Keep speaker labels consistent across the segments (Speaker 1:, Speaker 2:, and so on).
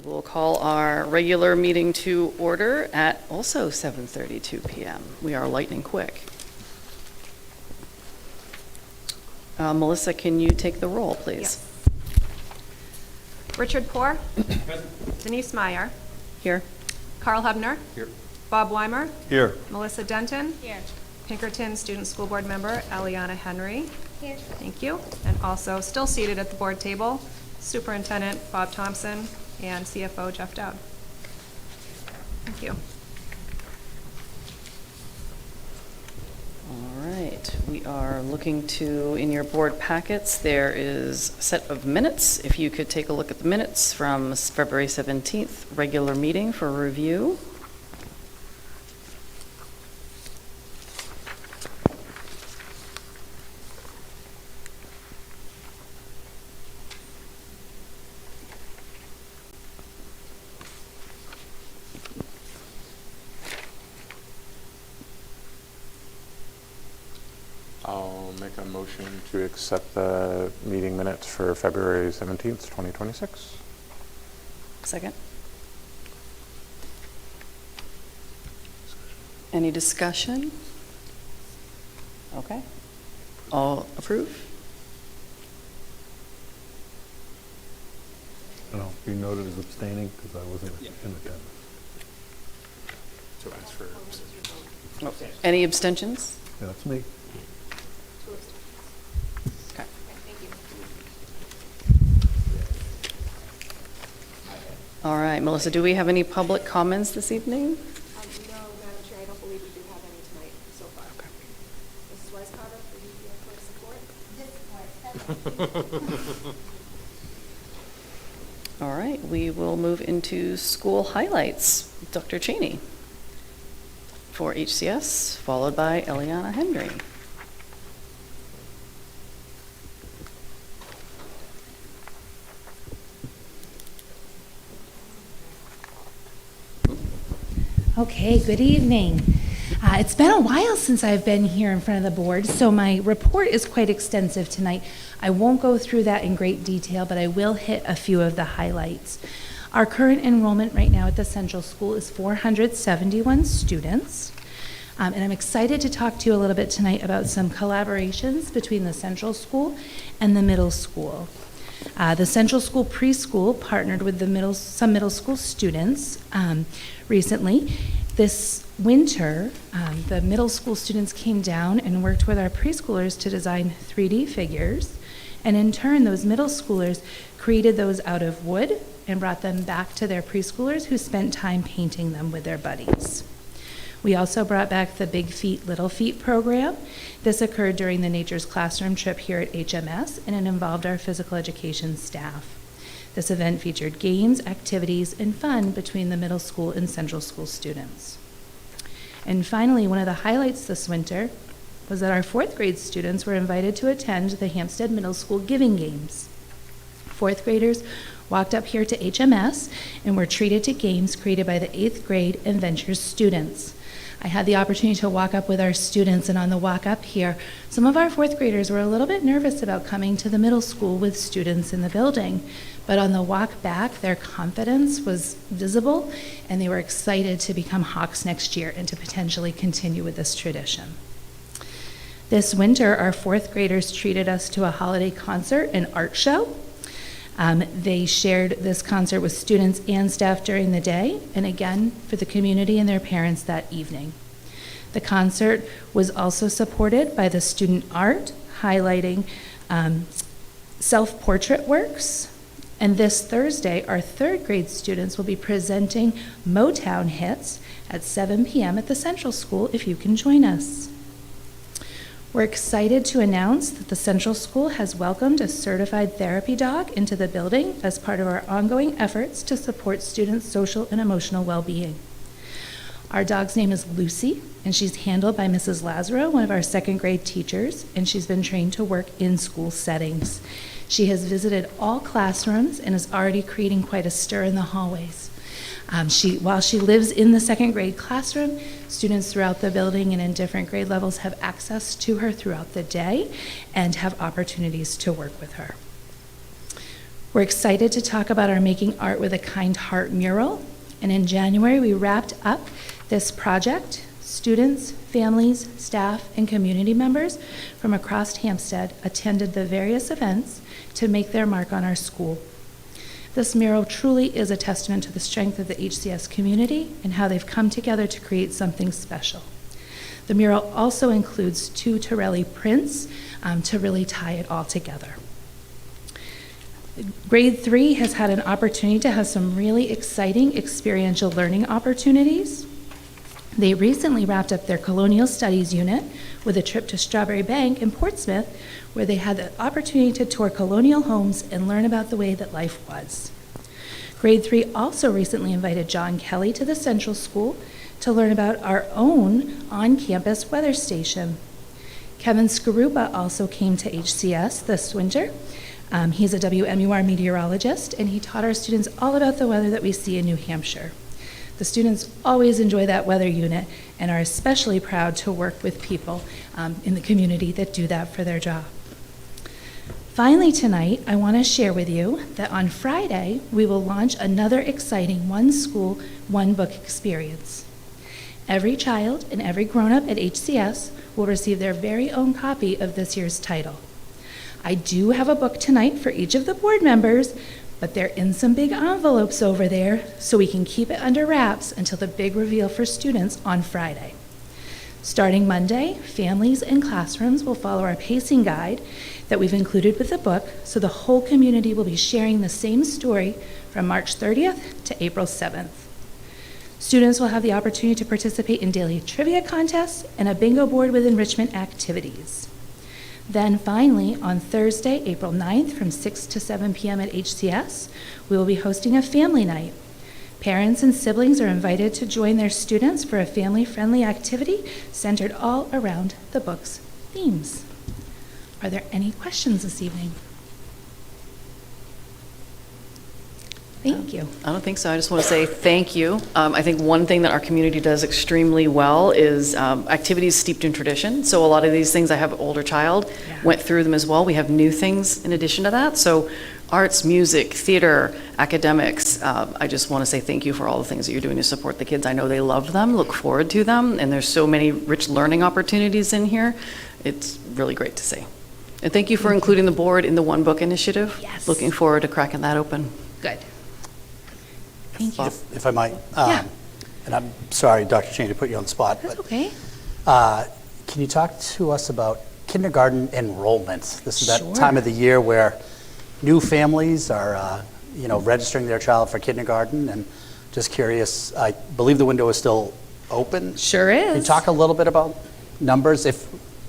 Speaker 1: We will call our regular meeting to order at also 7:32 p.m. We are lightning quick. Melissa, can you take the roll, please?
Speaker 2: Yes. Richard Poor. Denise Meyer.
Speaker 1: Here.
Speaker 2: Carl Hubner.
Speaker 3: Here.
Speaker 2: Bob Weimer.
Speaker 3: Here.
Speaker 2: Melissa Denton.
Speaker 4: Here.
Speaker 2: Pinkerton Student School Board Member Eliana Henry.
Speaker 4: Here.
Speaker 2: Thank you. And also still seated at the board table, Superintendent Bob Thompson and CFO Jeff Dowd. Thank you.
Speaker 1: All right. We are looking to, in your board packets, there is a set of minutes. If you could take a look at the minutes from February 17th, regular meeting for review.
Speaker 3: I'll make a motion to accept the meeting minutes for February 17th, 2026.
Speaker 1: Second. Any discussion? Okay. All approve?
Speaker 5: And I'll be noted as abstaining because I wasn't in attendance.
Speaker 3: So ask for
Speaker 1: Oh, any abstentions?
Speaker 5: Yeah, that's me.
Speaker 1: Okay. All right, Melissa, do we have any public comments this evening?
Speaker 2: No, Madam Chair, I don't believe we do have any tonight so far.
Speaker 1: Okay.
Speaker 2: Mrs. Weiscarver, for support?
Speaker 1: All right, we will move into school highlights. Dr. Cheney for HCS, followed by Eliana Henry.
Speaker 4: Okay, good evening. It's been a while since I've been here in front of the board, so my report is quite extensive tonight. I won't go through that in great detail, but I will hit a few of the highlights. Our current enrollment right now at the Central School is 471 students. And I'm excited to talk to you a little bit tonight about some collaborations between the Central School and the middle school. The Central School Preschool partnered with some middle school students recently. This winter, the middle school students came down and worked with our preschoolers to design 3D figures, and in turn, those middle schoolers created those out of wood and brought them back to their preschoolers who spent time painting them with their buddies. We also brought back the Big Feet, Little Feet program. This occurred during the Nature's Classroom trip here at HMS, and it involved our physical education staff. This event featured games, activities, and fun between the middle school and central school students. And finally, one of the highlights this winter was that our fourth grade students were invited to attend the Hampstead Middle School Giving Games. Fourth graders walked up here to HMS and were treated to games created by the 8th grade and Ventures students. I had the opportunity to walk up with our students, and on the walk up here, some of our fourth graders were a little bit nervous about coming to the middle school with students in the building. But on the walk back, their confidence was visible, and they were excited to become Hawks next year and to potentially continue with this tradition. This winter, our fourth graders treated us to a holiday concert and art show. They shared this concert with students and staff during the day, and again, for the community and their parents that evening. The concert was also supported by the student art, highlighting self-portrait works. And this Thursday, our third grade students will be presenting Motown hits at 7 p.m. at the Central School if you can join us. We're excited to announce that the Central School has welcomed a certified therapy dog into the building as part of our ongoing efforts to support students' social and emotional well-being. Our dog's name is Lucy, and she's handled by Mrs. Lazaro, one of our second grade teachers, and she's been trained to work in school settings. She has visited all classrooms and is already creating quite a stir in the hallways. While she lives in the second grade classroom, students throughout the building and in different grade levels have access to her throughout the day and have opportunities to work with her. We're excited to talk about our Making Art with a Kind Heart mural. And in January, we wrapped up this project. Students, families, staff, and community members from across Hampstead attended the various events to make their mark on our school. This mural truly is a testament to the strength of the HCS community and how they've come together to create something special. The mural also includes 2 Torelli prints to really tie it all together. Grade 3 has had an opportunity to have some really exciting experiential learning opportunities. They recently wrapped up their Colonial Studies unit with a trip to Strawberry Bank in Portsmouth, where they had the opportunity to tour colonial homes and learn about the way that life was. Grade 3 also recently invited John Kelly to the Central School to learn about our own on-campus weather station. Kevin Skarupa also came to HCS this winter. He's a WMUR meteorologist, and he taught our students all about the weather that we see in New Hampshire. The students always enjoy that weather unit and are especially proud to work with people in the community that do that for their job. Finally tonight, I want to share with you that on Friday, we will launch another exciting One School, One Book experience. Every child and every grown-up at HCS will receive their very own copy of this year's title. I do have a book tonight for each of the board members, but they're in some big envelopes over there, so we can keep it under wraps until the big reveal for students on Friday. Starting Monday, families and classrooms will follow our pacing guide that we've included with the book, so the whole community will be sharing the same story from March 30th to April 7th. Students will have the opportunity to participate in daily trivia contests and a bingo board with enrichment activities. Then finally, on Thursday, April 9th, from 6 to 7 p.m. at HCS, we will be hosting a family night. Parents and siblings are invited to join their students for a family-friendly activity centered all around the book's themes. Are there any questions this evening? Thank you.
Speaker 1: I don't think so. I just want to say thank you. I think one thing that our community does extremely well is activities steeped in tradition. So a lot of these things, I have an older child, went through them as well. We have new things in addition to that. So arts, music, theater, academics, I just want to say thank you for all the things that you're doing to support the kids. I know they love them, look forward to them, and there's so many rich learning opportunities in here. It's really great to see. And thank you for including the board in the One Book initiative.
Speaker 4: Yes.
Speaker 1: Looking forward to cracking that open.
Speaker 4: Good. Thank you.
Speaker 6: If I might,
Speaker 4: Yeah.
Speaker 6: and I'm sorry, Dr. Cheney, to put you on the spot,
Speaker 4: That's
Speaker 6: but
Speaker 4: okay.
Speaker 6: can you talk to us about kindergarten enrollment? This is that
Speaker 4: Sure.
Speaker 6: time of the year where new families are, registering their child for kindergarten, and just curious, I believe the window is still open.
Speaker 4: Sure
Speaker 6: Can you
Speaker 4: is.
Speaker 6: talk a little bit about numbers, if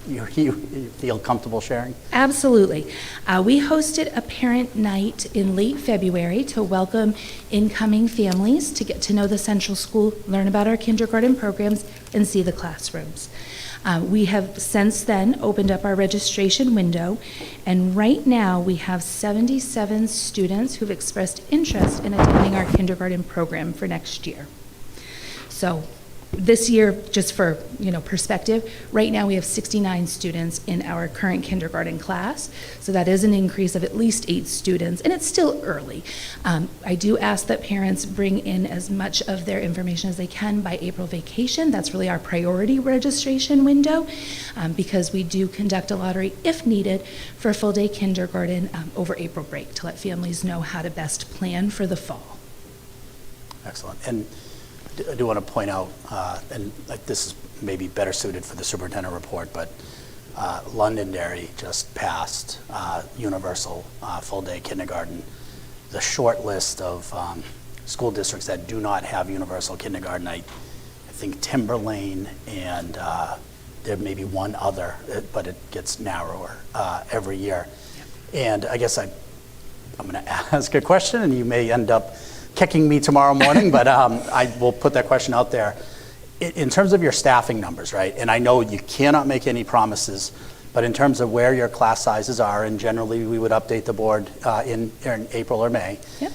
Speaker 6: you feel comfortable sharing?
Speaker 4: Absolutely. We hosted a parent night in late February to welcome incoming families to get to know the Central School, learn about our kindergarten programs, and see the classrooms. We have since then opened up our registration window, and right now we have 77 students who've expressed interest in attending our kindergarten program for next year. So this year, just for perspective, right now we have 69 students in our current kindergarten class. So that is an increase of at least 8 students, and it's still early. I do ask that parents bring in as much of their information as they can by April vacation. That's really our priority registration window, because we do conduct a lottery if needed for full day kindergarten over April break to let families know how to best plan for the fall.
Speaker 6: Excellent. And I do want to point out, and this is maybe better suited for the superintendent report, but Londonderry just passed universal full-day kindergarten. The short list of school districts that do not have universal kindergarten, I think Timberlane, and there may be one other, but it gets narrower every year. And I guess I'm going to ask a question, and you may end up kicking me tomorrow morning, but I will put that question out there. In terms of your staffing numbers, right, and I know you cannot make any promises, but in terms of where your class sizes are, and generally we would update the board in April or May,
Speaker 4: Yep.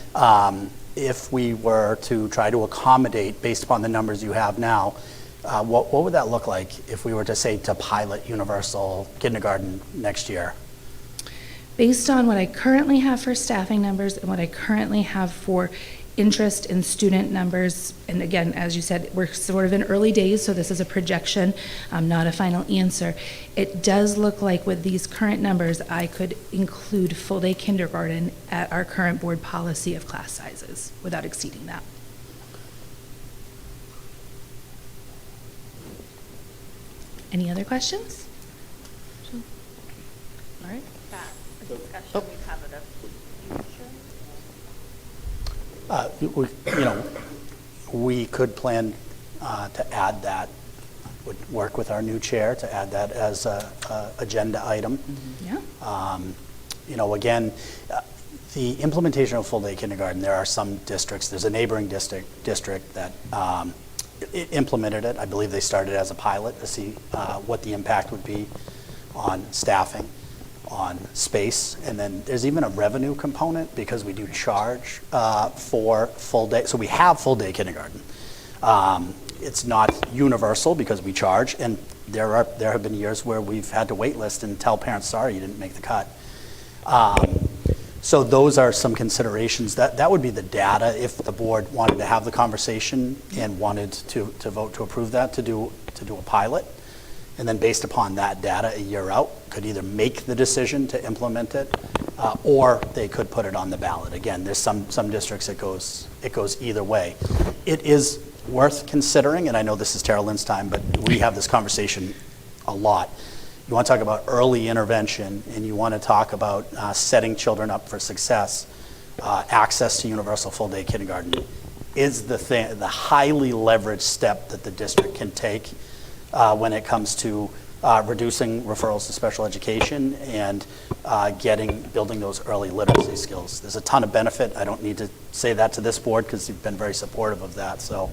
Speaker 6: If we were to try to accommodate, based upon the numbers you have now, what would that look like if we were to say to pilot universal kindergarten next year?
Speaker 4: Based on what I currently have for staffing numbers and what I currently have for interest in student numbers, and again, as you said, we're sort of in early days, so this is a projection, not a final answer. It does look like with these current numbers, I could include full-day kindergarten at our current board policy of class sizes without exceeding that. Any other questions?
Speaker 1: All right.
Speaker 7: Discussion we have at a future.
Speaker 6: We could plan to add that, would work with our new chair to add that as a agenda item.
Speaker 4: Yeah.
Speaker 6: Again, the implementation of full-day kindergarten, there are some districts, there's a neighboring district that implemented it. I believe they started as a pilot to see what the impact would be on staffing, on space, and then there's even a revenue component because we do charge for full day. So we have full day kindergarten. It's not universal because we charge, and there have been years where we've had to wait list and tell parents, sorry, you didn't make the cut. So those are some considerations. That would be the data if the board wanted to have the conversation and wanted to vote to approve that, to do a pilot. And then based upon that data a year out, could either make the decision to implement it, or they could put it on the ballot. Again, there's some districts it goes either way. It is worth considering, and I know this is Tara Lynn's time, but we have this conversation a lot. You want to talk about early intervention, and you want to talk about setting children up for success. Access to universal full-day kindergarten is the highly leveraged step that the district can take when it comes to reducing referrals to special education and building those early literacy skills. There's a ton of benefit. I don't need to say that to this board because you've been very supportive of that. So,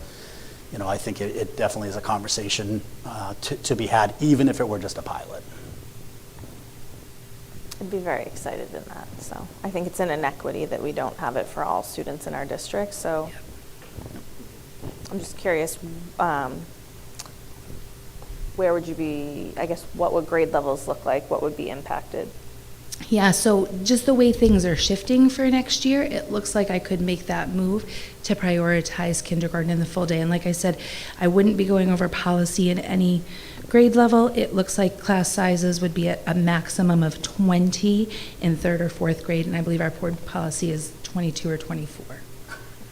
Speaker 6: I think it definitely is a conversation to be had, even if it were just a pilot.
Speaker 7: I'd be very excited in that. So I think it's an inequity that we don't have it for all students in our district. So I'm just curious, where would you be, I guess, what would grade levels look like? What would be impacted?
Speaker 4: Yeah, so just the way things are shifting for next year, it looks like I could make that move to prioritize kindergarten in the full day. And like I said, I wouldn't be going over policy in any grade level. It looks like class sizes would be at a maximum of 20 in third or fourth grade, and I believe our board policy is 22 or 24.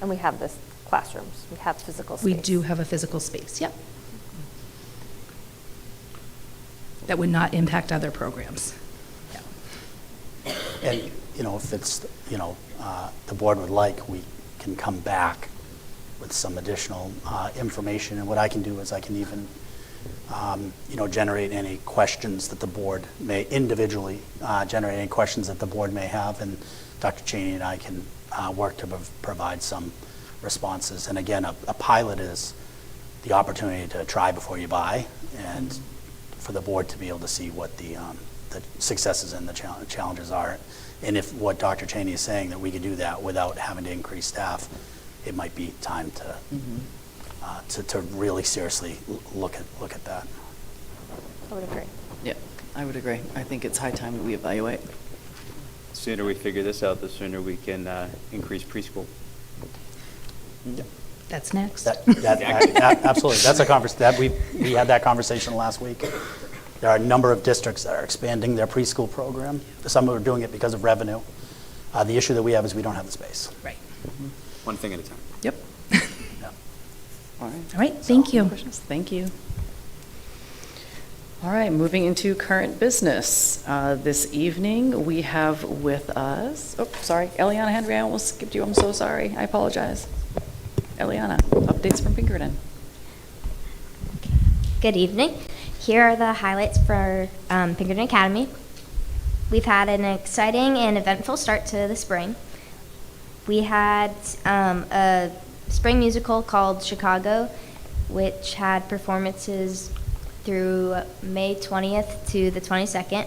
Speaker 7: And we have this classrooms. We have physical space.
Speaker 4: We do have a physical space, yep. That would not impact other programs.
Speaker 6: And, if it's, the board would like, we can come back with some additional information. And what I can do is I can even, generate any questions that the board may individually, generate any questions that the board may have. And Dr. Cheney and I can work to provide some responses. And again, a pilot is the opportunity to try before you buy, and for the board to be able to see what the successes and the challenges are. And if what Dr. Cheney is saying, that we could do that without having to increase staff, it might be time to really seriously look at that.
Speaker 7: I would agree.
Speaker 1: Yeah, I would agree. I think it's high time that we evaluate.
Speaker 8: The sooner we figure this out, the sooner we can increase preschool.
Speaker 4: That's next.
Speaker 6: Absolutely. That's a we had that conversation last week. There are a number of districts that are expanding their preschool program. Some are doing it because of revenue. The issue that we have is we don't have the space.
Speaker 4: Right.
Speaker 8: One thing at a time.
Speaker 1: Yep.
Speaker 6: Yeah.
Speaker 1: All right.
Speaker 4: All right, thank you.
Speaker 1: Questions? Thank you. All right, moving into current business. This evening, we have with us, Eliana Henry, I almost skipped you. I'm so sorry. I apologize. Eliana, updates from Pinkerton.
Speaker 9: Good evening. Here are the highlights for Pinkerton Academy. We've had an exciting and eventful start to the spring. We had a spring musical called Chicago, which had performances through May 20th to the 22nd,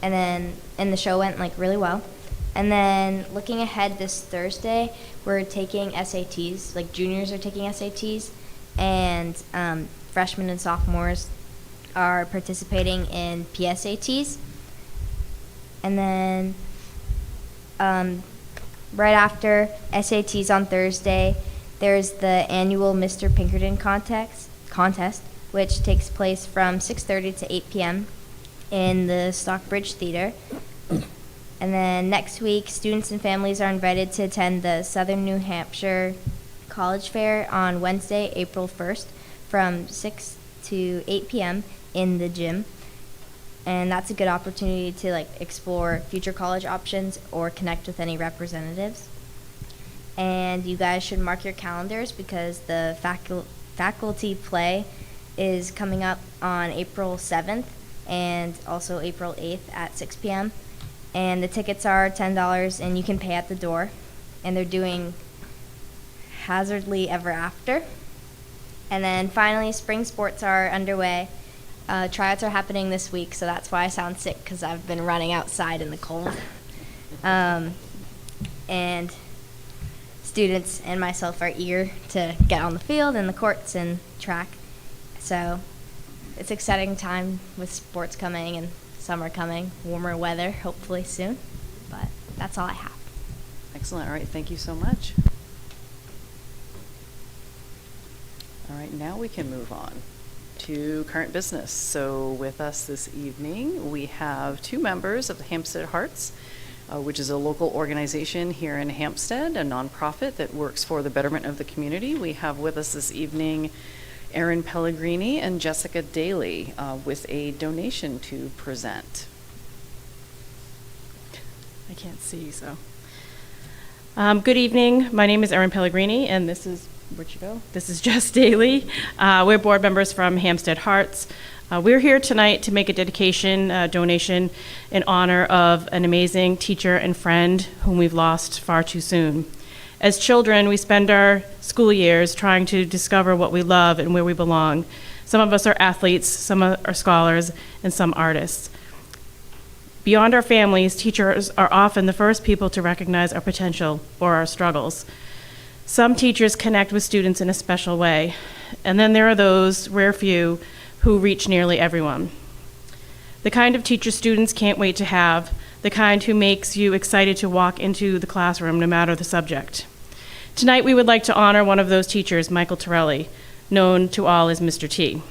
Speaker 9: and the show went really well. And then looking ahead this Thursday, we're taking SATs, juniors are taking SATs, and freshmen and sophomores are participating in PSATs. And then Right after SATs on Thursday, there's the annual Mr. Pinkerton contest, which takes place from 6:30 to 8 p.m. in the Stockbridge Theater. And then next week, students and families are invited to attend the Southern New Hampshire College Fair on Wednesday, April 1st, from 6 to 8 p.m. in the gym. And that's a good opportunity to explore future college options or connect with any representatives. And you guys should mark your calendars because the faculty play is coming up on April 7th and also April 8th at 6 p.m. And the tickets are $10 and you can pay at the door. And they're doing Hazardly Ever After. And then finally, spring sports are underway. Tryouts are happening this week, so that's why I sound sick, because I've been running outside in the cold. And students and myself are eager to get on the field and the courts and track. So it's an exciting time with sports coming and summer coming, warmer weather hopefully soon. But that's all I have.
Speaker 1: Excellent. All right, thank you so much. All right, now we can move on to current business. So with us this evening, we have two members of the Hampstead Hearts, which is a local organization here in Hampstead, a nonprofit that works for the betterment of the community. We have with us this evening Erin Pellegrini and Jessica Daly with a donation to present.
Speaker 10: I can't see, so. Good evening. My name is Erin Pellegrini, and this is, where'd you go? This is Jess Daly. We're board members from Hampstead Hearts. We're here tonight to make a donation in honor of an amazing teacher and friend whom we've lost far too soon. As children, we spend our school years trying to discover what we love and where we belong. Some of us are athletes, some are scholars, and some artists. Beyond our families, teachers are often the first people to recognize our potential or our struggles. Some teachers connect with students in a special way, and then there are those rare few who reach nearly everyone. The kind of teacher students can't wait to have, the kind who makes you excited to walk into the classroom no matter the subject. Tonight we would like to honor one of those teachers, Michael Torelli, known to all as Mr. T.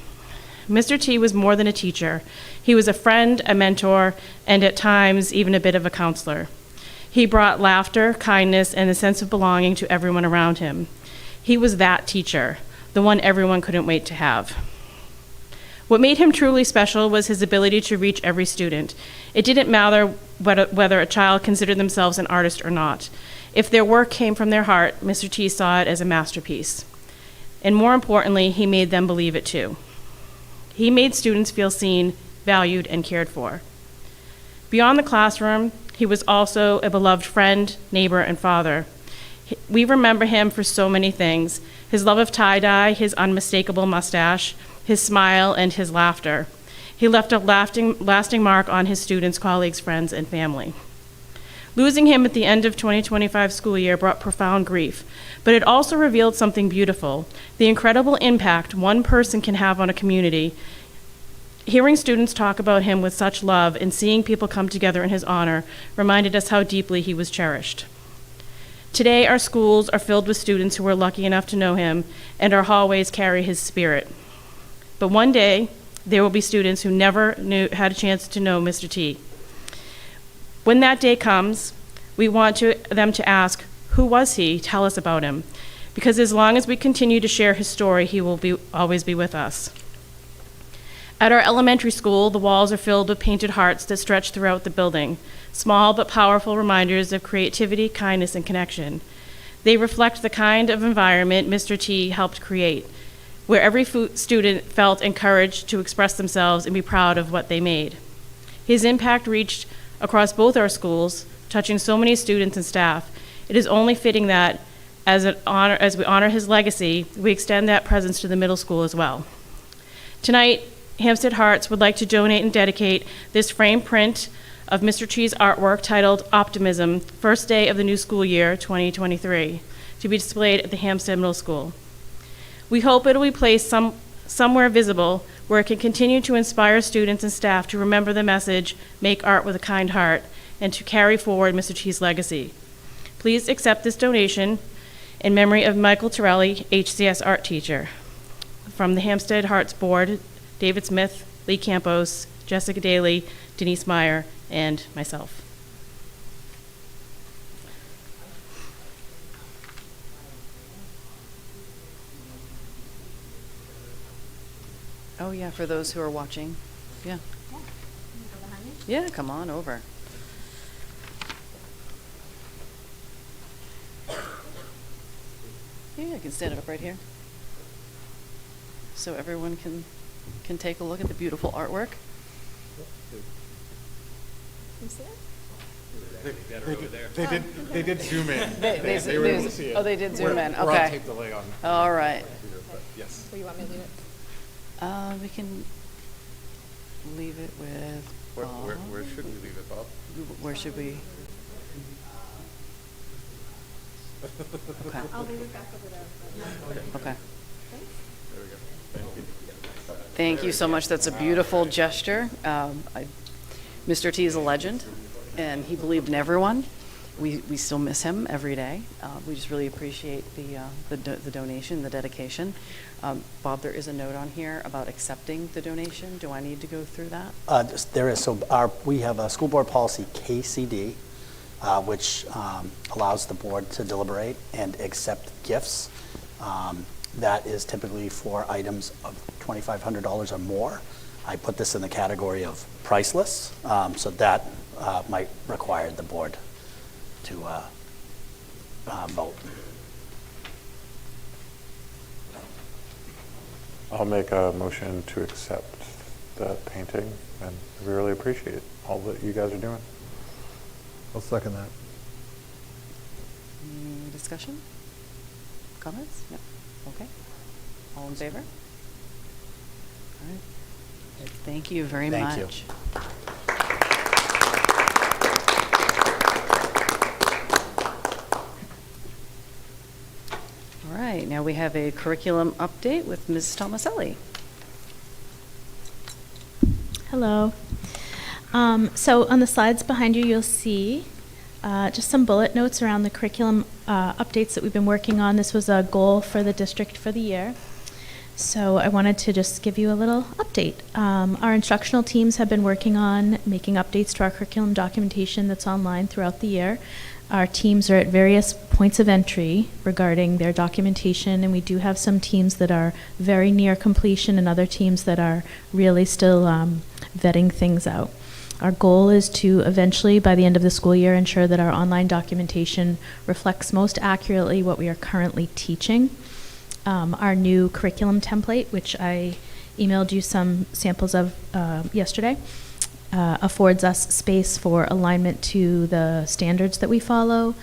Speaker 10: Mr. T was more than a teacher. He was a friend, a mentor, and at times even a bit of a counselor. He brought laughter, kindness, and a sense of belonging to everyone around him. He was that teacher, the one everyone couldn't wait to have. What made him truly special was his ability to reach every student. It didn't matter whether a child considered themselves an artist or not. If their work came from their heart, Mr. T saw it as a masterpiece. And more importantly, he made them believe it too. He made students feel seen, valued, and cared for. Beyond the classroom, he was also a beloved friend, neighbor, and father. We remember him for so many things: his love of tie-dye, his unmistakable mustache, his smile, and his laughter. He left a lasting mark on his students, colleagues, friends, and family. Losing him at the end of 2025 school year brought profound grief, but it also revealed something beautiful: the incredible impact one person can have on a community. Hearing students talk about him with such love and seeing people come together in his honor reminded us how deeply he was cherished. Today, our schools are filled with students who are lucky enough to know him, and our hallways carry his spirit. But one day, there will be students who never had a chance to know Mr. T. When that day comes, we want them to ask, who was he? Tell us about him. Because as long as we continue to share his story, he will always be with us. At our elementary school, the walls are filled with painted hearts that stretch throughout the building, small but powerful reminders of creativity, kindness, and connection. They reflect the kind of environment Mr. T helped create, where every student felt encouraged to express themselves and be proud of what they made. His impact reached across both our schools, touching so many students and staff. It is only fitting that, as we honor his legacy, we extend that presence to the middle school as well. Tonight, Hampstead Hearts would like to donate and dedicate this framed print of Mr. T's artwork titled Optimism, First Day of the New School Year 2023, to be displayed at the Hampstead Middle School. We hope it will be placed somewhere visible where it can continue to inspire students and staff to remember the message, make art with a kind heart, and to carry forward Mr. T's legacy. Please accept this donation in memory of Michael Torelli, HCS art teacher. From the Hampstead Hearts Board, David Smith, Lee Campos, Jessica Daly, Denise Meyer, and myself.
Speaker 1: Oh, yeah, for those who are watching. Yeah. Yeah, come on over. Yeah, I can stand it up right here. So everyone can take a look at the beautiful artwork.
Speaker 3: They did zoom in.
Speaker 1: They were able to see it. Oh, they did zoom in,
Speaker 3: We're on
Speaker 1: okay.
Speaker 3: tape delay on.
Speaker 1: All right.
Speaker 3: Yes.
Speaker 2: So you want me to leave it?
Speaker 1: We can leave it with Bob.
Speaker 3: Where should we leave it, Bob?
Speaker 1: Where should we? Okay.
Speaker 2: I'll leave it back over there.
Speaker 1: Okay.
Speaker 3: There we go. Thank you.
Speaker 1: Thank you so much. That's a beautiful gesture. Mr. T is a legend, and he believed in everyone. We still miss him every day. We just really appreciate the donation, the dedication. Bob, there is a note on here about accepting the donation. Do I need to go through that?
Speaker 6: There is. So we have a school board policy, KCD, which allows the board to deliberate and accept gifts. That is typically for items of $2,500 or more. I put this in the category of priceless, so that might require the board to vote.
Speaker 3: I'll make a motion to accept the painting, and we really appreciate all that you guys are doing.
Speaker 5: I'll second that.
Speaker 1: Any discussion? Comments? No? Okay. All in favor? All right. Thank you very
Speaker 6: Thank you.
Speaker 1: much. All right, now we have a curriculum update with Ms. Tomaselli.
Speaker 11: Hello. So on the slides behind you, you'll see just some bullet notes around the curriculum updates that we've been working on. This was a goal for the district for the year. So I wanted to just give you a little update. Our instructional teams have been working on making updates to our curriculum documentation that's online throughout the year. Our teams are at various points of entry regarding their documentation, and we do have some teams that are very near completion and other teams that are really still vetting things out. Our goal is to eventually, by the end of the school year, ensure that our online documentation reflects most accurately what we are currently teaching. Our new curriculum template, which I emailed you some samples of yesterday, affords us space for alignment to the standards that we follow,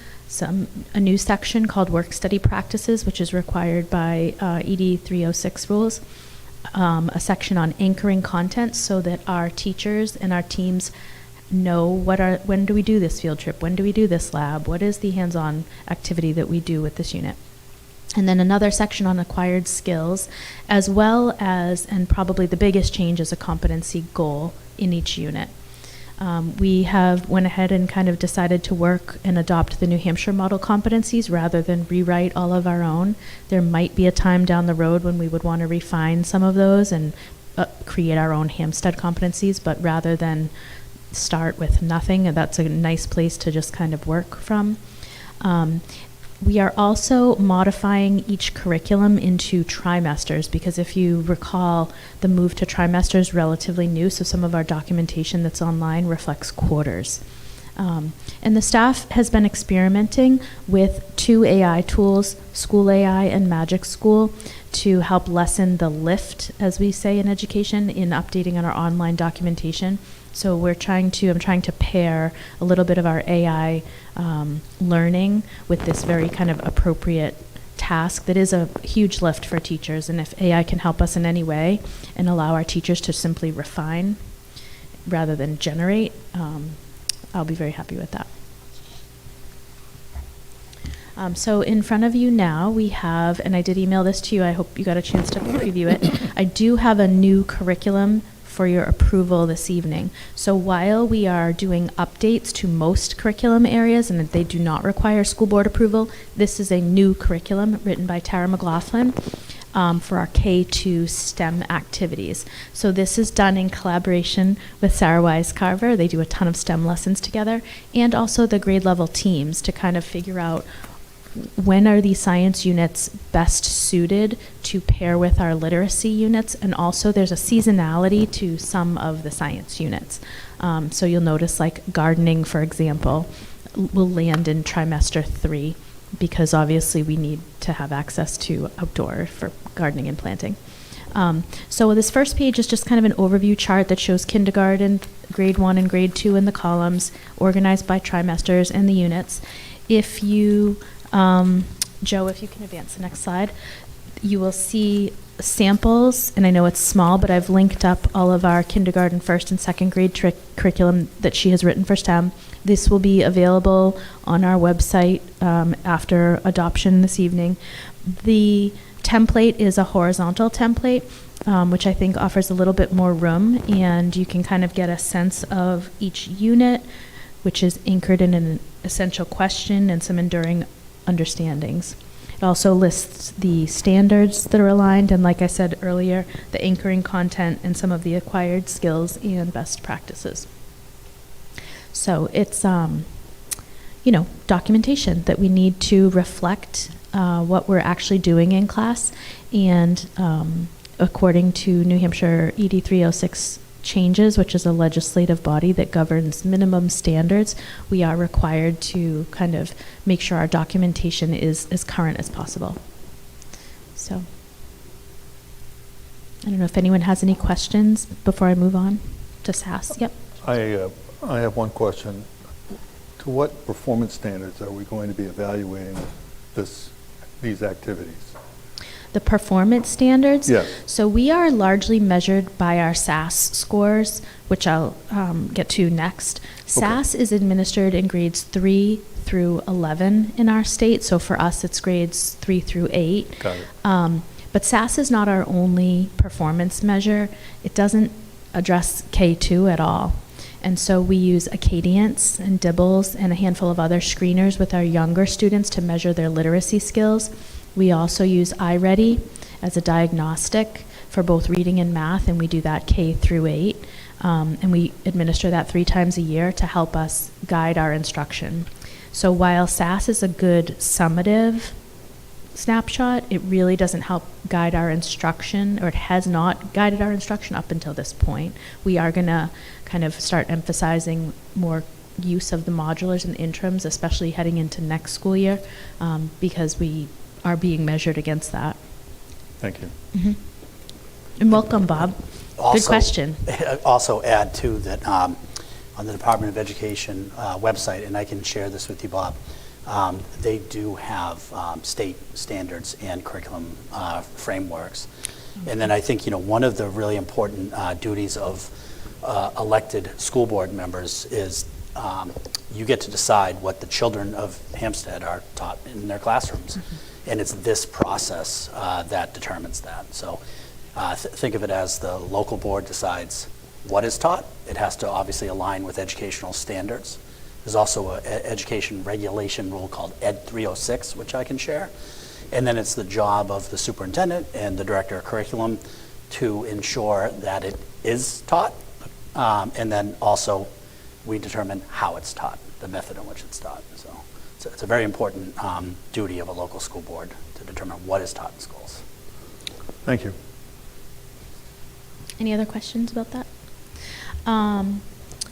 Speaker 11: a new section called Work Study Practices, which is required by ED 306 rules, a section on anchoring content so that our teachers and our teams know when do we do this field trip, when do we do this lab, what is the hands-on activity that we do with this unit. And then another section on acquired skills, as well as, and probably the biggest change, is a competency goal in each unit. We have went ahead and kind of decided to work and adopt the New Hampshire model competencies rather than rewrite all of our own. There might be a time down the road when we would want to refine some of those and create our own Hampstead competencies, but rather than start with nothing, that's a nice place to just kind of work from. We are also modifying each curriculum into trimesters because if you recall, the move to trimesters is relatively new, so some of our documentation that's online reflects quarters. And the staff has been experimenting with 2 AI tools, School AI and Magic School, to help lessen the lift, as we say in education, in updating on our online documentation. So I'm trying to pair a little bit of our AI learning with this very kind of appropriate task that is a huge lift for teachers. And if AI can help us in any way and allow our teachers to simply refine rather than generate, I'll be very happy with that. So in front of you now we have, and I did email this to you, I hope you got a chance to preview it, I do have a new curriculum for your approval this evening. So while we are doing updates to most curriculum areas and that they do not require school board approval, this is a new curriculum written by Tara McLaughlin for our K-2 STEM activities. So this is done in collaboration with Sarah Wise Carver. They do a ton of STEM lessons together, and also the grade level teams to kind of figure out when are these science units best suited to pair with our literacy units, and also there's a seasonality to some of the science units. So you'll notice like gardening, for example, will land in trimester 3 because obviously we need to have access to outdoor for gardening and planting. So this first page is just kind of an overview chart that shows kindergarten, grade 1 and grade 2 in the columns, organized by trimesters and the units. If you Joe, if you can advance the next slide, you will see samples, and I know it's small, but I've linked up all of our kindergarten, first and second grade curriculum that she has written for STEM. This will be available on our website after adoption this evening. The template is a horizontal template, which I think offers a little bit more room, and you can kind of get a sense of each unit, which is anchored in an essential question and some enduring understandings. It also lists the standards that are aligned, and like I said earlier, the anchoring content and some of the acquired skills and best practices. So it's, documentation that we need to reflect what we're actually doing in class, and according to New Hampshire ED 306 changes, which is a legislative body that governs minimum standards, we are required to kind of make sure our documentation is as current as possible. So, I don't know if anyone has any questions before I move on to SAS. Yep.
Speaker 5: I have one question. To what performance standards are we going to be evaluating these activities?
Speaker 11: The performance standards?
Speaker 5: Yes.
Speaker 11: So we are largely measured by our SAS scores, which I'll get to next. SAS is administered in grades 3 through 11 in our state. So for us, it's grades 3 through 8.
Speaker 5: Got it.
Speaker 11: But SAS is not our only performance measure. It doesn't address K2 at all. And so we use Acadience and Dibbles and a handful of other screeners with our younger students to measure their literacy skills. We also use iReady as a diagnostic for both reading and math, and we do that K through 8. And we administer that 3 times a year to help us guide our instruction. So while SAS is a good summative snapshot, it really doesn't help guide our instruction, or it has not guided our instruction up until this point. We are going to kind of start emphasizing more use of the modulars and interims, especially heading into next school year, because we are being measured against that.
Speaker 5: Thank you.
Speaker 11: Mm-hmm. And welcome, Bob. Good question.
Speaker 6: Also add, too, that on the Department of Education website, and I can share this with you, Bob, they do have state standards and curriculum frameworks. And then I think, one of the really important duties of elected school board members is you get to decide what the children of Hampstead are taught in their classrooms. Mm-hmm. And it's this process that determines that. So think of it as the local board decides what is taught. It has to obviously align with educational standards. There's also an education regulation rule called Ed 306, which I can share. And then it's the job of the superintendent and the director of curriculum to ensure that it is taught. And then also we determine how it's taught, the method in which it's taught. So it's a very important duty of a local school board to determine what is taught in schools.
Speaker 5: Thank you.
Speaker 11: Any other questions about that?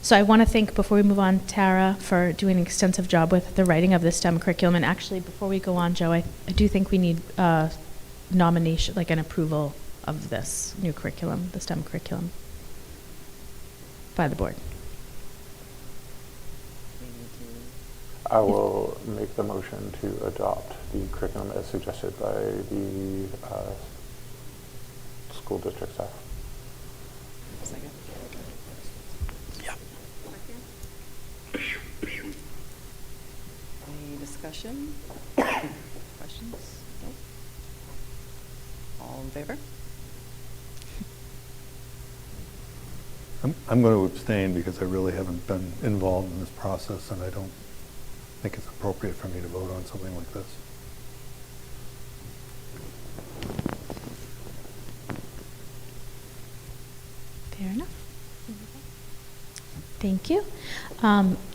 Speaker 11: So I want to thank, before we move on, Tara for doing an extensive job with the writing of the STEM curriculum. And actually, before we go on, Joe, I do think we need nomination, like an approval of this new curriculum, the STEM curriculum, by the board.
Speaker 3: I will make the motion to adopt the curriculum as suggested by the school district staff.
Speaker 1: Second.
Speaker 6: Yeah.
Speaker 1: Any discussion? Questions? Nope. All in favor?
Speaker 5: I'm going to abstain because I really haven't been involved in this process, and I don't think it's appropriate for me to vote on something like this.
Speaker 11: Fair enough. Thank you.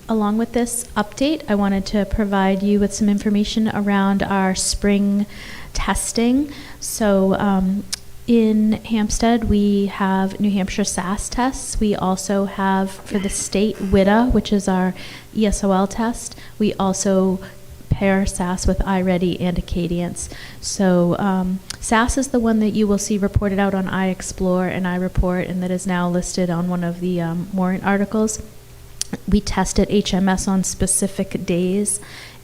Speaker 11: Along with this update, I wanted to provide you with some information around our spring testing. So in Hampstead, we have New Hampshire SAS tests. We also have, for the state, WITA, which is our ESOL test. We also pair SAS with iReady and Acadience. So SAS is the one that you will see reported out on iExplore and iReport, and that is now listed on one of the warrant articles. We test at HMS on specific days,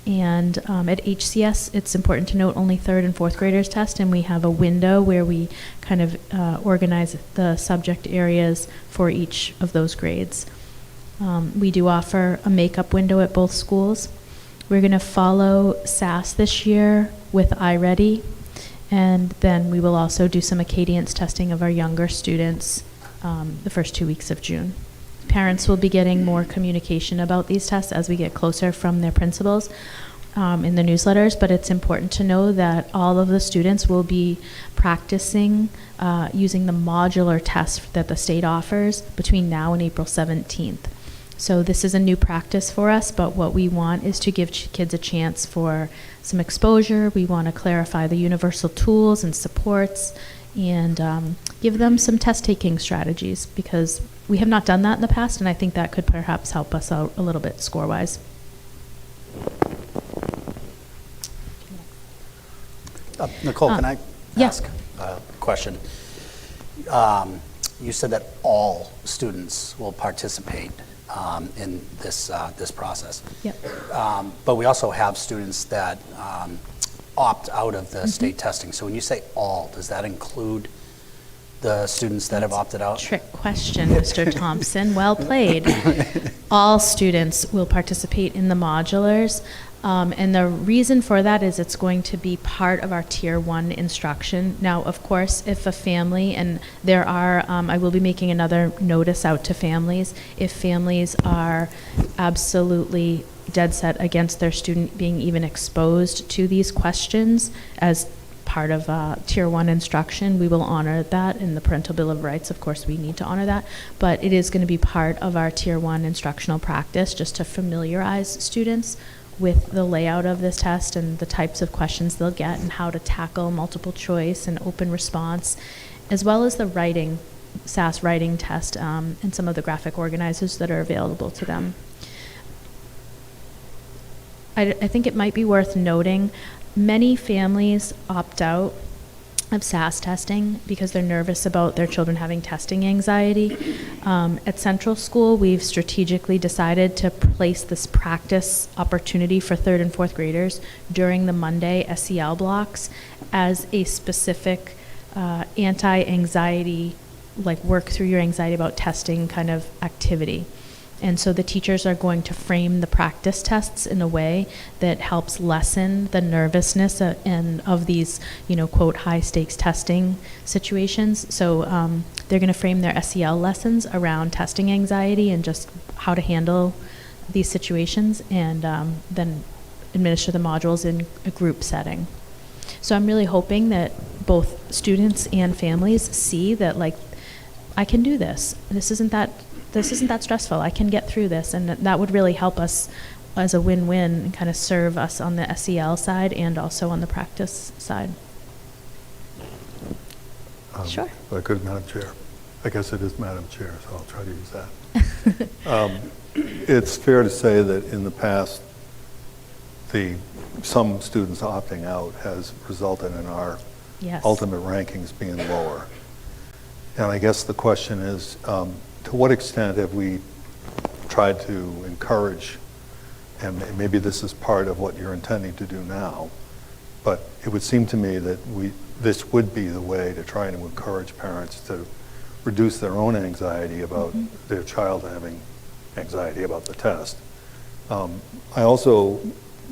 Speaker 11: and at HCS, it's important to note only 3rd and 4th graders test, and we have a window where we kind of organize the subject areas for each of those grades. We do offer a makeup window at both schools. We're going to follow SAS this year with iReady, and then we will also do some Acadience testing of our younger students the first 2 weeks of June. Parents will be getting more communication about these tests as we get closer from their principals in the newsletters, but it's important to know that all of the students will be practicing using the modular test that the state offers between now and April 17th. So this is a new practice for us, but what we want is to give kids a chance for some exposure. We want to clarify the universal tools and supports, and give them some test-taking strategies, because we have not done that in the past, and I think that could perhaps help us out a little bit score-wise.
Speaker 6: Nicole, can I
Speaker 11: Yeah.
Speaker 6: ask a question? You said that all students will participate in this process.
Speaker 11: Yep.
Speaker 6: But we also have students that opt out of the state testing. So when you say all, does that include the students that have opted out?
Speaker 11: Trick question, Mr. Thompson. Well played. All students will participate in the modulars. And the reason for that is it's going to be part of our Tier 1 instruction. Now, of course, if a family, and there are, I will be making another notice out to families, if families are absolutely dead set against their student being even exposed to these questions as part of Tier 1 instruction, we will honor that in the Parental Bill of Rights. Of course, we need to honor that, but it is going to be part of our Tier 1 instructional practice just to familiarize students with the layout of this test and the types of questions they'll get and how to tackle multiple choice and open response, as well as the writing, SAS writing test, and some of the graphic organizers that are available to them. I think it might be worth noting, many families opt out of SAS testing because they're nervous about their children having testing anxiety. At Central School, we've strategically decided to place this practice opportunity for 3rd and 4th graders during the Monday SEL blocks as a specific anti-anxiety, like work through your anxiety about testing kind of activity. And so the teachers are going to frame the practice tests in a way that helps lessen the nervousness of these, quote, high stakes testing situations. So they're going to frame their SEL lessons around testing anxiety and just how to handle these situations, and then administer the modules in a group setting. So I'm really hoping that both students and families see that, like, I can do this. This isn't that stressful. I can get through this, and that would really help us as a win-win and kind of serve us on the SEL side and also on the practice side. Sure.
Speaker 5: If I could, Madam Chair. I guess it is Madam Chair, so I'll try to use that. It's fair to say that in the past, some students opting out has resulted in our ultimate rankings being lower. And I guess the question is, to what extent have we tried to encourage, and maybe this is part of what you're intending to do now, but it would seem to me that this would be the way to try to encourage parents to reduce their own anxiety about their child having anxiety about the test. I also,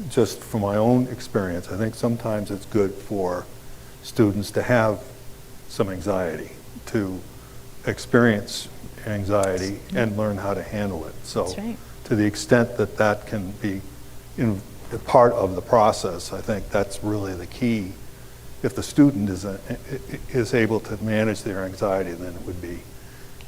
Speaker 5: just from my own experience, I think sometimes it's good for students to have some anxiety, to experience anxiety and learn how to handle it. So
Speaker 11: That's right.
Speaker 5: to the extent that that can be a part of the process, I think that's really the key. If the student is able to manage their anxiety, then it would be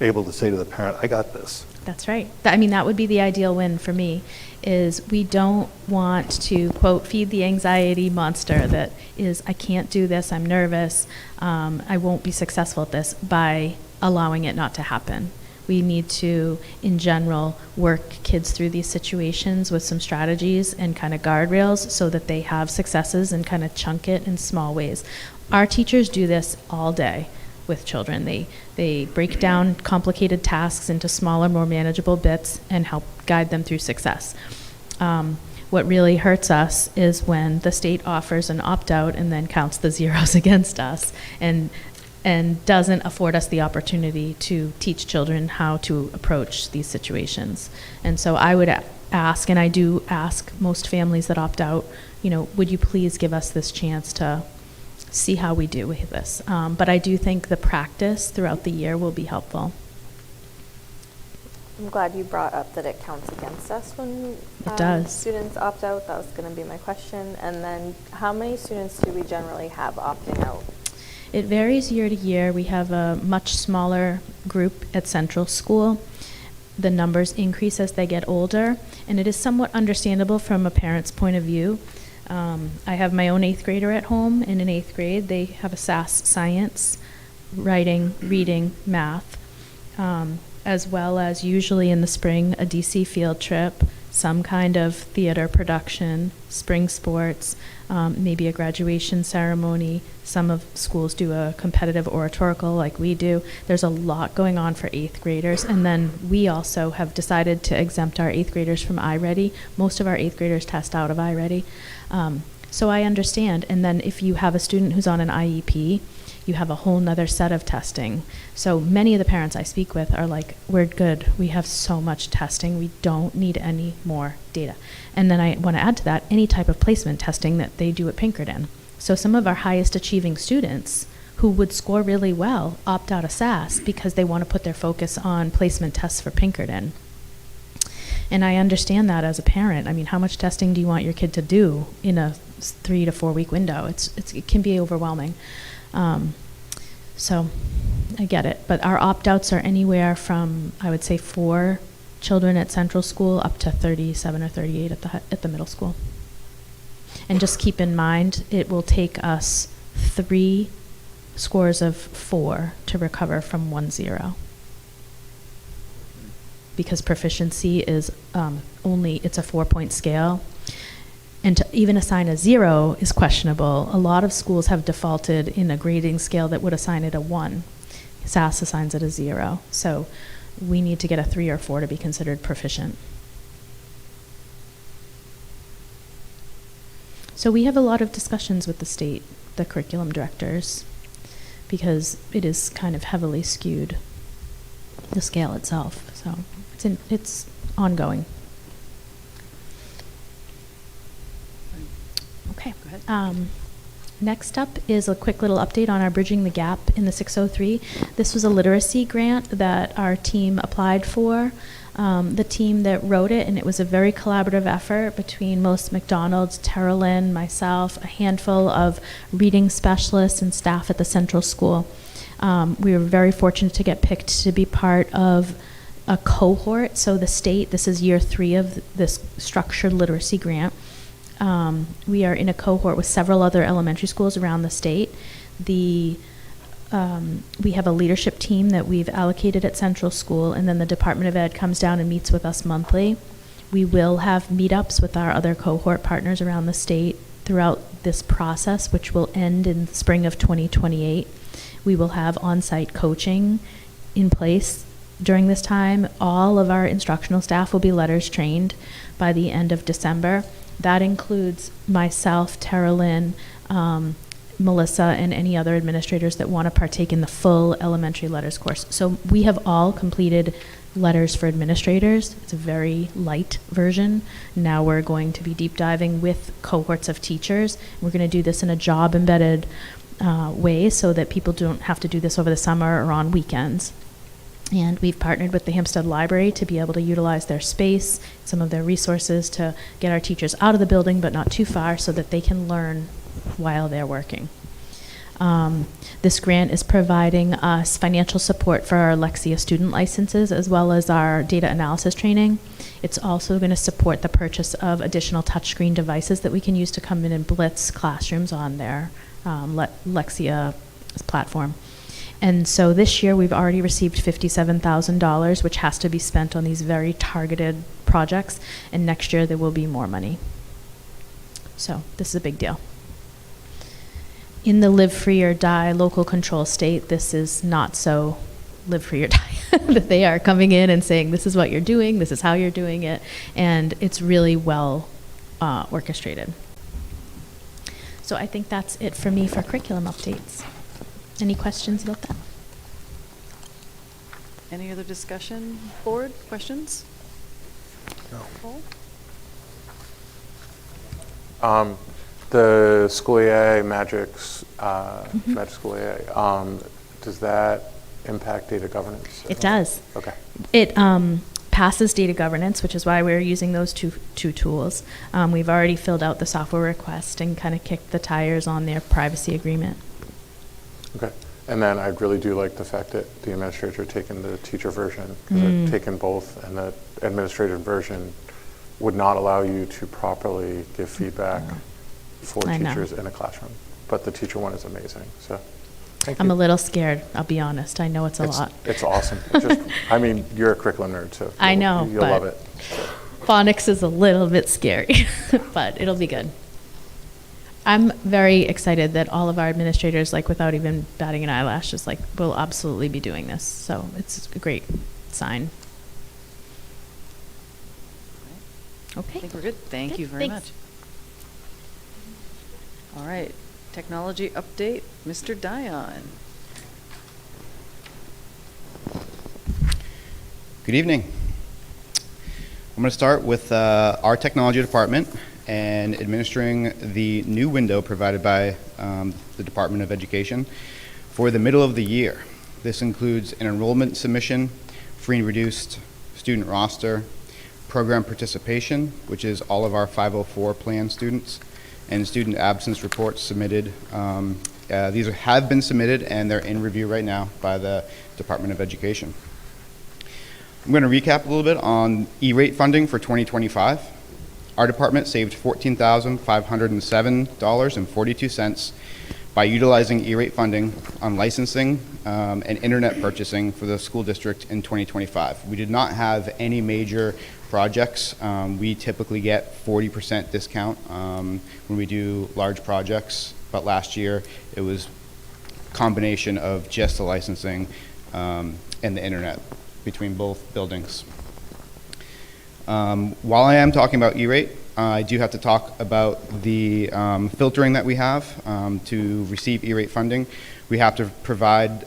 Speaker 5: able to say to the parent, I got this.
Speaker 11: That's right. I mean, that would be the ideal win for me, is we don't want to, quote, feed the anxiety monster that is, I can't do this, I'm nervous, I won't be successful at this, by allowing it not to happen. We need to, in general, work kids through these situations with some strategies and kind of guardrails so that they have successes and kind of chunk it in small ways. Our teachers do this all day with children. They break down complicated tasks into smaller, more manageable bits and help guide them through success. What really hurts us is when the state offers an opt-out and then counts the zeros against us and doesn't afford us the opportunity to teach children how to approach these situations. And so I would ask, and I do ask most families that opt out, would you please give us this chance to see how we do with this? But I do think the practice throughout the year will be helpful.
Speaker 7: I'm glad you brought up that it counts against us when
Speaker 11: It does.
Speaker 7: students opt out. That was going to be my question. And then how many students do we generally have opting out?
Speaker 11: It varies year to year. We have a much smaller group at Central School. The numbers increase as they get older, and it is somewhat understandable from a parent's point of view. I have my own 8th grader at home, and in 8th grade they have a SAS science, writing, reading, math, as well as usually in the spring a DC field trip, some kind of theater production, spring sports, maybe a graduation ceremony. Some of schools do a competitive oratorical like we do. There's a lot going on for 8th graders. And then we also have decided to exempt our 8th graders from iReady. Most of our 8th graders test out of iReady. So I understand. And then if you have a student who's on an IEP, you have a whole nother set of testing. So many of the parents I speak with are like, we're good. We have so much testing. We don't need any more data. And then I want to add to that any type of placement testing that they do at Pinkerton. So some of our highest achieving students who would score really well opt out of SAS because they want to put their focus on placement tests for Pinkerton. And I understand that as a parent. I mean, how much testing do you want your kid to do in a 3 to 4 week window? It can be overwhelming. So I get it. But our opt-outs are anywhere from, I would say, 4 children at Central School up to 37 or 38 at the middle school. And just keep in mind, it will take us 3 scores of 4 to recover from 1 0. Because proficiency is it's a 4-point scale. And to even assign a 0 is questionable. A lot of schools have defaulted in a grading scale that would assign it a 1. SAS assigns it a 0. So we need to get a 3 or 4 to be considered proficient. So we have a lot of discussions with the state, the curriculum directors, because it is kind of heavily skewed, the scale itself. So it's ongoing. Okay.
Speaker 1: Go ahead.
Speaker 11: Next up is a quick little update on our Bridging the Gap in the 603. This was a literacy grant that our team applied for. The team that wrote it, and it was a very collaborative effort between Melissa McDonald, Tara Lynn, myself, a handful of reading specialists and staff at the Central School. We were very fortunate to get picked to be part of a cohort. So the state, this is year 3 of this structured literacy grant. We are in a cohort with several other elementary schools around the state. We have a leadership team that we've allocated at Central School, and then the Department of Ed comes down and meets with us monthly. We will have meetups with our other cohort partners around the state throughout this process, which will end in the spring of 2028. We will have on-site coaching in place during this time. All of our instructional staff will be letters trained by the end of December. That includes myself, Tara Lynn, Melissa, and any other administrators that want to partake in the full elementary letters course. So we have all completed letters for administrators. It's a very light version. Now we're going to be deep diving with cohorts of teachers. We're going to do this in a job embedded way so that people don't have to do this over the summer or on weekends. And we've partnered with the Hampstead Library to be able to utilize their space, some of their resources to get our teachers out of the building but not too far so that they can learn while they're working. This grant is providing us financial support for our Lexia student licenses as well as our data analysis training. It's also going to support the purchase of additional touchscreen devices that we can use to come in and blitz classrooms on their Lexia platform. And so this year we've already received $57,000, which has to be spent on these very targeted projects, and next year there will be more money. So this is a big deal. In the live free or die local control state, this is not so live free or die, that they are coming in and saying, this is what you're doing, this is how you're doing it, and it's really well orchestrated. So I think that's it for me for curriculum updates. Any questions about that?
Speaker 1: Any other discussion, board, questions?
Speaker 5: No.
Speaker 1: Paul?
Speaker 3: The School EA Magic's, Magic School EA, does that impact data governance?
Speaker 11: It does.
Speaker 3: Okay.
Speaker 11: It passes data governance, which is why we're using those two tools. We've already filled out the software request and kind of kicked the tires on their privacy agreement.
Speaker 3: Okay. And then I really do like the fact that the administrator taken the teacher version, because they've taken both, and the administrative version would not allow you to properly give feedback for
Speaker 11: I know.
Speaker 3: teachers in a classroom. But the teacher one is amazing. So thank you.
Speaker 11: I'm a little scared, I'll be honest. I know it's a lot.
Speaker 3: It's awesome. I mean, you're a curriculum nerd, so
Speaker 11: I know,
Speaker 3: you'll
Speaker 11: but
Speaker 3: love it.
Speaker 11: phonics is a little bit scary, but it'll be good. I'm very excited that all of our administrators, like without even batting an eyelash, just like will absolutely be doing this. So it's a great sign. Okay.
Speaker 1: I think we're good. Thank
Speaker 11: Good,
Speaker 1: you very
Speaker 11: thanks.
Speaker 1: much. All right, technology update, Mr. Dion.
Speaker 12: Good evening. I'm going to start with our technology department and administering the new window provided by the Department of Education for the middle of the year. This includes an enrollment submission, free and reduced student roster, program participation, which is all of our 504 plan students, and student absence reports submitted. These have been submitted and they're in review right now by the Department of Education. I'm going to recap a little bit on E-rate funding for 2025. Our department saved $14,507.42 by utilizing E-rate funding on licensing and internet purchasing for the school district in 2025. We did not have any major projects. We typically get 40% discount when we do large projects, but last year it was a combination of just the licensing and the internet between both buildings. While I am talking about E-rate, I do have to talk about the filtering that we have to receive E-rate funding. We have to provide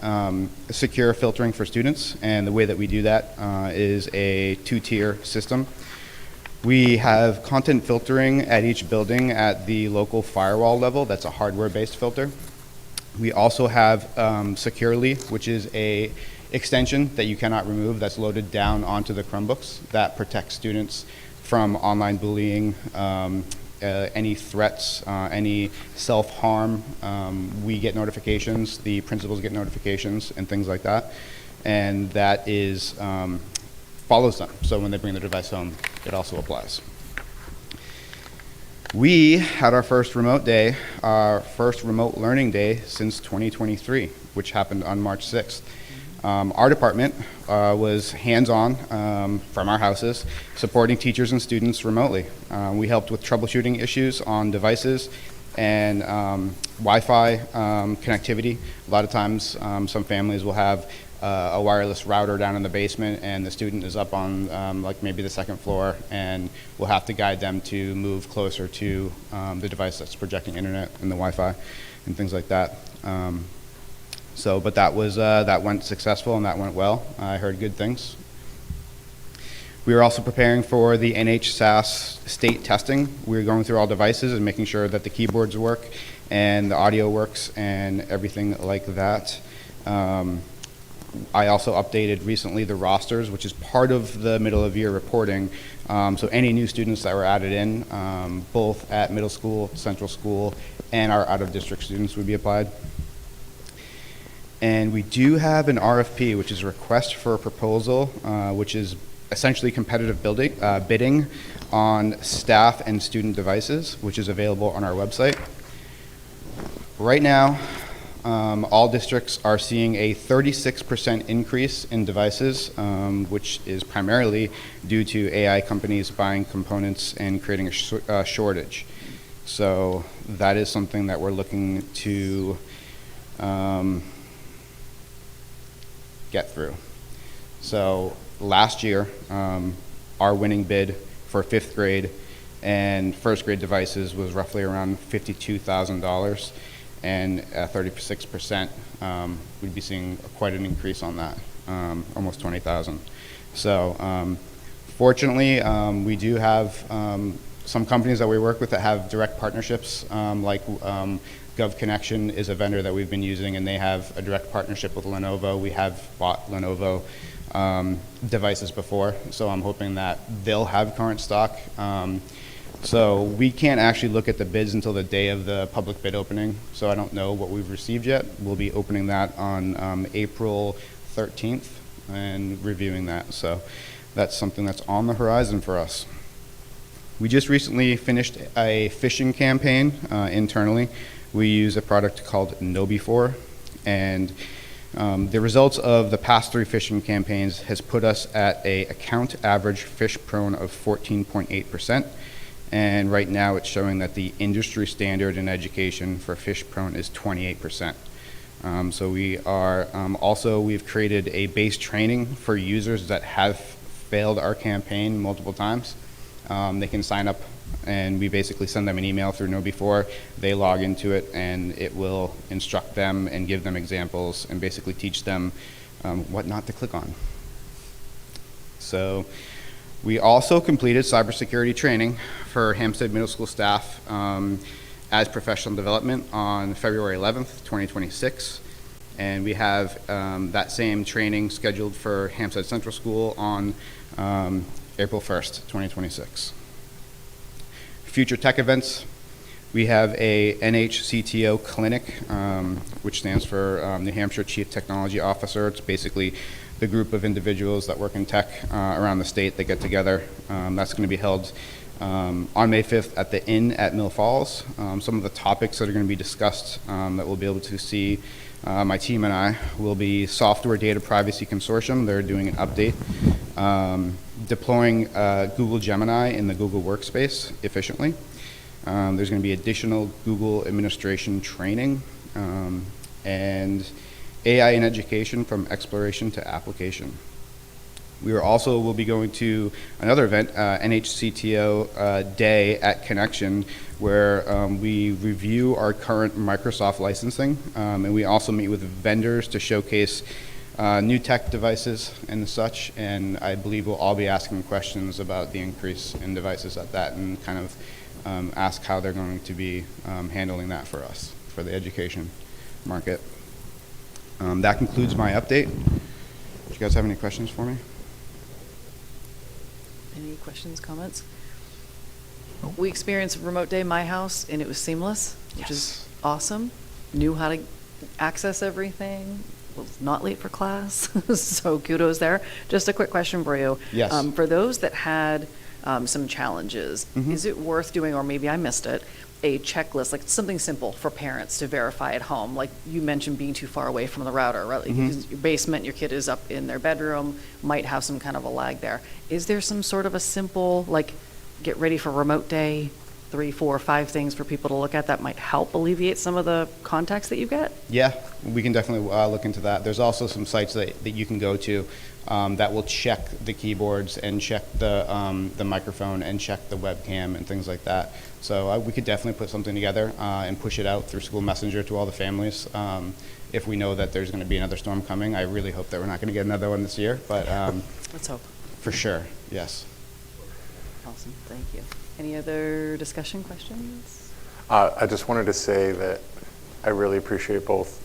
Speaker 12: secure filtering for students, and the way that we do that is a two-tier system. We have content filtering at each building at the local firewall level. That's a hardware-based filter. We also have Securely, which is a extension that you cannot remove that's loaded down onto the Chromebooks that protects students from online bullying, any threats, any self-harm. We get notifications, the principals get notifications and things like that, and that is follows them. So when they bring the device home, it also applies. We had our first remote day, our first remote learning day since 2023, which happened on March 6th. Our department was hands-on from our houses, supporting teachers and students remotely. We helped with troubleshooting issues on devices and Wi-Fi connectivity. A lot of times, some families will have a wireless router down in the basement, and the student is up on like maybe the second floor, and we'll have to guide them to move closer to the device that's projecting internet and the Wi-Fi and things like that. But that went successful and that went well. I heard good things. We were also preparing for the NHSAS state testing. We were going through all devices and making sure that the keyboards work and the audio works and everything like that. I also updated recently the rosters, which is part of the middle of year reporting. So any new students that were added in, both at middle school, central school, and our out-of-district students would be applied. And we do have an RFP, which is a request for a proposal, which is essentially competitive bidding on staff and student devices, which is available on our website. Right now, all districts are seeing a 36% increase in devices, which is primarily due to AI companies buying components and creating a shortage. So that is something that we're looking to get through. So last year, our winning bid for 5th grade and 1st grade devices was roughly around $52,000, and at 36%, we'd be seeing quite an increase on that, almost 20,000. So fortunately, we do have some companies that we work with that have direct partnerships, like GovConnection is a vendor that we've been using, and they have a direct partnership with Lenovo. We have bought Lenovo devices before, so I'm hoping that they'll have current stock. So we can't actually look at the bids until the day of the public bid opening, so I don't know what we've received yet. We'll be opening that on April 13th and reviewing that, so that's something that's on the horizon for us. We just recently finished a phishing campaign internally. We use a product called KnowBe4, and the results of the past 3 phishing campaigns has put us at a account average phish prone of 14.8%, and right now it's showing that the industry standard in education for phish prone is 28%. So we are we've created a base training for users that have failed our campaign multiple times. They can sign up, and we basically send them an email through KnowBe4. They log into it, and it will instruct them and give them examples and basically teach them what not to click on. So we also completed cybersecurity training for Hampstead Middle School staff as professional development on February 11th, 2026. And we have that same training scheduled for Hampstead Central School on April 1st, 2026. Future tech events, we have a NHCTO clinic, which stands for New Hampshire Chief Technology Officer. It's basically the group of individuals that work in tech around the state that get together. That's going to be held on May 5th at the Inn at Mill Falls. Some of the topics that are going to be discussed that we'll be able to see, my team and I, will be Software Data Privacy Consortium. They're doing an update. Deploying Google Gemini in the Google Workspace efficiently. There's going to be additional Google administration training, and AI in education from exploration to application. We will be going to another event, NHCTO Day at Connection, where we review our current Microsoft licensing, and we also meet with vendors to showcase new tech devices and such, and I believe we'll all be asking questions about the increase in devices at that, and kind of ask how they're going to be handling that for us, for the education market. That concludes my update. Do you guys have any questions for me?
Speaker 1: Any questions, comments? We experienced remote day in my house, and it was seamless, which is awesome. Knew how to access everything. Was not late for class, so kudos there. Just a quick question for you.
Speaker 12: Yes.
Speaker 1: For those that had some challenges, is it worth doing, or maybe I missed it, a checklist, like something simple for parents to verify at home? Like you mentioned being too far away from the router, right? Like your basement, your kid is up in their bedroom, might have some kind of a lag there. Is there some sort of a simple, like, get ready for remote day, 3, 4, 5 things for people to look at that might help alleviate some of the contacts that you get?
Speaker 12: Yeah, we can definitely look into that. There's also some sites that you can go to that will check the keyboards and check the microphone and check the webcam and things like that. So we could definitely put something together and push it out through School Messenger to all the families. If we know that there's going to be another storm coming, I really hope that we're not going to get another one this year, but
Speaker 1: Let's hope.
Speaker 12: for sure, yes.
Speaker 1: Awesome, thank you. Any other discussion questions?
Speaker 3: I just wanted to say that I really appreciate both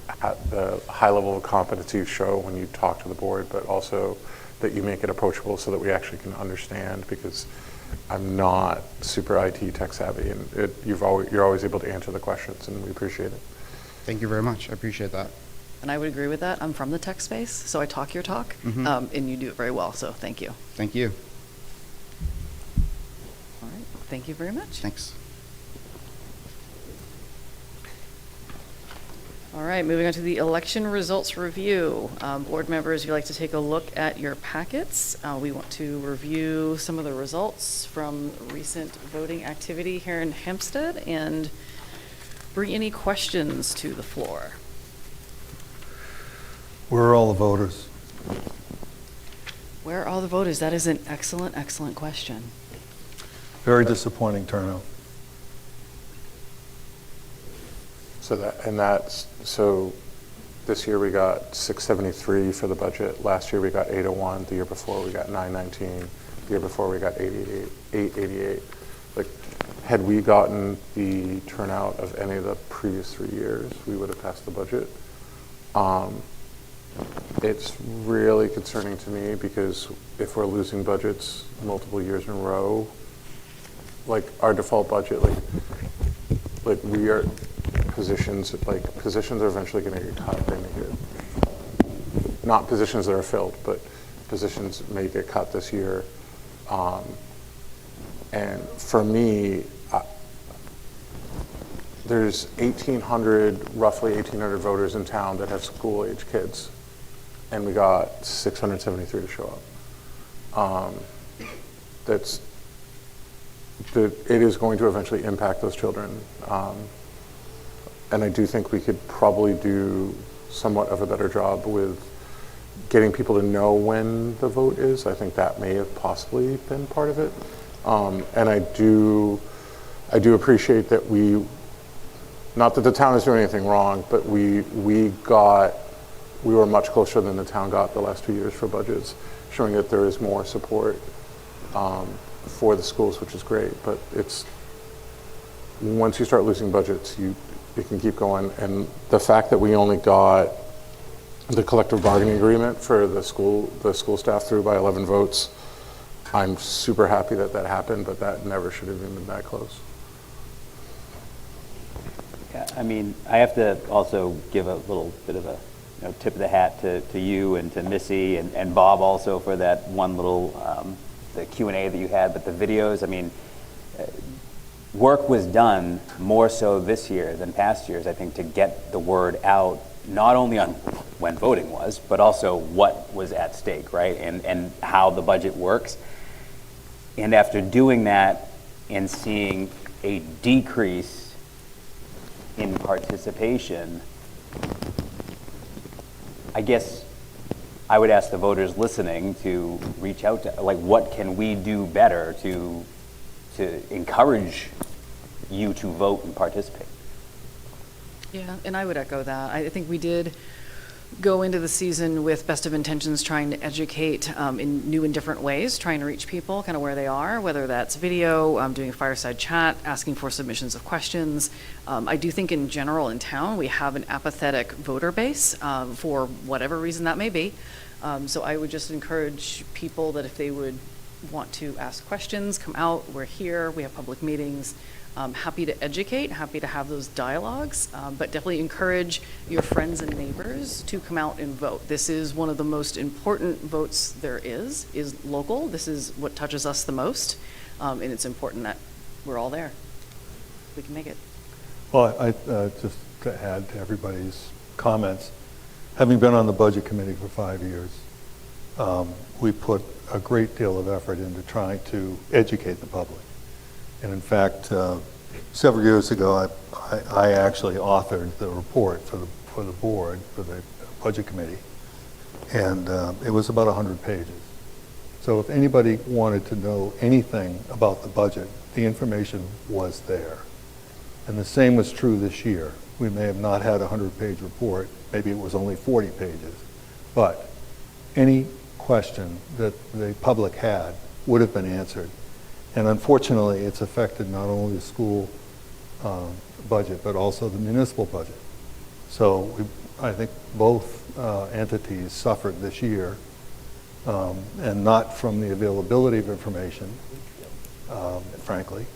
Speaker 3: the high level of competency you show when you talk to the board, but also that you make it approachable so that we actually can understand, because I'm not super IT tech savvy, and you're always able to answer the questions, and we appreciate it.
Speaker 12: Thank you very much. I appreciate that.
Speaker 1: And I would agree with that. I'm from the tech space, so I talk your talk, and you do it very well, so thank you.
Speaker 12: Thank you.
Speaker 1: All right, thank you very much.
Speaker 12: Thanks.
Speaker 1: All right, moving on to the election results review. Board members, if you'd like to take a look at your packets, we want to review some of the results from recent voting activity here in Hempstead and bring any questions to the floor.
Speaker 5: Where are all the voters?
Speaker 1: Where are all the voters? That is an excellent, excellent question.
Speaker 5: Very disappointing turnout.
Speaker 3: So this year we got 673 for the budget. Last year we got 801. The year before we got 919. The year before we got 888. Like, had we gotten the turnout of any of the previous 3 years, we would have passed the budget. It's really concerning to me, because if we're losing budgets multiple years in a row, like our default budget, like we are positions are eventually going to get cut. They may get, not positions that are filled, but positions may get cut this year. And for me, there's roughly 1,800 voters in town that have school-age kids, and we got 673 to show up. It is going to eventually impact those children. And I do think we could probably do somewhat of a better job with getting people to know when the vote is. I think that may have possibly been part of it. And I do appreciate that not that the town is doing anything wrong, but we were much closer than the town got the last 2 years for budgets, showing that there is more support for the schools, which is great. But once you start losing budgets, it can keep going. And the fact that we only got the collective bargaining agreement for the school staff through by 11 votes, I'm super happy that happened, but that never should have even been that close.
Speaker 8: Yeah, I mean, I have to also give a little bit of a tip of the hat to you and to Missy and Bob also for that one little the Q&A that you had, but the videos, I mean, work was done more so this year than past years, I think, to get the word out, not only on when voting was, but also what was at stake, right? And how the budget works. And after doing that and seeing a decrease in participation, I guess I would ask the voters listening to reach out to, like, what can we do better to encourage you to vote and participate?
Speaker 1: Yeah, and I would echo that. I think we did go into the season with best of intentions, trying to educate in new and different ways, trying to reach people kind of where they are, whether that's video, doing a fireside chat, asking for submissions of questions. I do think in general in town, we have an apathetic voter base for whatever reason that may be. So I would just encourage people that if they would want to ask questions, come out. We're here. We have public meetings. Happy to educate, happy to have those dialogues, but definitely encourage your friends and neighbors to come out and vote. This is one of the most important votes there is local. This is what touches us the most, and it's important that we're all there. We can make it.
Speaker 5: Well, I just to add to everybody's comments, having been on the budget committee for 5 years, we put a great deal of effort into trying to educate the public. And in fact, several years ago, I actually authored the report for the board, for the budget committee, and it was about 100 pages. So if anybody wanted to know anything about the budget, the information was there. And the same was true this year. We may have not had a 100-page report, maybe it was only 40 pages, but any question that the public had would have been answered. And unfortunately, it's affected not only the school budget, but also the municipal budget. So I think both entities suffered this year, and not from the availability of information, frankly.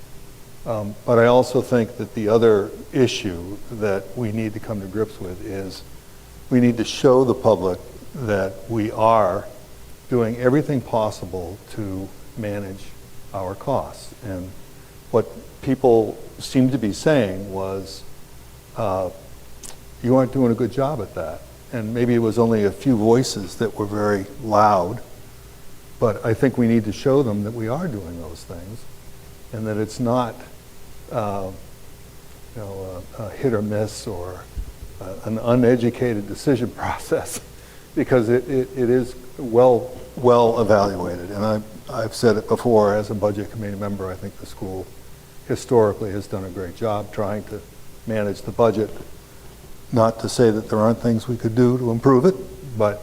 Speaker 5: But I also think that the other issue that we need to come to grips with is we need to show the public that we are doing everything possible to manage our costs. And what people seemed to be saying was, you aren't doing a good job at that. And maybe it was only a few voices that were very loud, but I think we need to show them that we are doing those things and that it's not a hit or miss or an uneducated decision process, because it is well evaluated. And I've said it before, as a budget committee member, I think the school historically has done a great job trying to manage the budget. Not to say that there aren't things we could do to improve it, but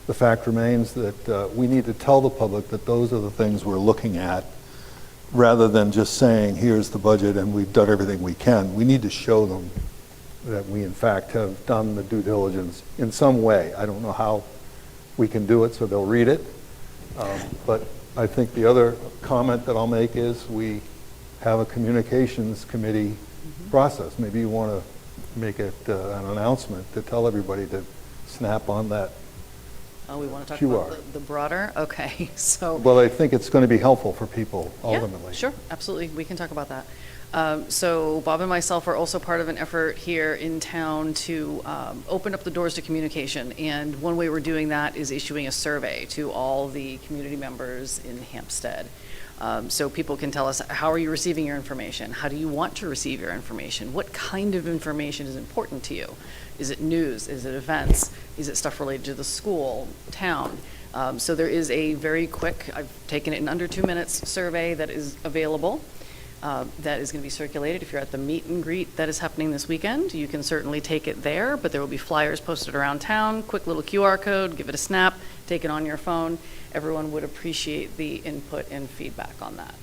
Speaker 5: the fact remains that we need to tell the public that those are the things we're looking at, rather than just saying, here's the budget and we've done everything we can. We need to show them that we in fact have done the due diligence in some way. I don't know how we can do it so they'll read it, but I think the other comment that I'll make is we have a communications committee process. Maybe you want to make it an announcement to tell everybody to snap on that.
Speaker 1: Oh, we want to talk
Speaker 5: QR.
Speaker 1: about the broader? Okay, so.
Speaker 5: Well, I think it's going to be helpful for people ultimately.
Speaker 1: Yeah, sure, absolutely. We can talk about that. So Bob and myself are also part of an effort here in town to open up the doors to communication. And one way we're doing that is issuing a survey to all the community members in Hampstead. So people can tell us, how are you receiving your information? How do you want to receive your information? What kind of information is important to you? Is it news? Is it events? Is it stuff related to the school, town? So there is a very quick, I've taken it in under 2 minutes, survey that is available. That is going to be circulated. If you're at the meet and greet that is happening this weekend, you can certainly take it there, but there will be flyers posted around town, quick little QR code, give it a snap, take it on your phone. Everyone would appreciate the input and feedback on that.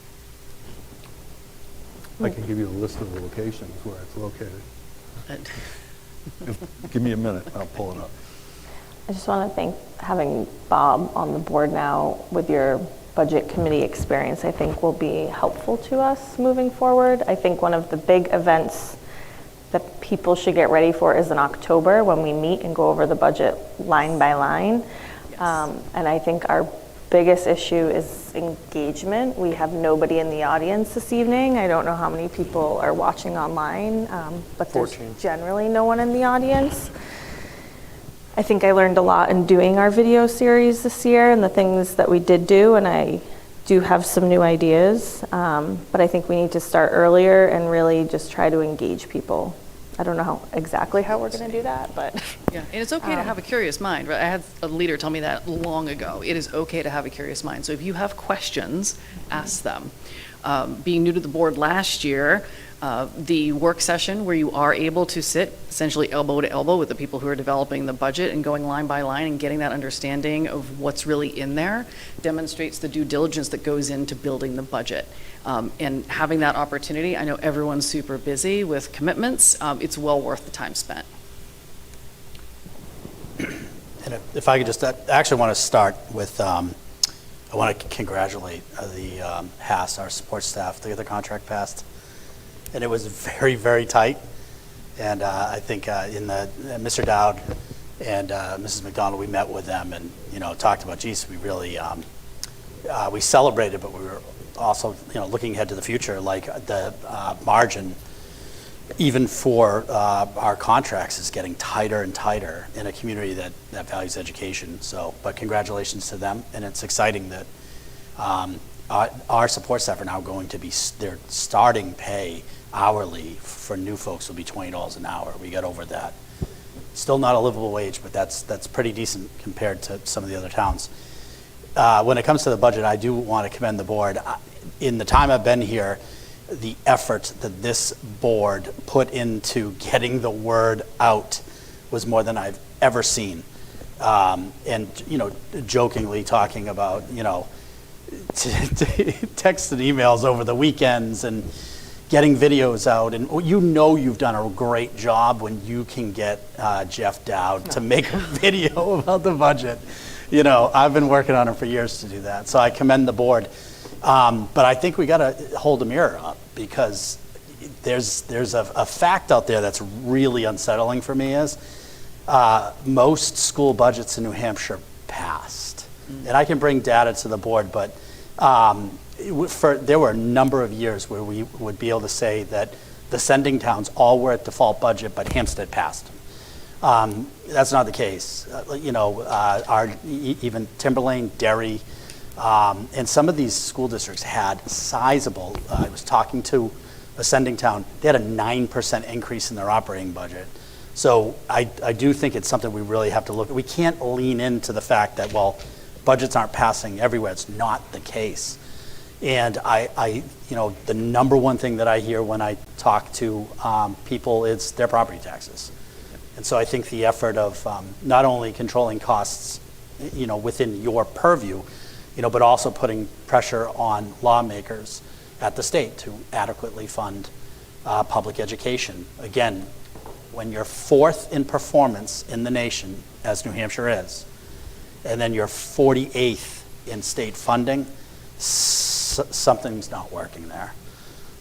Speaker 5: I can give you a list of the locations where it's located.
Speaker 1: And
Speaker 5: Give me a minute, I'll pull it up.
Speaker 7: I just want to thank having Bob on the board now with your budget committee experience, I think will be helpful to us moving forward. I think one of the big events that people should get ready for is in October when we meet and go over the budget line by line.
Speaker 1: Yes.
Speaker 7: And I think our biggest issue is engagement. We have nobody in the audience this evening. I don't know how many people are watching online, but there's
Speaker 3: 14.
Speaker 7: generally no one in the audience. I think I learned a lot in doing our video series this year and the things that we did do, and I do have some new ideas, but I think we need to start earlier and really just try to engage people. I don't know exactly how we're going to do that, but.
Speaker 1: yeah, and it's okay to have a curious mind, right? I had a leader tell me that long ago. It is okay to have a curious mind. So if you have questions, ask them. Being new to the board last year, the work session where you are able to sit essentially elbow to elbow with the people who are developing the budget and going line by line and getting that understanding of what's really in there demonstrates the due diligence that goes into building the budget. And having that opportunity, I know everyone's super busy with commitments, it's well worth the time spent.
Speaker 6: And if I could just, I actually want to start with, I want to congratulate the HAS, our support staff, to get the contract passed. And it was very, very tight. And I think Mr. Dowd and Mrs. McDonald, we met with them and, talked about, geez, we really, we celebrated, but we were also, looking ahead to the future, like the margin, even for our contracts, is getting tighter and tighter in a community that values education. So, but congratulations to them. And it's exciting that our support staff are now going to be, their starting pay hourly for new folks will be $20 an hour. We got over that. Still not a livable wage, but that's pretty decent compared to some of the other towns. When it comes to the budget, I do want to commend the board. In the time I've been here, the effort that this board put into getting the word out was more than I've ever seen. And, jokingly talking about, texts and emails over the weekends and, getting videos out, and you know you've done a great job when you can get Jeff Dowd to make a video about the budget. You know, I've been working on it for years to do that, so I commend the board. But I think we got to hold a mirror up, because there's a fact out there that's really unsettling for me is most school budgets in New Hampshire passed. And I can bring data to the board, but there were a number of years where we would be able to say that the sending towns all were at default budget, but Hampstead passed. That's not the case. Even Timberlane, Derry, and some of these school districts had sizable, I was talking to a sending town, they had a 9% increase in their operating budget. So I do think it's something we really have to look at. We can't lean into the fact that, well, budgets aren't passing everywhere. It's not the case. And the number one thing that I hear when I talk to people is their property taxes. And so I think the effort of not only controlling costs, within your purview, but also putting pressure on lawmakers at the state to adequately fund public education. Again, when you're fourth in performance in the nation, as New Hampshire is, and then you're 48th in state funding, something's not working there.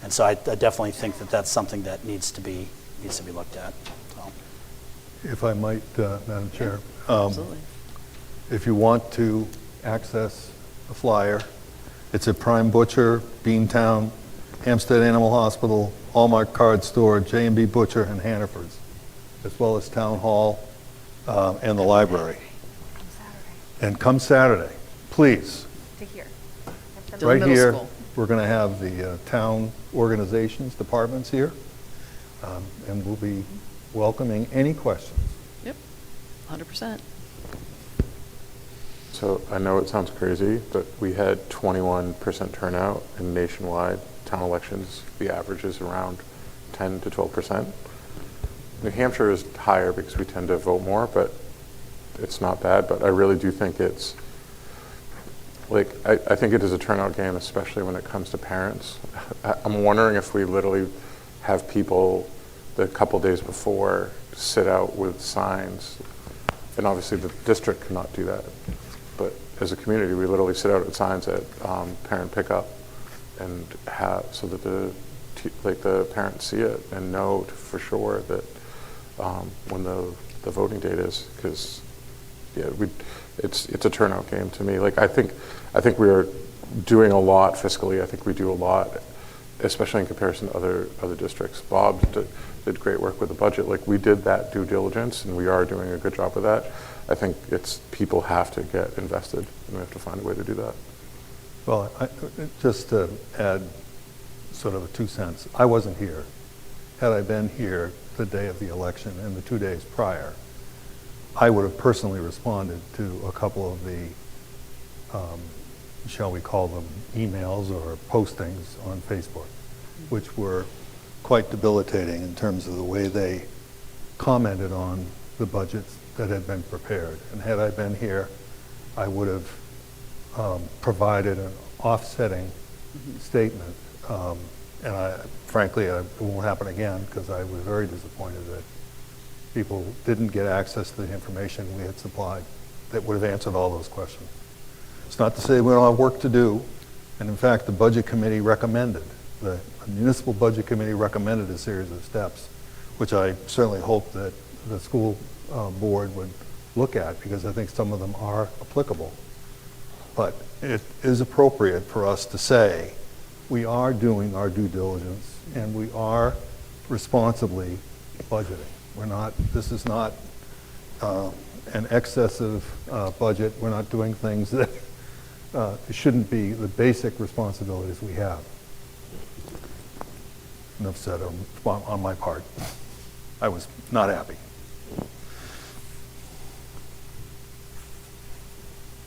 Speaker 6: And so I definitely think that that's something that needs to be looked at. So.
Speaker 5: If I might, Madam Chair.
Speaker 1: Absolutely.
Speaker 5: If you want to access a flyer, it's at Prime Butcher, Beantown, Hampstead Animal Hospital, Hallmark Card Store, J&B Butcher, and Hannaford's, as well as Town Hall and the library. And come Saturday, please.
Speaker 2: To here.
Speaker 1: To the
Speaker 5: Right
Speaker 1: middle
Speaker 5: here,
Speaker 1: school.
Speaker 5: we're going to have the town organizations, departments here, and we'll be welcoming any questions.
Speaker 1: Yep, 100%.
Speaker 3: So I know it sounds crazy, but we had 21% turnout in nationwide town elections. The average is around 10 to 12%. New Hampshire is higher because we tend to vote more, but it's not bad. But I really do think it's, like, I think it is a turnout game, especially when it comes to parents. I'm wondering if we literally have people the couple days before sit out with signs, and obviously the district cannot do that. But as a community, we literally sit out at signs at parent pickup and have, so that the parents see it and know for sure that when the voting date is, because it's a turnout game to me. Like I think we are doing a lot fiscally. I think we do a lot, especially in comparison to other districts. Bob did great work with the budget. Like we did that due diligence, and we are doing a good job of that. I think people have to get invested, and we have to find a way to do that.
Speaker 5: Well, just to add sort of a 2 cents, I wasn't here. Had I been here the day of the election and the 2 days prior, I would have personally responded to a couple of the, shall we call them emails or postings on Facebook, which were quite debilitating in terms of the way they commented on the budgets that had been prepared. And had I been here, I would have provided an offsetting statement. And frankly, it won't happen again, because I was very disappointed that people didn't get access to the information we had supplied that would have answered all those questions. It's not to say we don't have work to do. And in fact, the Budget Committee recommended, the Municipal Budget Committee recommended a series of steps, which I certainly hope that the school board would look at, because I think some of them are applicable. But it is appropriate for us to say we are doing our due diligence and we are responsibly budgeting. This is not an excessive budget. We're not doing things that shouldn't be the basic responsibilities we have. Enough said on my part. I was not happy.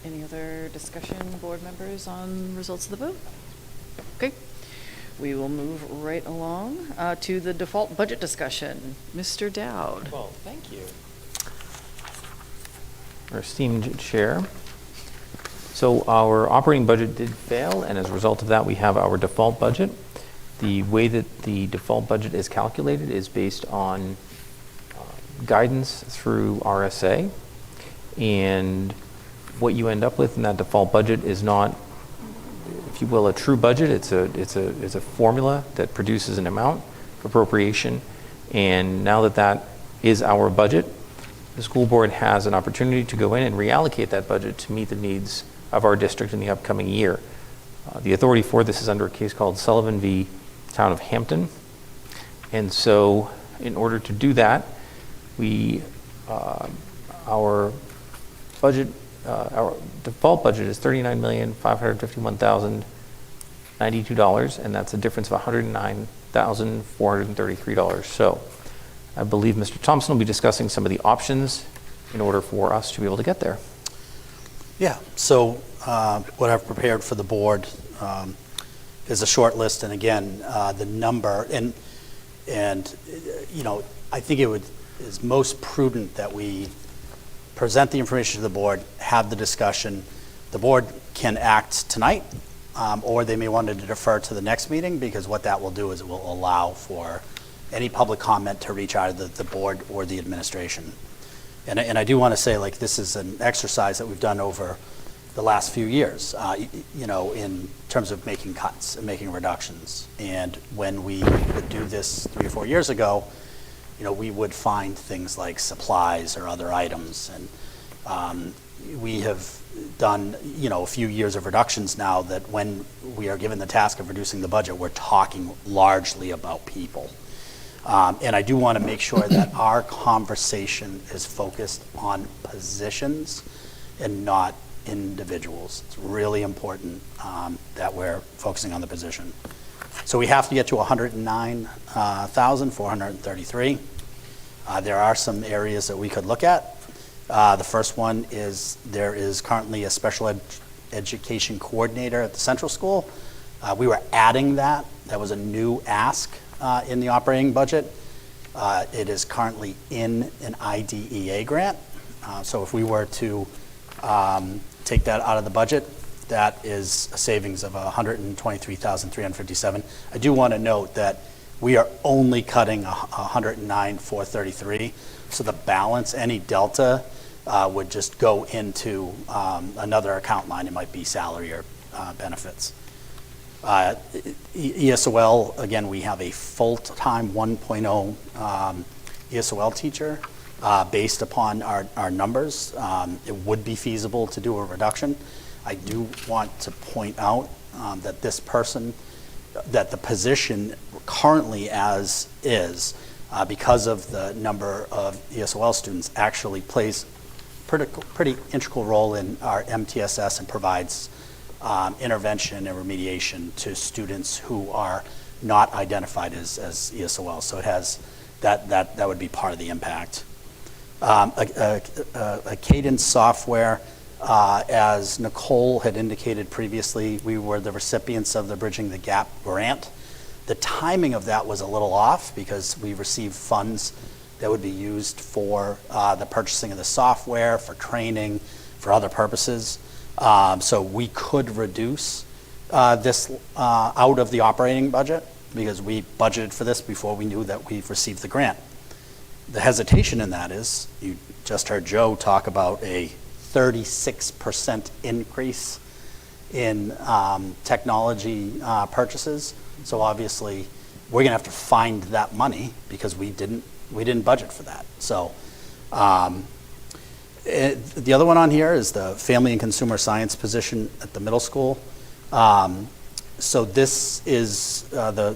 Speaker 1: Any other discussion, board members, on results of the vote? Okay, we will move right along to the default budget discussion. Mr. Dowd.
Speaker 13: Well, thank you, our esteemed chair. So our operating budget did fail, and as a result of that, we have our default budget. The way that the default budget is calculated is based on guidance through RSA, and what you end up with in that default budget is not, if you will, a true budget. It's a formula that produces an amount of appropriation, and now that that is our budget, the school board has an opportunity to go in and reallocate that budget to meet the needs of our district in the upcoming year. The authority for this is under a case called Sullivan v. Town of Hampton. And so in order to do that, our budget, our default budget is $39,551,092, and that's a difference of $109,433. So I believe Mr. Thompson will be discussing some of the options in order for us to be able to get there.
Speaker 6: Yeah, so what I've prepared for the board is a short list, and again, the number, and you know, I think is most prudent that we present the information to the board, have the discussion. The board can act tonight, or they may want to defer to the next meeting, because what that will do is it will allow for any public comment to reach either the board or the administration. And I do want to say, like, this is an exercise that we've done over the last few years, you know, in terms of making cuts and making reductions. And when we would do this 3 or 4 years ago, you know, we would find things like supplies or other items. And we have done, you know, a few years of reductions now that when we are given the task of reducing the budget, we're talking largely about people. And I do want to make sure that our conversation is focused on positions and not individuals. It's really important that we're focusing on the position. So we have to get to 109,433. There are some areas that we could look at. The first one is there is currently a special education coordinator at the central school. We were adding that. That was a new ask in the operating budget. It is currently in an IDEA grant. So if we were to take that out of the budget, that is a savings of $123,357. I do want to note that we are only cutting 109,433. So the balance, any delta, would just go into another account line. It might be salary or benefits. ESOL, again, we have a full-time 1.0 ESOL teacher. Based upon our numbers, it would be feasible to do a reduction. I do want to point out that this person, that the position currently as is, because of the number of ESOL students, actually plays pretty integral role in our MTSS and provides intervention and remediation to students who are not identified as ESOL. So it has that would be part of the impact. A Cadence software, as Nicole had indicated previously, we were the recipients of the Bridging the Gap grant. The timing of that was a little off because we received funds that would be used for the purchasing of the software, for training, for other purposes. So we could reduce this out of the operating budget because we budgeted for this before we knew that we've received the grant. The hesitation in that is, you just heard Joe talk about a 36% increase in technology purchases. So obviously, we're gonna have to find that money because we didn't budget for that. So the other one on here is the Family and Consumer Science position at the middle school. So this is a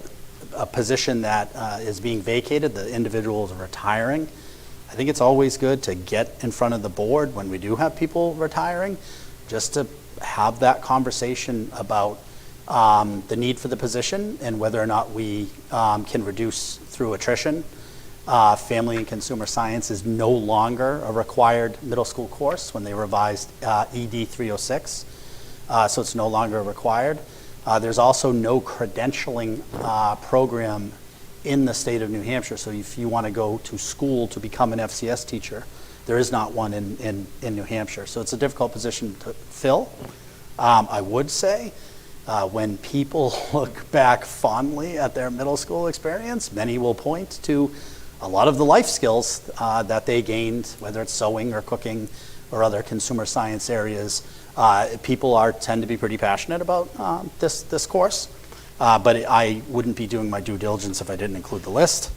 Speaker 6: position that is being vacated. The individual is retiring. I think it's always good to get in front of the board when we do have people retiring, just to have that conversation about the need for the position and whether or not we can reduce through attrition. Family and Consumer Science is no longer a required middle school course when they revised ED 306, so it's no longer required. There's also no credentialing program in the state of New Hampshire, so if you want to go to school to become an FCS teacher, there is not one in New Hampshire. So it's a difficult position to fill. I would say When people look back fondly at their middle school experience, many will point to a lot of the life skills that they gained, whether it's sewing or cooking or other consumer science areas. People tend to be pretty passionate about this course, but I wouldn't be doing my due diligence if I didn't include the list.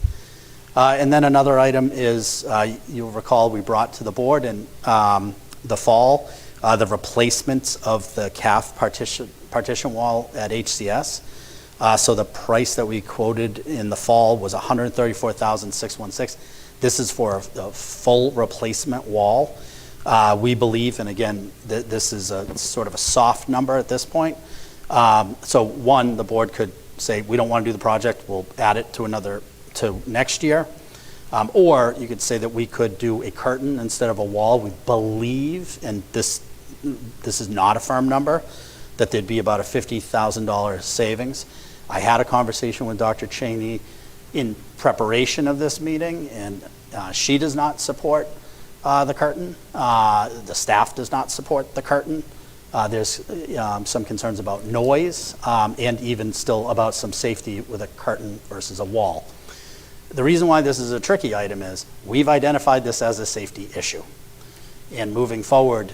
Speaker 6: And then another item is, you'll recall we brought to the board in the fall the replacement of the CAF partition wall at HCS. So the price that we quoted in the fall was $134,616. This is for a full replacement wall. We believe, and again, this is a sort of a soft number at this point. So one, the board could say, we don't want to do the project, we'll add it to next year. Or you could say that we could do a curtain instead of a wall. We believe, and this is not a firm number, that there'd be about a $50,000 savings. I had a conversation with Dr. Cheney in preparation of this meeting, and she does not support the curtain. The staff does not support the curtain. There's some concerns about noise and even still about some safety with a curtain versus a wall. The reason why this is a tricky item is we've identified this as a safety issue. And moving forward,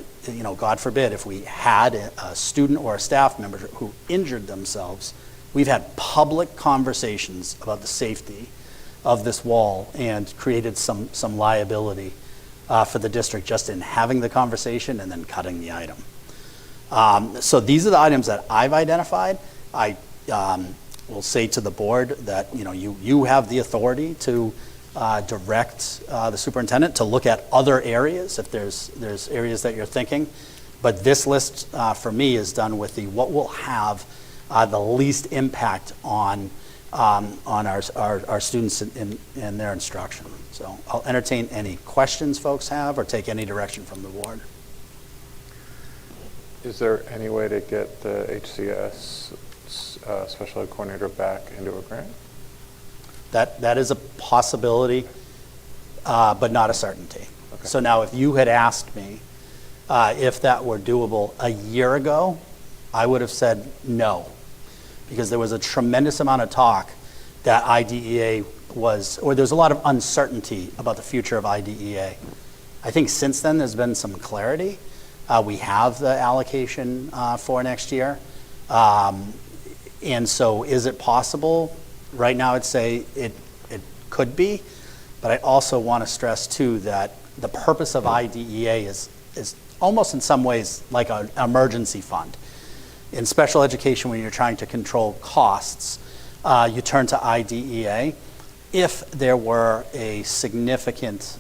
Speaker 6: God forbid, if we had a student or a staff member who injured themselves, we've had public conversations about the safety of this wall and created some liability for the district just in having the conversation and then cutting the item. So these are the items that I've identified. I will say to the board that you have the authority to direct the superintendent to look at other areas if there's areas that you're thinking. But this list for me is done with what will have the least impact on our students in their instruction. So I'll entertain any questions folks have or take any direction from the board.
Speaker 3: Is there any way to get the HCS special ed coordinator back into a grant?
Speaker 6: That is a possibility, but not a certainty. Okay. So now if you had asked me if that were doable a year ago, I would have said no, because there was a tremendous amount of talk that IDEA there's a lot of uncertainty about the future of IDEA. I think since then there's been some clarity. We have the allocation for next year. And so is it possible? Right now I'd say it could be, but I also want to stress too that the purpose of IDEA is almost in some ways like an emergency fund. In special education, when you're trying to control costs, you turn to IDEA. If there were a significant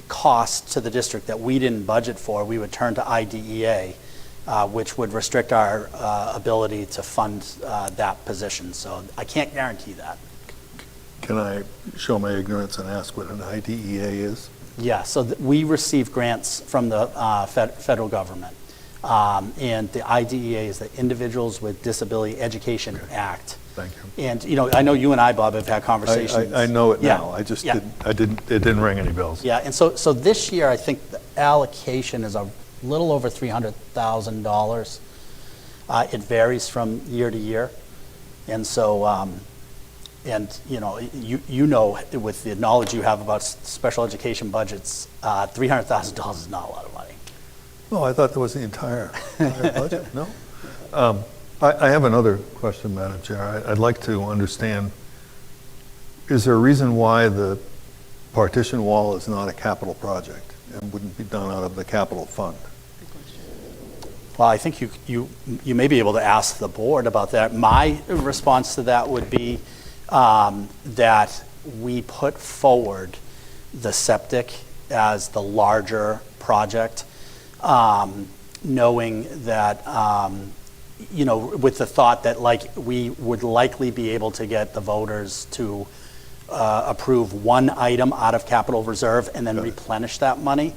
Speaker 6: cost to the district that we didn't budget for, we would turn to IDEA, which would restrict our ability to fund that position. So I can't guarantee that.
Speaker 5: Can I show my ignorance and ask what an IDEA is?
Speaker 6: Yeah, so we receive grants from the federal government. And the IDEA is the Individuals with Disability Education Act.
Speaker 5: Thank you.
Speaker 6: And I know you and I, Bob, have had conversations.
Speaker 5: I know it now.
Speaker 6: Yeah.
Speaker 5: I just
Speaker 6: Yeah.
Speaker 5: it didn't ring any bells.
Speaker 6: Yeah, and so this year I think the allocation is a little over $300,000. It varies from year to year, and so with the knowledge you have about special education budgets, $300,000 is not a lot of money.
Speaker 5: Oh, I thought that was the entire budget. No. I have another question, Madam Chair. I'd like to understand, is there a reason why the partition wall is not a capital project and wouldn't be done out of the capital fund?
Speaker 6: Well, I think you may be able to ask the board about that. My response to that would be that we put forward the septic as the larger project, knowing that with the thought that we would likely be able to get the voters to approve one item out of capital reserve and then replenish that money.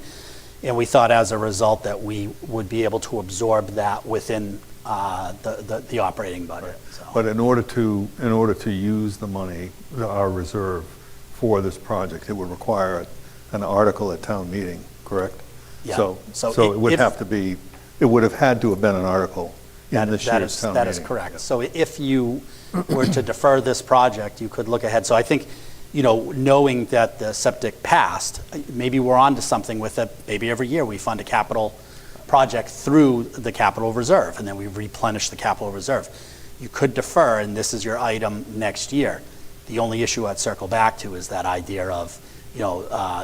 Speaker 6: And we thought as a result that we would be able to absorb that within the operating budget.
Speaker 5: Right.
Speaker 6: So.
Speaker 5: But in order to use the money, our reserve for this project, it would require an article at town meeting, correct?
Speaker 6: Yeah.
Speaker 5: So it would have to be, it would have had to have been an article in this year's town
Speaker 6: That is
Speaker 5: meeting.
Speaker 6: correct. So if you were to defer this project, you could look ahead. So I think, knowing that the septic passed, maybe we're on to something with it. Maybe every year we fund a capital project through the capital reserve, and then we replenish the capital reserve. You could defer, and this is your item next year. The only issue I'd circle back to is that idea of,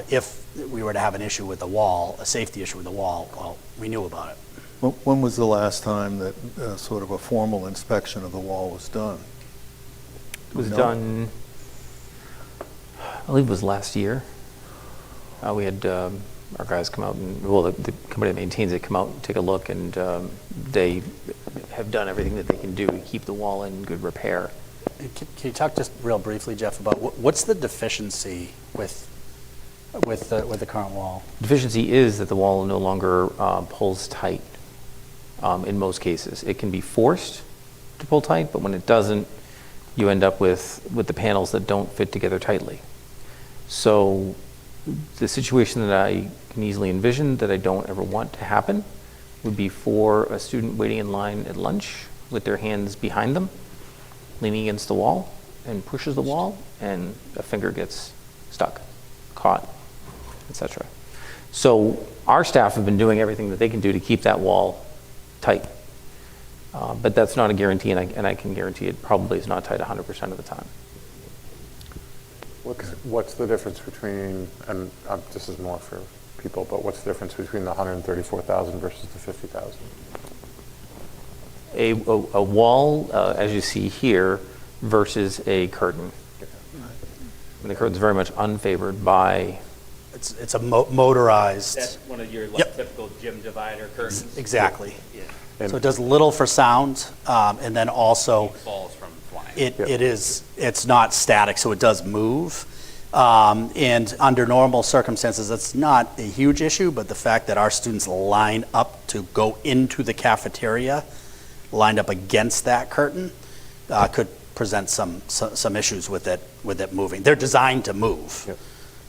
Speaker 6: if we were to have an issue with the wall, a safety issue with the wall, well, we knew about it.
Speaker 5: When was the last time that sort of a formal inspection of the wall was done?
Speaker 13: It was done, I believe it was last year. We had our guys come out and, the company that maintains it come out and take a look, and they have done everything that they can do to keep the wall in good repair.
Speaker 6: Can you talk just real briefly, Jeff, about what's the deficiency with the current wall?
Speaker 13: Deficiency is that the wall no longer pulls tight in most cases. It can be forced to pull tight, but when it doesn't, you end up with the panels that don't fit together tightly. So the situation that I can easily envision that I don't ever want to happen would be for a student waiting in line at lunch with their hands behind them, leaning against the wall, and pushes the wall, and a finger gets stuck, caught, etc. So our staff have been doing everything that they can do to keep that wall tight. But that's not a guarantee, and I can guarantee it probably is not tight 100% of the time.
Speaker 3: What's the difference between, and this is more for people, but what's the difference between the 134,000 versus the 50,000?
Speaker 13: A wall, as you see here, versus a curtain. And the curtain's very much unfavored by...
Speaker 6: It's a motorized...
Speaker 8: That's one of your typical gym divider curtains.
Speaker 6: Exactly.
Speaker 8: Yeah.
Speaker 6: So it does little for sound, and then also...
Speaker 8: Falls from flying.
Speaker 6: It's not static, so it does move. And under normal circumstances, that's not a huge issue, but the fact that our students line up to go into the cafeteria, lined up against that curtain, could present some issues with it moving. They're designed to move.
Speaker 3: Yep.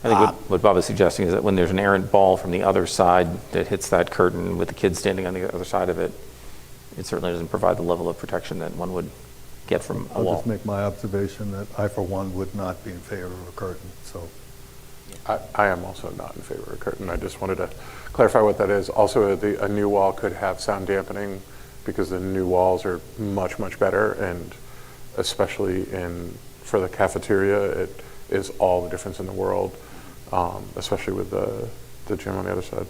Speaker 13: I think what Bob is suggesting is that when there's an errant ball from the other side that hits that curtain with the kids standing on the other side of it, it certainly doesn't provide the level of protection that one would get from a
Speaker 5: I'll
Speaker 13: wall.
Speaker 5: just make my observation that I, for one, would not be in favor of a curtain, so.
Speaker 3: I am also not in favor of a curtain. I just wanted to clarify what that is. Also, a new wall could have sound dampening because the new walls are much, much better, and especially for the cafeteria, it is all the difference in the world, especially with the gym on the other side.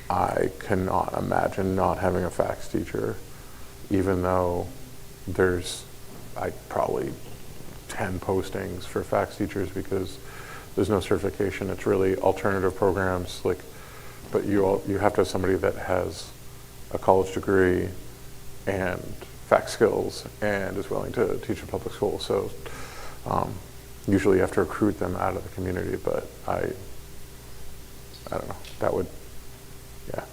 Speaker 3: I cannot imagine not having a fax teacher, even though there's probably 10 postings for fax teachers because there's no certification. It's really alternative programs, but you have to have somebody that has a college degree and fax skills and is willing to teach in public school. So usually you have to recruit them out of the community, but I don't know, that would, yeah.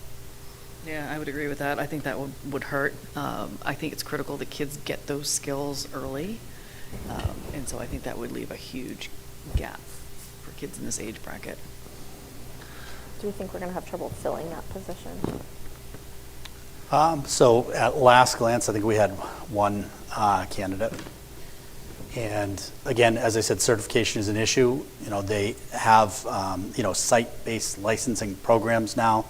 Speaker 1: Yeah, I would agree with that. I think that would hurt. I think it's critical that kids get those skills early. And so I think that would leave a huge gap for kids in this age bracket.
Speaker 7: Do you think we're going to have trouble filling that position?
Speaker 6: So at last glance, I think we had one candidate. And again, as I said, certification is an issue. They have, site-based licensing programs now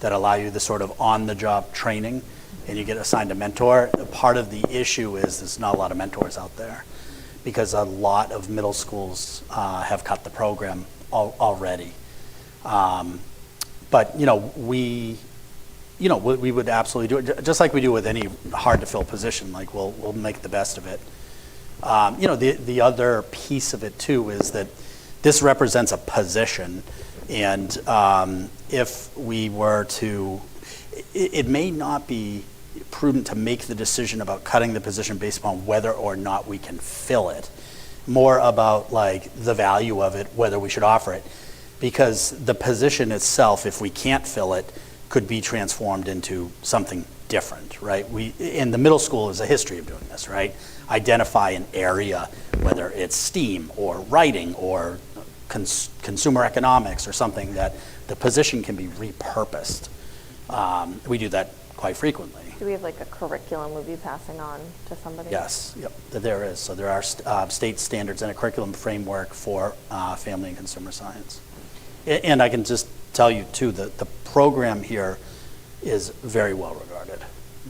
Speaker 6: that allow you the sort of on-the-job training, and you get assigned a mentor. Part of the issue is there's not a lot of mentors out there because a lot of middle schools have cut the program already. But, we would absolutely do it, just like we do with any hard-to-fill position. Like, we'll make the best of it. The other piece of it, too, is that this represents a position, and if we were to, it may not be prudent to make the decision about cutting the position based upon whether or not we can fill it, more about the value of it, whether we should offer it, because the position itself, if we can't fill it, could be transformed into something different, right? In the middle school is a history of doing this, right? Identify an area, whether it's STEAM or writing or consumer economics or something, that the position can be repurposed. We do that quite frequently.
Speaker 7: Do we have like a curriculum we'd be passing on to somebody?
Speaker 6: Yes, yep, there is. So there are state standards and a curriculum framework for family and consumer science. And I can just tell you too, that the program here is very well regarded.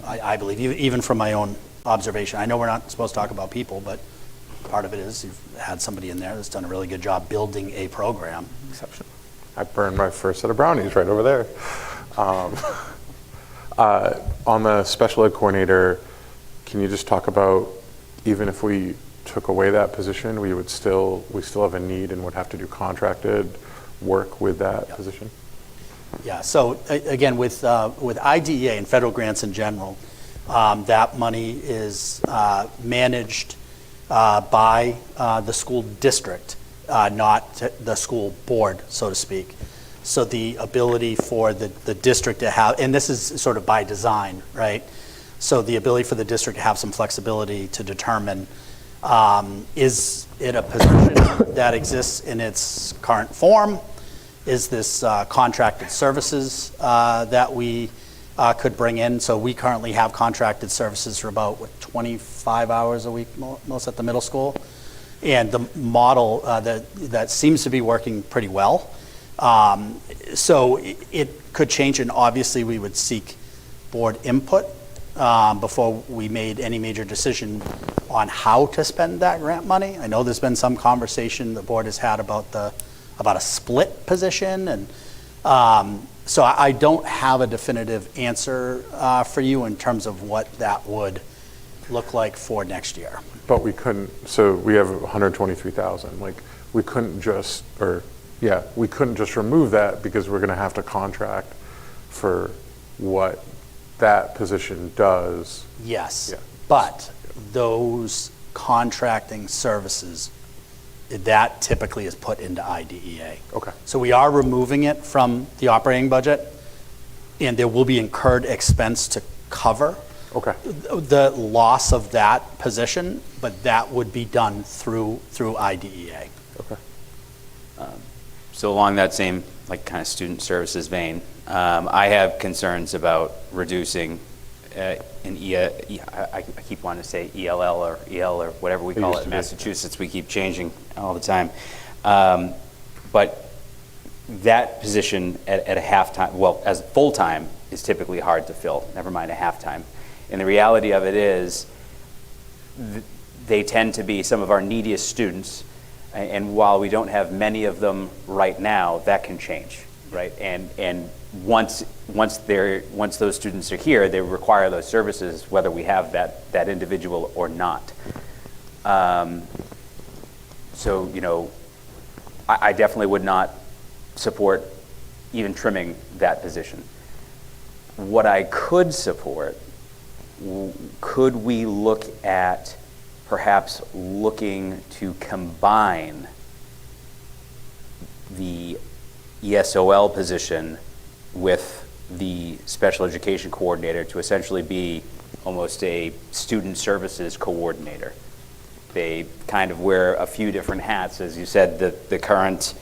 Speaker 6: I believe, even from my own observation. I know we're not supposed to talk about people, but part of it is you've had somebody in there that's done a really good job building a program.
Speaker 3: Exceptional. I burned my first set of brownies right over there. On the special ed coordinator, can you just talk about, even if we took away that position, we still have a need and would have to do contracted work with that position?
Speaker 6: Yeah, so again, with IDEA and federal grants in general, that money is managed by the school district, not the school board, so to speak. So the ability for the district to have, and this is sort of by design, right? So the ability for the district to have some flexibility to determine, is it a position that exists in its current form? Is this contracted services that we could bring in? So we currently have contracted services for about 25 hours a week, most at the middle school. And the model that seems to be working pretty well. So it could change, and obviously we would seek board input before we made any major decision on how to spend that grant money. I know there's been some conversation the board has had about a split position, and so I don't have a definitive answer for you in terms of what that would look like for next year.
Speaker 3: But we couldn't, so we have 123,000, like we couldn't just remove that because we're gonna have to contract for what that position does.
Speaker 6: Yes,
Speaker 3: Yeah.
Speaker 6: but those contracting services, that typically is put into IDEA.
Speaker 3: Okay.
Speaker 6: So we are removing it from the operating budget, and there will be incurred expense to cover
Speaker 3: Okay.
Speaker 6: the loss of that position, but that would be done through IDEA.
Speaker 3: Okay.
Speaker 8: So along that same, like, kind of student services vein, I have concerns about reducing I keep wanting to say ELL or EL or whatever we call it in Massachusetts. We keep changing all the time. But that position at a half-time, well, as full-time, is typically hard to fill, never mind a half-time. And the reality of it is they tend to be some of our neediest students. And while we don't have many of them right now, that can change, right? And once those students are here, they require those services, whether we have that individual or not. So, you know, I definitely would not support even trimming that position. What I could support, could we look at perhaps looking to combine the ESOL position with the special education coordinator to essentially be almost a student services coordinator? They kind of wear a few different hats. As you said, the current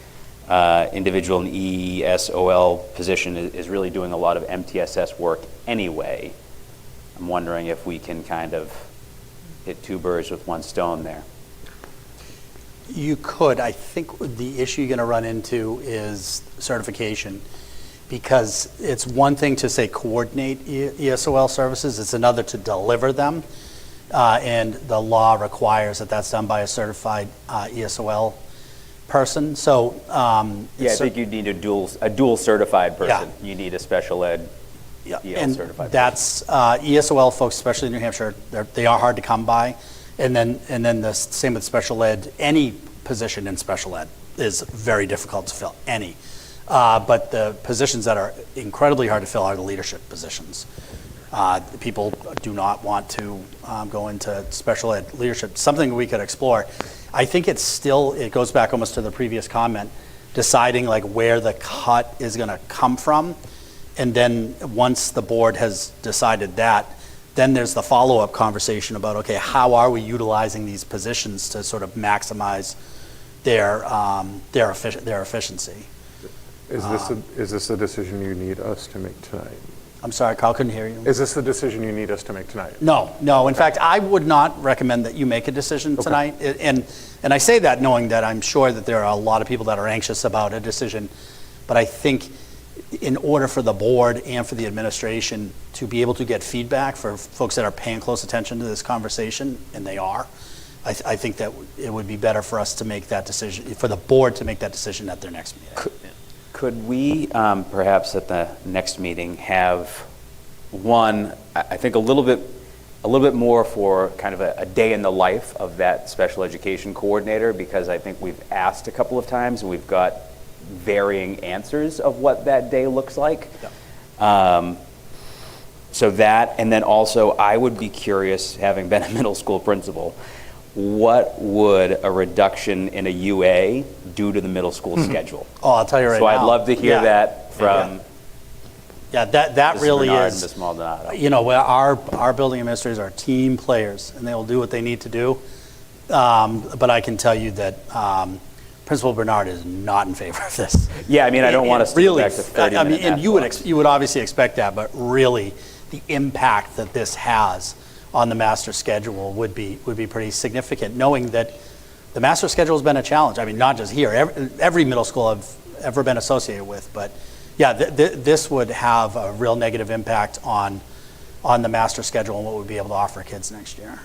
Speaker 8: individual in ESOL position is really doing a lot of MTSS work anyway. I'm wondering if we can kind of hit two birds with one stone there.
Speaker 6: You could. I think the issue you're going to run into is certification, because it's one thing to say coordinate ESOL services, it's another to deliver them, and the law requires that that's done by a certified ESOL person. So
Speaker 8: I think you need a dual certified person.
Speaker 6: Yeah.
Speaker 8: You need a special ed
Speaker 6: and
Speaker 8: certified
Speaker 6: that's ESOL folks, especially in New Hampshire, they are hard to come by. And then the same with special ed. Any position in special ed is very difficult to fill, any. But the positions that are incredibly hard to fill are the leadership positions. People do not want to go into special ed leadership, something we could explore. I think it goes back almost to the previous comment, deciding like where the cut is gonna come from. And then once the board has decided that, then there's the follow-up conversation about, okay, how are we utilizing these positions to sort of maximize their efficiency?
Speaker 3: Is this a decision you need us to make tonight?
Speaker 6: I'm sorry, Carl, couldn't hear you.
Speaker 3: Is this the decision you need us to make tonight?
Speaker 6: No, no. In fact, I would not recommend that you make a decision tonight. And I say that knowing that I'm sure that there are a lot of people that are anxious about a decision. But I think in order for the board and for the administration to be able to get feedback for folks that are paying close attention to this conversation, and they are, I think that it would be better for us to make that decision, for the board to make that decision at their next meeting.
Speaker 8: Could we perhaps at the next meeting have one, I think a little bit more for kind of a day in the life of that special education coordinator, because I think we've asked a couple of times and we've got varying answers of what that day looks like. Yeah. So that, and then also I would be curious, having been a middle school principal, what would a reduction in a UA do to the middle school schedule?
Speaker 6: Oh, I'll tell you right now.
Speaker 8: So I'd love to hear that from
Speaker 6: that
Speaker 8: Ms.
Speaker 6: really
Speaker 8: Bernard
Speaker 6: is,
Speaker 8: and Ms. Maldonado.
Speaker 6: you know, our building administrators are team players, and they will do what they need to do. But I can tell you that Principal Bernard is not in favor of this.
Speaker 8: Yeah, I mean, I don't want us to go back to 30
Speaker 6: I mean,
Speaker 8: minute
Speaker 6: and you would obviously expect that, but really, the impact that this has on the master schedule would be pretty significant, knowing that the master schedule has been a challenge. I mean, not just here, every middle school I've ever been associated with, but yeah, this would have a real negative impact on the master schedule and what we'd be able to offer kids next year.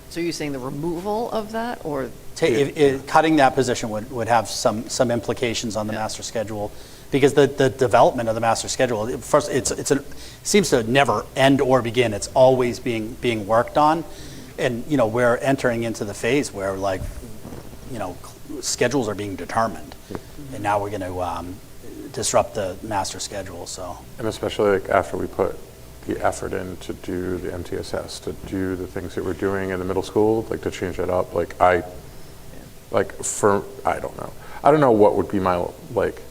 Speaker 1: So you're saying the removal of that, or?
Speaker 6: Cutting that position would have some implications on the master schedule, because the development of the master schedule, first, it seems to never end or begin. It's always being worked on. And, you know, we're entering into the phase where, like, you know, schedules are being determined. And now we're going to disrupt the master schedule, so. And
Speaker 3: especially like after we put the effort in to do the MTSS, to do the things that we're doing in the middle school, like to change that up, like I don't know. I don't know what would be my, like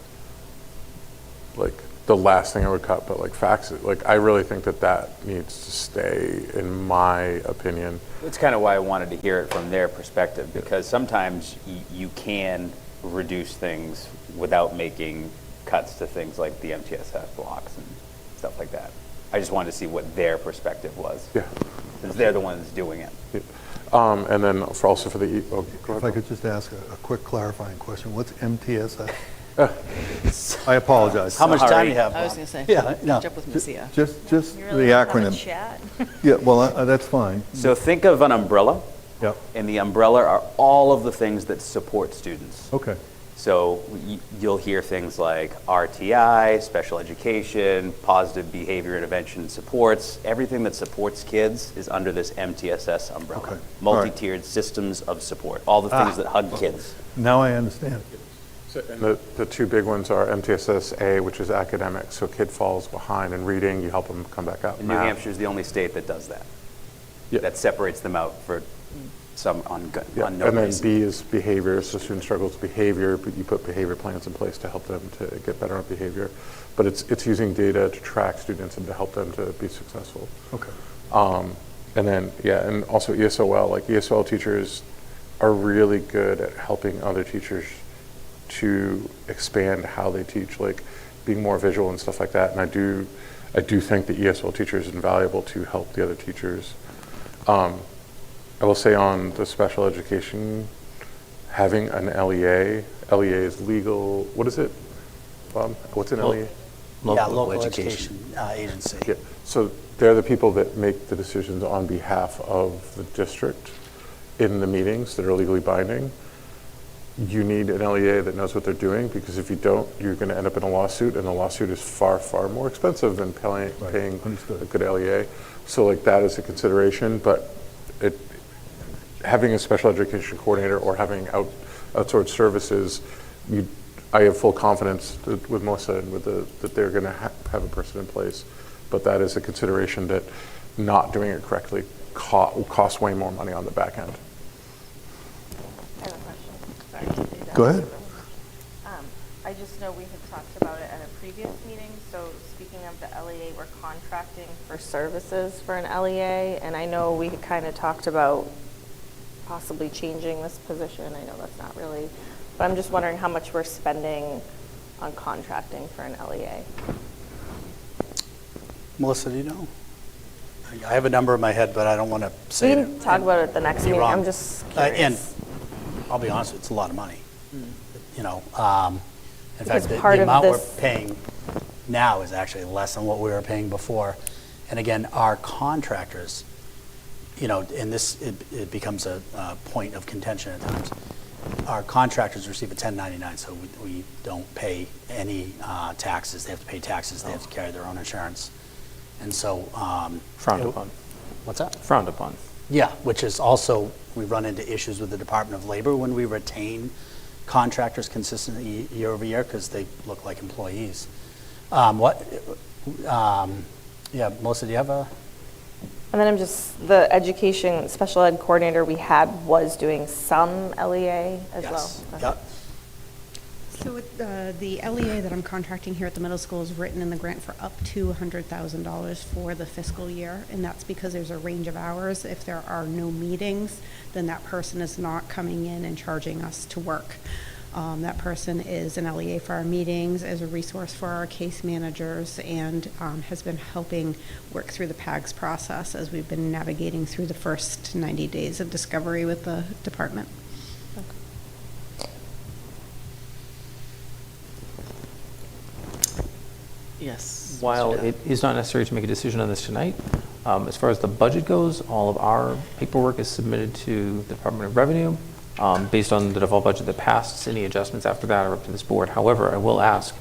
Speaker 3: the last thing I would cut, but like facts, like I really think that needs to stay, in my opinion.
Speaker 8: That's kind of why I wanted to hear it from their perspective, because sometimes you can reduce things without making cuts to things like the MTSS blocks and stuff like that. I just wanted to see what their perspective was. Yeah. Since they're the ones doing it.
Speaker 3: Yeah. And then also for the, go ahead.
Speaker 5: If I could just ask a quick clarifying question. What's MTSS? I apologize.
Speaker 6: How much time do you have?
Speaker 1: I was going to say,
Speaker 6: yeah, no.
Speaker 1: catch up with Missy.
Speaker 5: Just the acronym. Yeah, well, that's fine.
Speaker 8: So think of an umbrella.
Speaker 5: Yep.
Speaker 8: And the umbrella are all of the things that support students.
Speaker 5: Okay.
Speaker 8: So you'll hear things like RTI, special education, positive behavior intervention supports. Everything that supports kids is under this MTSS umbrella.
Speaker 5: Okay.
Speaker 8: Multi-tiered systems of support, all the things that hug kids.
Speaker 5: Now I understand.
Speaker 3: And the two big ones are MTSS-A, which is academic, so kid falls behind in reading, you help them come back up.
Speaker 8: And New Hampshire is the only state that does that.
Speaker 3: Yeah.
Speaker 8: That separates them out for some
Speaker 3: yeah.
Speaker 8: on no
Speaker 3: And then
Speaker 8: basis.
Speaker 3: B is behavior, so student struggles with behavior, but you put behavior plans in place to help them to get better at behavior. But it's using data to track students and to help them to be successful.
Speaker 5: Okay.
Speaker 3: And then, yeah, and also ESOL, like ESOL teachers are really good at helping other teachers to expand how they teach, like being more visual and stuff like that. And I do think the ESL teacher is invaluable to help the other teachers. I will say on the special education, having an LEA is legal, what is it? What's an LEA?
Speaker 6: Local education agency.
Speaker 3: Yeah. So they're the people that make the decisions on behalf of the district in the meetings that are legally binding. You need an LEA that knows what they're doing, because if you don't, you're going to end up in a lawsuit, and the lawsuit is far, far more expensive than paying a good LEA. So like that is a consideration, but having a special education coordinator or having outsourced services, I have full confidence with Melissa and that they're going to have a person in place. But that is a consideration, that not doing it correctly costs way more money on the back end.
Speaker 7: I have a question. Sorry.
Speaker 5: Go ahead.
Speaker 7: I just know we had talked about it at a previous meeting. So speaking of the LEA, we're contracting for services for an LEA. And I know we had kind of talked about possibly changing this position. I know that's not really, but I'm just wondering how much we're spending on contracting for an LEA.
Speaker 6: Melissa, do you know? I have a number in my head, but I don't want to
Speaker 7: We
Speaker 6: say it.
Speaker 7: can talk about it at the next
Speaker 6: be
Speaker 7: meeting.
Speaker 6: wrong.
Speaker 7: I'm just
Speaker 6: And
Speaker 7: curious.
Speaker 6: I'll be honest, it's a lot of money. You know, in
Speaker 7: Because
Speaker 6: fact, the
Speaker 7: part of
Speaker 6: amount we're
Speaker 7: this-
Speaker 6: paying now is actually less than what we were paying before. And again, our contractors, you know, and this, it becomes a point of contention at times. Our contractors receive a 1099, so we don't pay any taxes. They have to pay taxes, they have to carry their own insurance. And so.
Speaker 13: Frowned upon.
Speaker 6: What's that?
Speaker 13: Frowned upon.
Speaker 6: Yeah, which is also, we run into issues with the Department of Labor when we retain contractors consistently year over year because they look like employees. Yeah, Melissa, do you have a?
Speaker 7: And then I'm just, the education special ed coordinator we had was doing some LEA as well.
Speaker 6: Yes.
Speaker 7: Okay.
Speaker 6: Yep.
Speaker 14: So the LEA that I'm contracting here at the middle school is written in the grant for up to $100,000 for the fiscal year, and that's because there's a range of hours. If there are no meetings, then that person is not coming in and charging us to work. That person is an LEA for our meetings, as a resource for our case managers, and has been helping work through the PAGS process as we've been navigating through the first 90 days of discovery with the department.
Speaker 1: Yes.
Speaker 13: While it is not necessary to make a decision on this tonight, as far as the budget goes, all of our paperwork is submitted to the Department of Revenue based on the default budget that passed. Any adjustments after that are up to this board. However, I will ask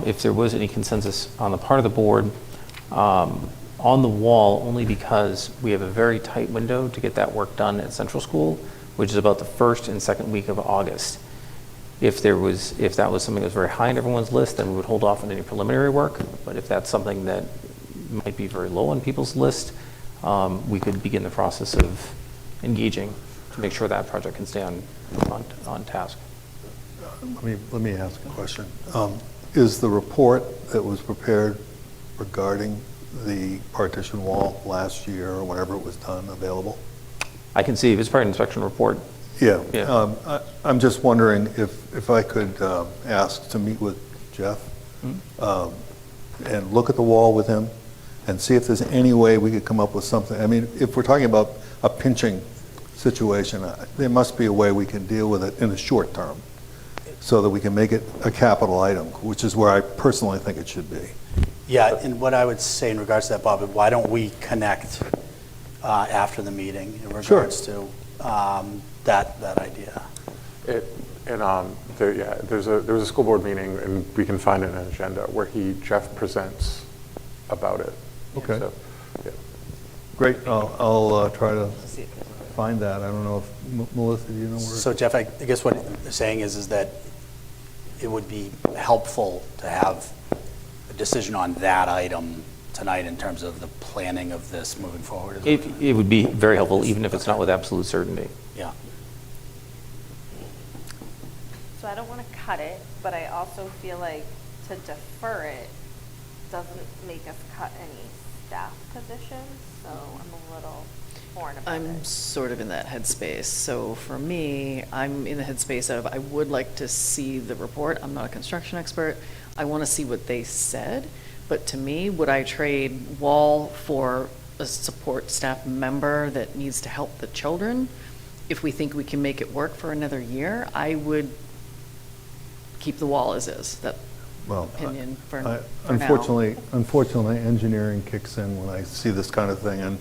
Speaker 13: if there was any consensus on the part of the board on the wall, only because we have a very tight window to get that work done at Central School, which is about the first and second week of August. If that was something that was very high on everyone's list, then we would hold off on any preliminary work. But if that's something that might be very low on people's list, we could begin the process of engaging to make sure that project can stay on task.
Speaker 5: Let me ask a question. Is the report that was prepared regarding the partition wall last year or whenever it was done available?
Speaker 13: I can see if it's part of an inspection report.
Speaker 5: Yeah. I'm just wondering if I could ask to meet with Jeff and look at the wall with him and see if there's any way we could come up with something. I mean, if we're talking about a pinching situation, there must be a way we can deal with it in the short term so that we can make it a capital item, which is where I personally think it should be.
Speaker 6: Yeah, and what I would say in regards to that, Bob, why don't we connect after the meeting in regards to that idea?
Speaker 3: There was a school board meeting, and we can find an agenda where Jeff presents about it.
Speaker 5: Okay.
Speaker 3: So, yeah.
Speaker 5: Great. I'll try to find that. I don't know if, Melissa, do you know where?
Speaker 6: So Jeff, I guess what you're saying is that it would be helpful to have a decision on that item tonight in terms of the planning of this moving forward.
Speaker 13: It would be very helpful, even if it's not with absolute certainty.
Speaker 6: Yeah.
Speaker 7: So I don't want to cut it, but I also feel like to defer it doesn't make us cut any staff positions, so I'm a little torn about it.
Speaker 1: I'm sort of in that headspace. So for me, I'm in the headspace of I would like to see the report. I'm not a construction expert. I want to see what they said. But to me, would I trade wall for a support staff member that needs to help the children? If we think we can make it work for another year, I would keep the wall as is. That opinion for now.
Speaker 5: Unfortunately, engineering kicks in when I see this kind of thing, and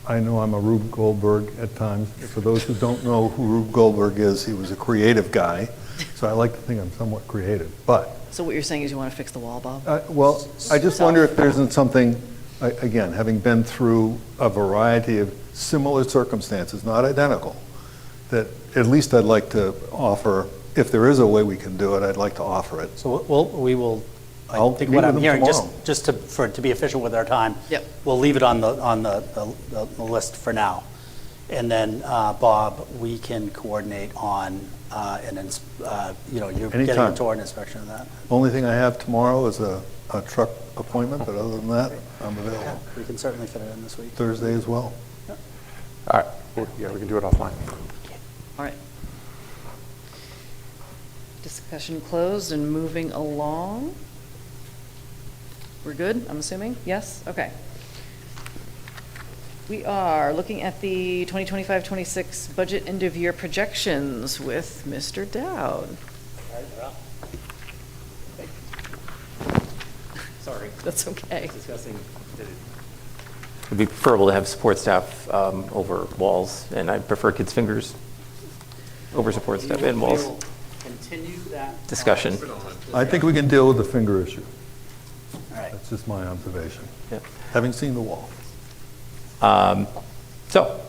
Speaker 5: I know I'm a Rube Goldberg at times. For those who don't know who Rube Goldberg is, he was a creative guy, so I like to think I'm somewhat creative. But
Speaker 1: So what you're saying is you want to fix the wall, Bob?
Speaker 5: well, I just wonder if there isn't something, again, having been through a variety of similar circumstances, not identical, that at least I'd like to offer. If there is a way we can do it, I'd like to offer it.
Speaker 6: So we will, I
Speaker 5: I'll
Speaker 6: think
Speaker 5: meet
Speaker 6: what
Speaker 5: with
Speaker 6: I'm
Speaker 5: them
Speaker 6: hearing,
Speaker 5: tomorrow.
Speaker 6: just to be efficient with our time.
Speaker 1: Yep.
Speaker 6: We'll leave it on the list for now. And then, Bob, we can coordinate on you're getting
Speaker 5: Anytime.
Speaker 6: a tour and inspection of that.
Speaker 5: Only thing I have tomorrow is a truck appointment, but other than that, I'm
Speaker 6: Yeah,
Speaker 5: available.
Speaker 6: we can certainly fit it in this week.
Speaker 5: Thursday as well.
Speaker 3: All right. Yeah, we can do it offline.
Speaker 1: All right. Discussion closed and moving along. We're good, I'm assuming? Yes? Okay. We are looking at the 2025-26 budget end-of-year projections with Mr. Dowd.
Speaker 13: Sorry.
Speaker 1: That's okay.
Speaker 13: Discussing that it would be preferable to have support staff over walls, and I prefer kids' fingers over support staff and walls.
Speaker 6: We will continue that
Speaker 13: Discussion.
Speaker 5: I think we can deal with the finger issue.
Speaker 6: All right.
Speaker 5: That's just my observation,
Speaker 13: Yep.
Speaker 5: having seen the wall.
Speaker 13: So,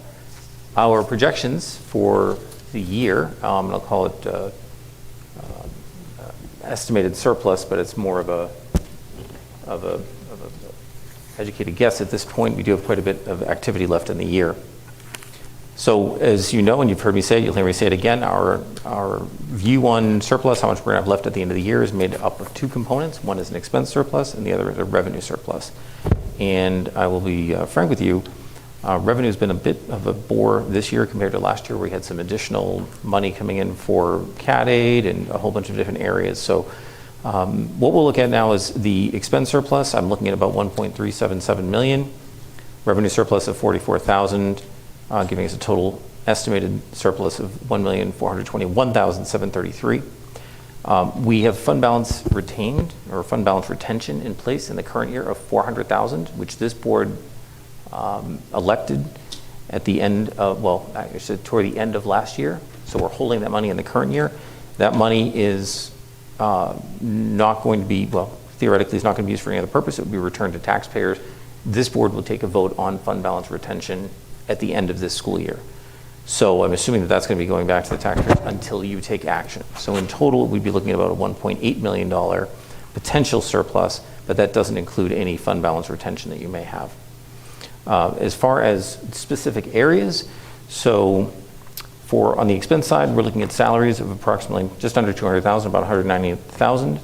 Speaker 13: our projections for the year, and I'll call it estimated surplus, but it's more of a educated guess at this point. We do have quite a bit of activity left in the year. So, as you know, and you've heard me say it, you'll hear me say it again, our view on surplus, how much we're going to have left at the end of the year, is made up of two components. One is an expense surplus, and the other is a revenue surplus. And I will be frank with you, revenue has been a bit of a bore this year compared to last year. We had some additional money coming in for CAD aid and a whole bunch of different areas. So what we'll look at now is the expense surplus. I'm looking at about 1.377 million. Revenue surplus of 44,000, giving us a total estimated surplus of 1,421,733. We have fund balance retained, or fund balance retention in place in the current year of 400,000, which this board elected at the end of, well, actually toward the end of last year. So we're holding that money in the current year. That money is not going to be, well, theoretically it's not going to be used for any other purpose. It would be returned to taxpayers. This board will take a vote on fund balance retention at the end of this school year. So I'm assuming that that's going to be going back to the taxpayers until you take action. So in total, we'd be looking at about a $1.8 million potential surplus, but that doesn't include any fund balance retention that you may have. As far as specific areas, so on the expense side, we're looking at salaries of approximately just under 200,000, about 198,000.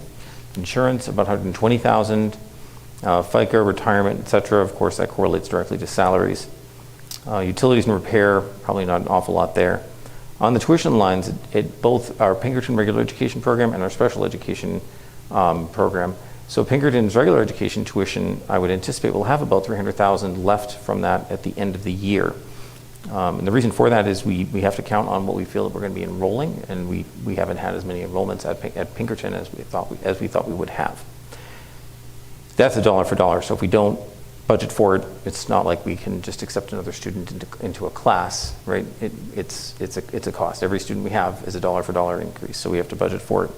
Speaker 13: Insurance, about 120,000. FICA, retirement, et cetera. Of course, that correlates directly to salaries. Utilities and repair, probably not an awful lot there. On the tuition lines, at both our Pinkerton regular education program and our special education program. So Pinkerton's regular education tuition, I would anticipate we'll have about 300,000 left from that at the end of the year. And the reason for that is we have to count on what we feel that we're going to be enrolling, and we haven't had as many enrollments at Pinkerton as we thought we would have. That's a dollar for dollar. So if we don't budget for it, it's not like we can just accept another student into a class, right? It's a cost. Every student we have is a dollar for dollar increase, so we have to budget for it.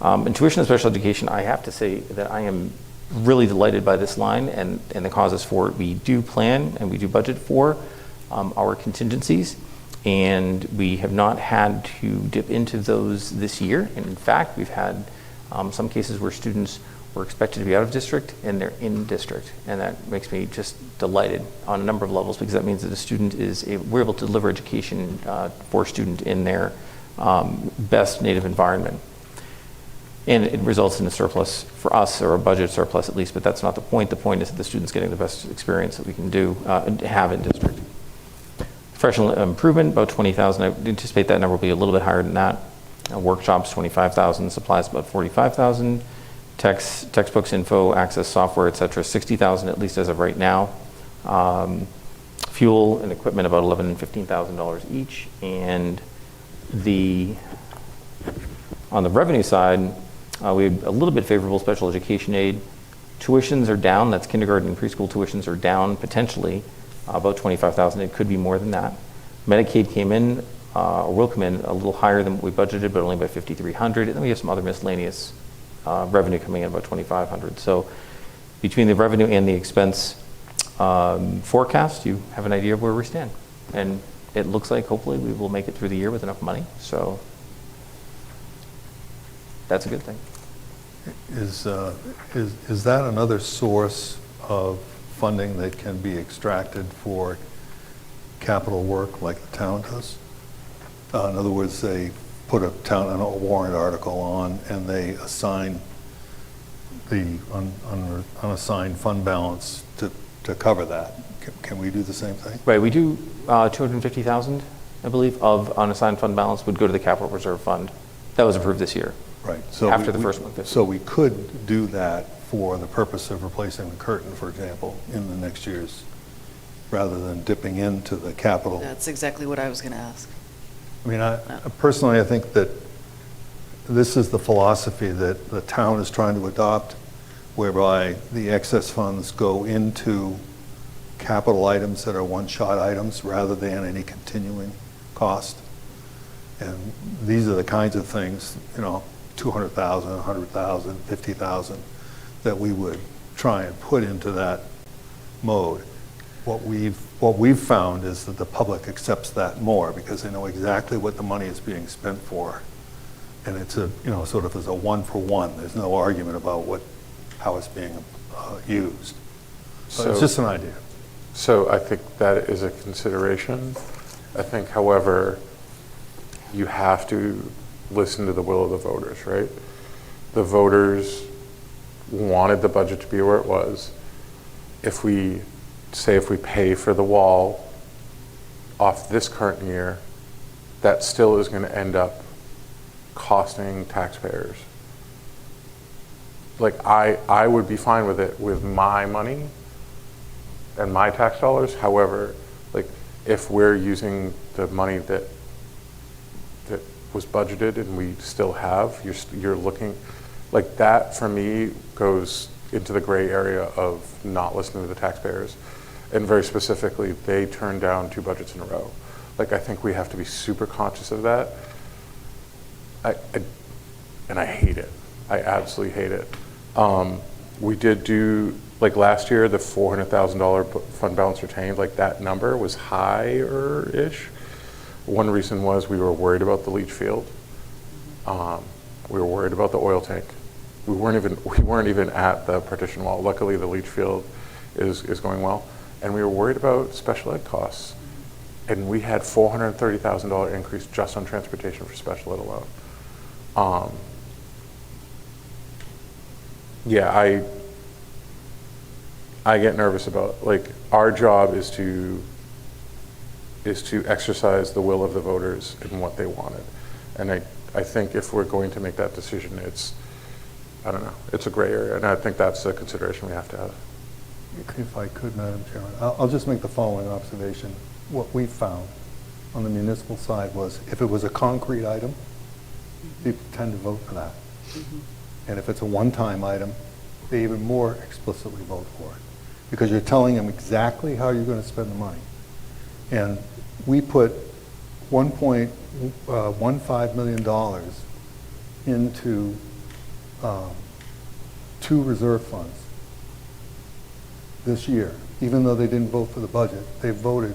Speaker 13: In tuition and special education, I have to say that I am really delighted by this line and the causes for it. We do plan and we do budget for our contingencies, and we have not had to dip into those this year. And in fact, we've had some cases where students were expected to be out of district and they're in district, and that makes me just delighted on a number of levels, because that means that a student we're able to deliver education for a student in their best native environment. And it results in a surplus for us, or a budget surplus at least, but that's not the point. The point is that the student's getting the best experience that we can have in district. Professional improvement, about 20,000. I anticipate that number will be a little bit higher than that. Workshops, 25,000. Supplies, about 45,000. Textbooks, info, access, software, et cetera, 60,000 at least as of right now. Fuel and equipment, about $11,000 and $15,000 each. And on the revenue side, we have a little bit favorable special education aid. Tuitions are down. That's kindergarten and preschool tuitions are down potentially about 25,000. It could be more than that. Medicaid came in, or will come in a little higher than what we budgeted, but only by 5,300. And then we have some other miscellaneous revenue coming in about 2,500. So between the revenue and the expense forecast, you have an idea of where we stand. And it looks like hopefully we will make it through the year with enough money. So that's a good thing.
Speaker 5: Is that another source of funding that can be extracted for capital work like the town does? In other words, they put a warrant article on and they assign the unassigned fund balance to cover that. Can we do the same thing?
Speaker 13: Right, we do 250,000, I believe, of unassigned fund balance would go to the capital reserve fund. That was approved this year.
Speaker 5: Right. So
Speaker 13: after the first 150.
Speaker 5: So we could do that for the purpose of replacing the curtain, for example, in the next year's, rather than dipping into the capital.
Speaker 1: That's exactly what I was going to ask.
Speaker 5: I mean, personally, I think that this is the philosophy that the town is trying to adopt, whereby the excess funds go into capital items that are one-shot items rather than any continuing cost. And these are the kinds of things, you know, 200,000, 100,000, 50,000, that we would try and put into that mode. What we've found is that the public accepts that more because they know exactly what the money is being spent for. And it's a, you know, sort of as a one-for-one. There's no argument about how it's being used. So it's just an idea.
Speaker 3: So I think that is a consideration. I think, however, you have to listen to the will of the voters, right? The voters wanted the budget to be where it was. If we pay for the wall off this current year, that still is going to end up costing taxpayers. Like, I would be fine with it with my money and my tax dollars. However, like, if we're using the money that was budgeted and we still have, you're looking, like, that for me goes into the gray area of not listening to the taxpayers. And very specifically, they turned down 2 budgets in a row. Like, I think we have to be super conscious of that. And I hate it. I absolutely hate it. We did do, like, last year, the $400,000 fund balance retained, like, that number was higher-ish. One reason was we were worried about the leach field. We were worried about the oil tank. We weren't even at the partition wall. Luckily, the leach field is going well. And we were worried about special ed costs. And we had $430,000 increase just on transportation for special ed alone. Yeah, I get nervous about, like, our job is to exercise the will of the voters and what they wanted. And I think if we're going to make that decision, I don't know, it's a gray area. And I think that's a consideration we have to have.
Speaker 5: If I could, Madam Chairman, I'll just make the following observation. What we found on the municipal side was if it was a concrete item, people tend to vote for that. And if it's a one-time item, they even more explicitly vote for it because you're telling them exactly how you're going to spend the money. And we put $1.15 million into 2 reserve funds this year. Even though they didn't vote for the budget, they voted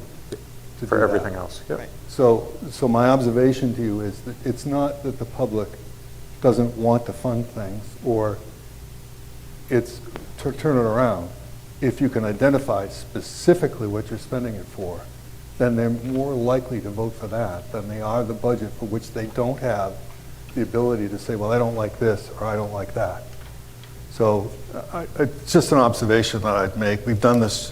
Speaker 5: to
Speaker 3: For
Speaker 5: do
Speaker 3: everything
Speaker 5: that.
Speaker 3: else, yep.
Speaker 1: Right.
Speaker 5: So my observation to you is that it's not that the public doesn't want to fund things, or it's to turn it around. If you can identify specifically what you're spending it for, then they're more likely to vote for that than they are the budget for which they don't have the ability to say, well, I don't like this or I don't like that. So it's just an observation that I'd make. We've done this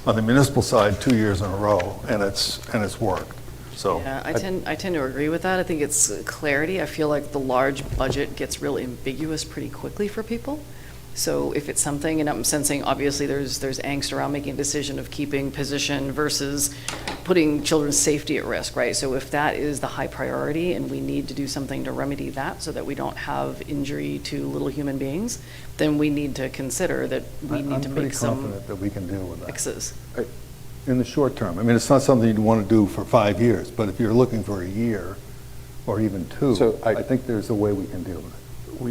Speaker 5: on the municipal side 2 years in a row, and it's worked. So
Speaker 1: Yeah, I tend to agree with that. I think it's clarity. I feel like the large budget gets real ambiguous pretty quickly for people. So if it's something, and I'm sensing obviously there's angst around making a decision of keeping position versus putting children's safety at risk, right? So if that is the high priority and we need to do something to remedy that so that we don't have injury to little human beings, then we need to consider that we need to make some
Speaker 5: I'm pretty confident that we can deal with that.
Speaker 1: fixes.
Speaker 5: In the short term. I mean, it's not something you'd want to do for 5 years, but if you're looking for a year or even 2,
Speaker 3: So
Speaker 5: I think there's a way we can deal with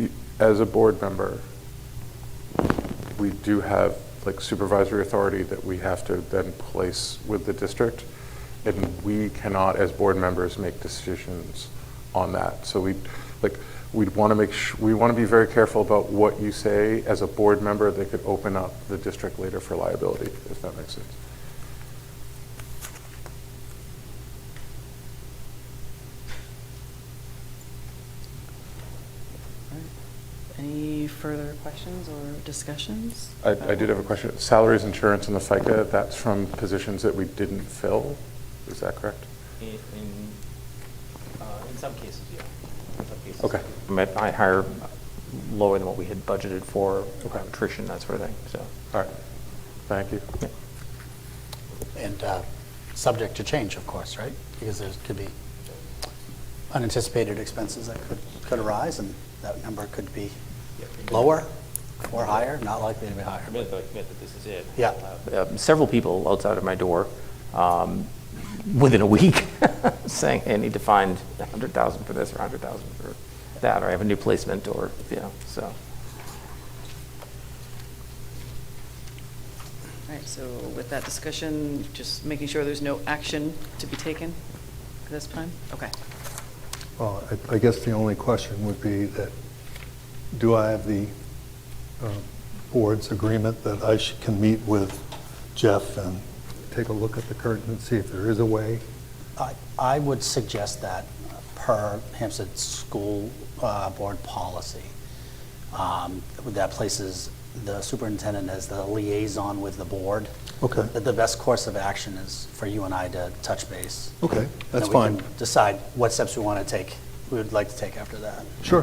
Speaker 5: it.
Speaker 3: As a board member, we do have, like, supervisory authority that we have to then place with the district, and we cannot, as board members, make decisions on that. So we'd want to we want to be very careful about what you say as a board member that could open up the district later for liability, if that makes sense.
Speaker 1: Any further questions or discussions?
Speaker 3: I did have a question. Salaries, insurance, and the FICA, that's from positions that we didn't fill. Is that correct?
Speaker 13: In some cases, yeah. In some cases.
Speaker 3: Okay.
Speaker 13: I hire lower than what we had budgeted for nutrition, that sort of thing, so.
Speaker 3: All right, thank you.
Speaker 6: And subject to change, of course, right? Because there could be unanticipated expenses that could arise, and that number could be lower or higher, not likely to be higher.
Speaker 13: I'm going to admit that this is it.
Speaker 6: Yeah.
Speaker 13: Several people outside of my door within a week saying, hey, I need to find 100,000 for this or 100,000 for that, or I have a new placement, or, so.
Speaker 1: All right, so with that discussion, just making sure there's no action to be taken at this time? Okay.
Speaker 5: Well, I guess the only question would be that, do I have the board's agreement that I can meet with Jeff and take a look at the curtain and see if there is a way?
Speaker 6: I would suggest that per Hampstead School Board policy, that places the superintendent as the liaison with the board.
Speaker 5: Okay.
Speaker 6: That the best course of action is for you and I to touch base.
Speaker 5: Okay, that's
Speaker 6: And
Speaker 5: fine.
Speaker 6: then we can decide what steps we want to take, we would like to take after that.
Speaker 5: Sure,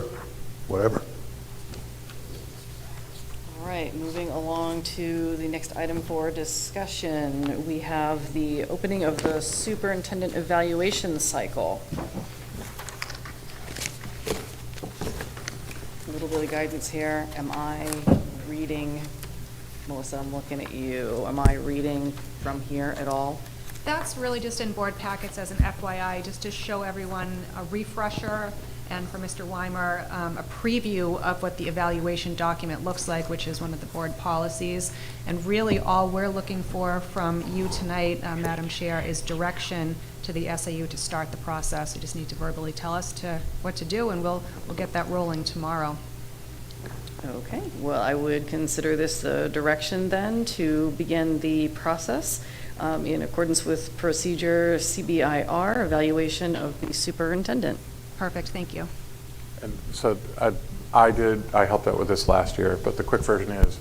Speaker 5: whatever.
Speaker 1: All right, moving along to the next item for discussion. We have the opening of the superintendent evaluation cycle. A little bit of guidance here. Am I reading, Melissa, I'm looking at you. Am I reading from here at all?
Speaker 2: That's really just in board packets as an FYI, just to show everyone a refresher, and for Mr. Weimer, a preview of what the evaluation document looks like, which is one of the board policies. And really, all we're looking for from you tonight, Madam Chair, is direction to the SAU to start the process. You just need to verbally tell us what to do, and we'll get that rolling tomorrow.
Speaker 1: Okay, well, I would consider this a direction then to begin the process in accordance with procedure CBIR, evaluation of the superintendent.
Speaker 2: Perfect, thank you.
Speaker 3: And so I helped out with this last year, but the quick version is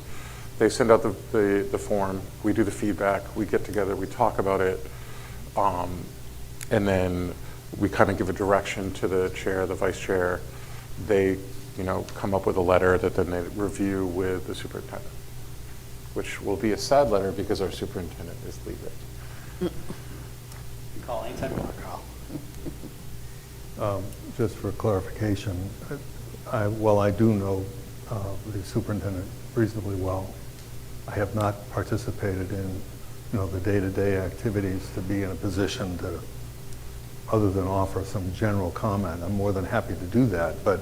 Speaker 3: they send out the form, we do the feedback, we get together, we talk about it, and then we kind of give a direction to the chair, the vice chair. They come up with a letter that then they review with the superintendent, which will be a sad letter because our superintendent is leaving.
Speaker 6: You call anytime you want, Carl.
Speaker 5: Just for clarification, I do know the superintendent reasonably well. I have not participated in, the day-to-day activities to be in a position to, other than offer some general comment. I'm more than happy to do that, but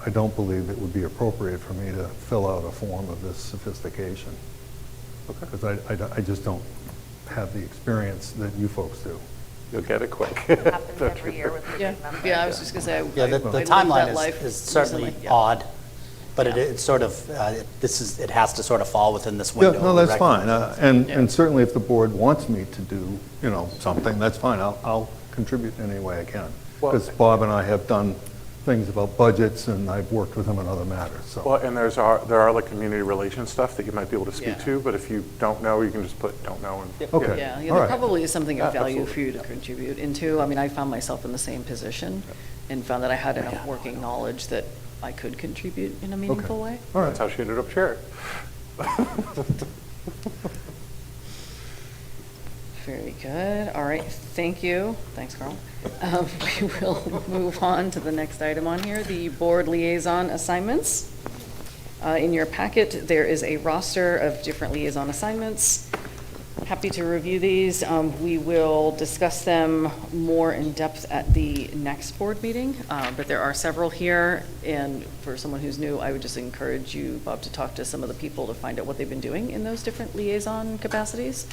Speaker 5: I don't believe it would be appropriate for me to fill out a form of this sophistication.
Speaker 3: Okay.
Speaker 5: Because I just don't have the experience that you folks do.
Speaker 3: You'll get it quick.
Speaker 15: Happens every year with the
Speaker 1: Yeah,
Speaker 15: big members.
Speaker 1: yeah, I was just going to say,
Speaker 6: Yeah,
Speaker 1: I
Speaker 6: the
Speaker 1: lived
Speaker 6: timeline
Speaker 1: that life
Speaker 6: is certainly
Speaker 1: recently, yeah.
Speaker 6: odd, but it's sort of, it has to sort of fall within this window.
Speaker 5: Yeah, no, that's
Speaker 6: We
Speaker 5: fine.
Speaker 6: recognize
Speaker 5: And certainly if the board wants me to do, something, that's fine. I'll contribute in any way I can.
Speaker 3: Well-
Speaker 5: Because Bob and I have done things about budgets, and I've worked with him on other matters, so.
Speaker 3: Well, and there are like community relations stuff that you might be able to speak
Speaker 1: Yeah.
Speaker 3: to, but if you don't know, you can just put don't know. And
Speaker 5: Okay.
Speaker 1: Yeah,
Speaker 5: All
Speaker 1: there
Speaker 5: right.
Speaker 1: probably is something of value
Speaker 3: Absolutely.
Speaker 1: for you to contribute into. I mean, I found myself in the same position and found that I had enough working knowledge that I could contribute in a meaningful way.
Speaker 5: All right.
Speaker 3: That's how she ended up chair.
Speaker 1: Very good. All right, thank you. Thanks, Carl. We will move on to the next item on here, the board liaison assignments. In your packet, there is a roster of different liaison assignments. Happy to review these. We will discuss them more in depth at the next board meeting, but there are several here. And for someone who's new, I would just encourage you, Bob, to talk to some of the people to find out what they've been doing in those different liaison capacities,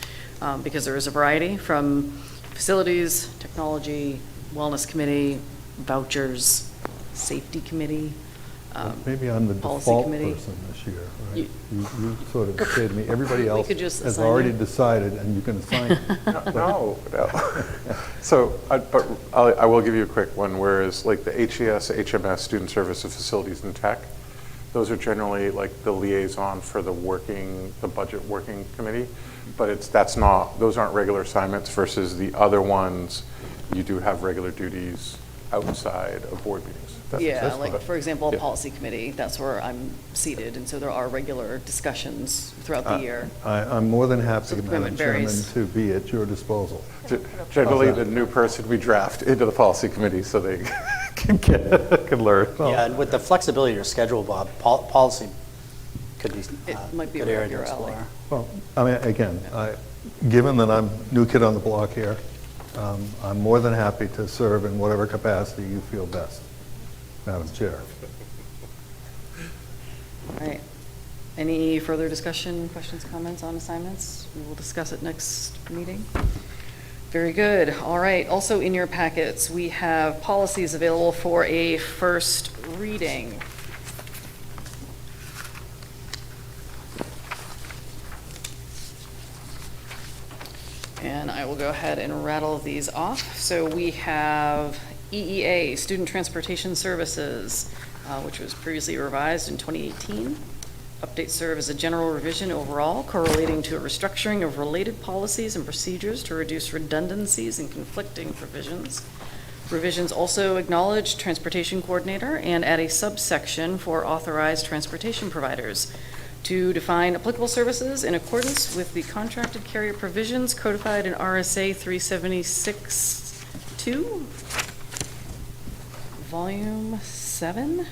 Speaker 1: because there is a variety from facilities, technology, wellness committee, vouchers, safety committee.
Speaker 5: Maybe I'm the
Speaker 1: policy
Speaker 5: default
Speaker 1: committee.
Speaker 5: person this year, right?
Speaker 1: You-
Speaker 5: You sort of say to me, everybody else
Speaker 1: could just
Speaker 5: has
Speaker 1: assign
Speaker 5: already
Speaker 1: you.
Speaker 5: decided, and you can assign.
Speaker 3: No. So, but I will give you a quick one, whereas like the HES, HMS, Student Service of Facilities and Tech, those are generally like the liaison for the budget working committee, but those aren't regular assignments versus the other ones, you do have regular duties outside of board meetings.
Speaker 1: Yeah,
Speaker 3: that's
Speaker 1: like,
Speaker 3: fine.
Speaker 1: for example, a
Speaker 3: Yeah.
Speaker 1: policy committee, that's where I'm seated, and so there are regular discussions throughout the year.
Speaker 5: I'm more than happy,
Speaker 1: So the
Speaker 5: Madam
Speaker 1: commitment
Speaker 5: Chairman,
Speaker 1: varies.
Speaker 5: to be at your disposal.
Speaker 3: Generally, the new person we draft into the policy committee so they can learn.
Speaker 6: Yeah, and with the flexibility of your schedule, Bob, policy could be
Speaker 1: It might be
Speaker 6: good
Speaker 1: right
Speaker 6: area
Speaker 1: up
Speaker 6: to
Speaker 1: your alley.
Speaker 6: explore.
Speaker 5: Well, I mean, again, given that I'm new kid on the block here, I'm more than happy to serve in whatever capacity you feel best, Madam Chair.
Speaker 1: All right. Any further discussion, questions, comments on assignments? We will discuss it next meeting. Very good. All right. Also in your packets, we have policies available for a first reading. And I will go ahead and rattle these off. So we have EEA, Student Transportation Services, which was previously revised in 2018. Updates serve as a general revision overall, correlating to a restructuring of related policies and procedures to reduce redundancies and conflicting provisions. Revisions also acknowledge transportation coordinator and add a subsection for authorized transportation providers to define applicable services in accordance with the contracted carrier provisions codified in RSA 376-2, Volume 7.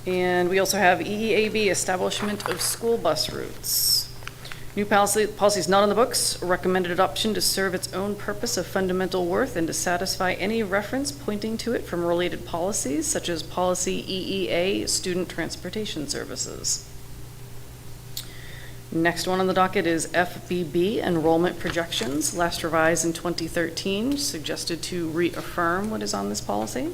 Speaker 1: And we also have EEAB, Establishment of School Bus Routes. New policies not on the books, recommended adoption to serve its own purpose of fundamental worth and to satisfy any reference pointing to it from related policies, such as policy EEA, Student Transportation Services. Next one on the docket is FBB, Enrollment Projections, last revised in 2013, suggested to reaffirm what is on this policy.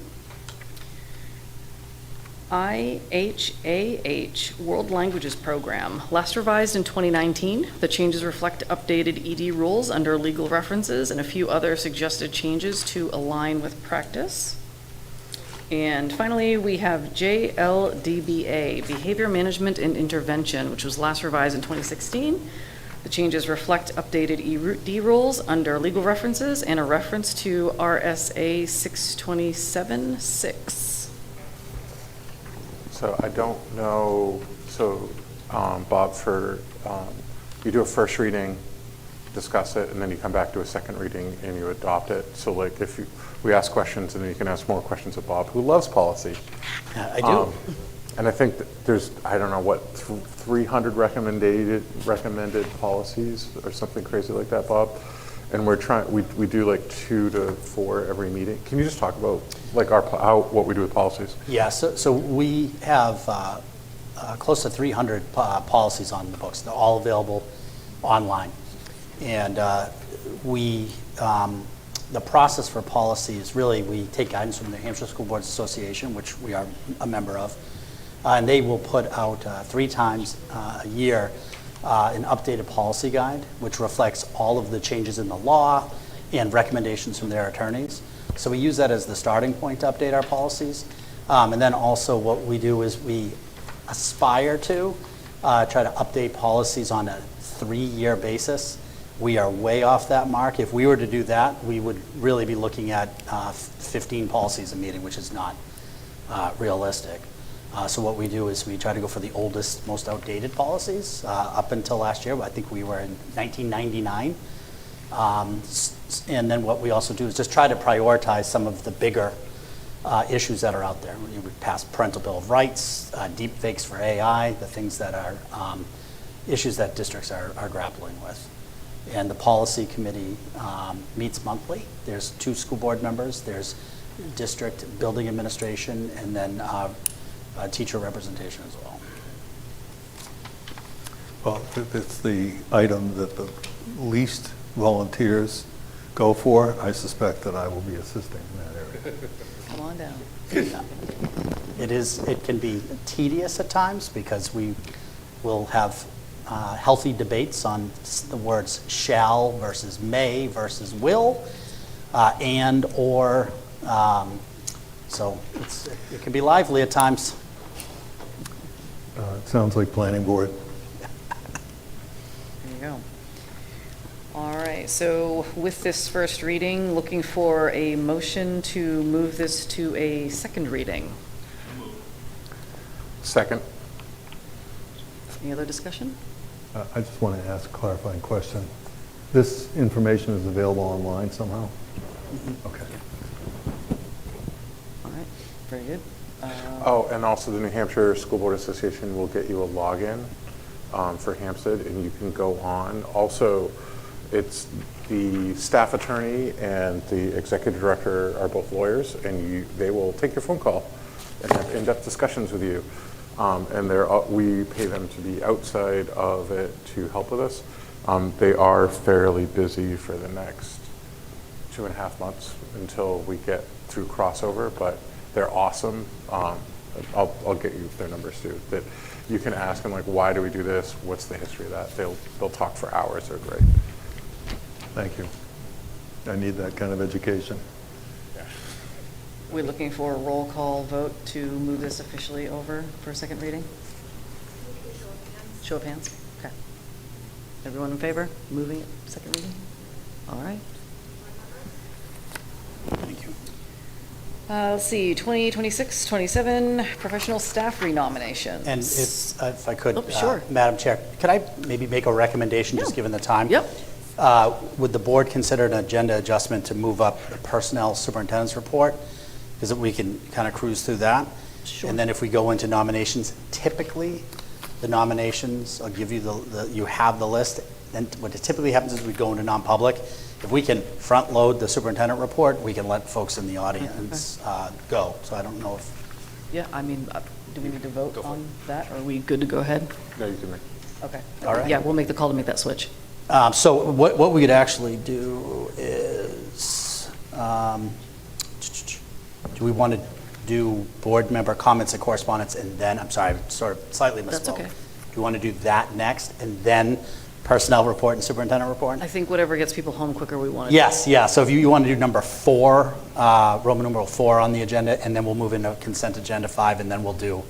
Speaker 1: IHAH, World Languages Program, last revised in 2019. The changes reflect updated ED rules under legal references and a few other suggested changes to align with practice. And finally, we have JLDBA, Behavior Management and Intervention, which was last revised in 2016. The changes reflect updated ED rules under legal references and a reference to RSA 627-6.
Speaker 3: So I don't know, so Bob, you do a first reading, discuss it, and then you come back to a second reading and you adopt it. So like we ask questions and then you can ask more questions of Bob, who loves policy.
Speaker 6: I do.
Speaker 3: And I think that there's, I don't know, what, 300 recommended policies or something crazy like that, Bob? And we do like 2 to 4 every meeting. Can you just talk about like what we do with policies?
Speaker 6: Yeah, so we have close to 300 policies on the books. They're all available online. And the process for policy is really, we take guidance from the New Hampshire School Boards Association, which we are a member of, and they will put out 3 times a year an updated policy guide, which reflects all of the changes in the law and recommendations from their attorneys. So we use that as the starting point to update our policies. And then also what we do is we aspire to try to update policies on a 3-year basis. We are way off that mark. If we were to do that, we would really be looking at 15 policies a meeting, which is not realistic. So what we do is we try to go for the oldest, most outdated policies. Up until last year, I think we were in 1999. And then what we also do is just try to prioritize some of the bigger issues that are out there. We passed Parental Bill of Rights, deep fakes for AI, the things that are issues that districts are grappling with. And the policy committee meets monthly. There's 2 school board members. There's district building administration, and then teacher representation as well.
Speaker 5: Well, if it's the item that the least volunteers go for, I suspect that I will be assisting in that area.
Speaker 1: Come on down.
Speaker 6: It can be tedious at times because we will have healthy debates on the words shall versus may versus will, and or. So it can be lively at times.
Speaker 5: It sounds like planning board.
Speaker 1: There you go. All right. Okay, so with this first reading, looking for a motion to move this to a second reading.
Speaker 3: Second.
Speaker 1: Any other discussion?
Speaker 5: I just want to ask a clarifying question. This information is available online somehow? Okay.
Speaker 1: All right, very good.
Speaker 3: Oh, and also the New Hampshire School Board Association will get you a login for Hampstead, and you can go on. Also, it's the staff attorney and the executive director are both lawyers, and they will take your phone call and have in-depth discussions with you. And we pay them to be outside of it to help with us. They are fairly busy for the next 2.5 months until we get through crossover, but they're awesome. I'll get you their numbers too. That you can ask them, like, why do we do this? What's the history of that? They'll talk for hours. They're great.
Speaker 5: Thank you. I need that kind of education.
Speaker 1: We're looking for a roll call vote to move this officially over for a second reading? Show of hands. Okay. Everyone in favor? Moving it, second reading? All right.
Speaker 6: Thank you.
Speaker 1: Let's see, 2026-27 professional staff renominations.
Speaker 6: And if I could,
Speaker 1: Oh, sure.
Speaker 6: Madam Chair, could I maybe make a recommendation, just given the time?
Speaker 1: Yep.
Speaker 6: Would the board consider an agenda adjustment to move up the personnel superintendent's report? Because we can kind of cruise through that.
Speaker 1: Sure.
Speaker 6: And then if we go into nominations, typically the nominations, I'll give you you have the list. And what typically happens is we go into non-public. If we can front load the superintendent report, we can let folks in the audience go. So I don't know if.
Speaker 1: Yeah, I mean, do we need to vote on that? Or are we good to go ahead?
Speaker 3: No, you can make.
Speaker 1: Okay.
Speaker 6: All right.
Speaker 1: Yeah, we'll make the call to make that switch.
Speaker 6: So what we could actually do is, do we want to do board member comments and correspondence and then, I'm sorry, I sort of slightly misspoke.
Speaker 1: That's okay.
Speaker 6: Do you want to do that next and then personnel report and superintendent report?
Speaker 1: I think whatever gets people home quicker we want to
Speaker 6: Yes, yeah. So if you want to do number 4, Roman numeral 4 on the agenda, and then we'll move into consent agenda 5, and then we'll do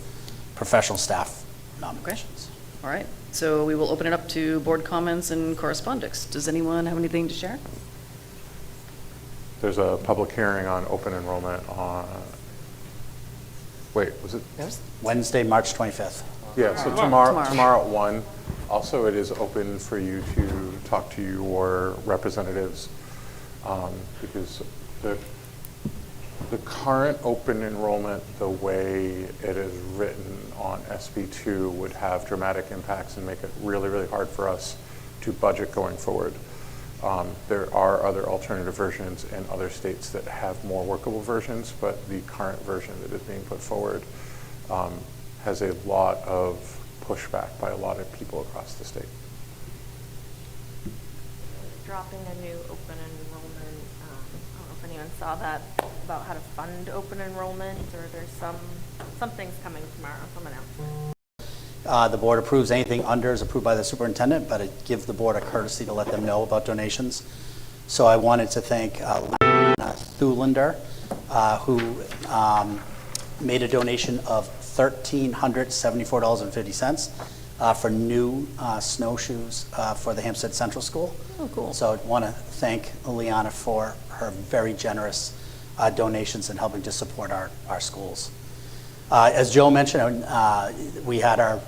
Speaker 6: professional staff nominations.
Speaker 1: All right, so we will open it up to board comments and correspondence. Does anyone have anything to share?
Speaker 3: There's a public hearing on open enrollment on, wait, was it?
Speaker 1: Yes.
Speaker 6: Wednesday, March 25th.
Speaker 3: Yeah, so tomorrow at 1. Also, it is open for you to talk to your representatives because the current open enrollment, the way it is written on SB2 would have dramatic impacts and make it really, really hard for us to budget going forward. There are other alternative versions in other states that have more workable versions, but the current version that is being put forward has a lot of pushback by a lot of people across the state.
Speaker 7: Dropping a new open enrollment, I don't know if anyone saw that, about how to fund open enrollment, or there's some things coming tomorrow, some announcement.
Speaker 6: The board approves anything under is approved by the superintendent, but it gives the board a courtesy to let them know about donations. So I wanted to thank Lana Thulander, who made a donation of $1,374.50 for new snowshoes for the Hampstead Central School.
Speaker 1: Oh, cool.
Speaker 6: So I want to thank Liana for her very generous donations and helping to support our schools. As Joe mentioned, we had our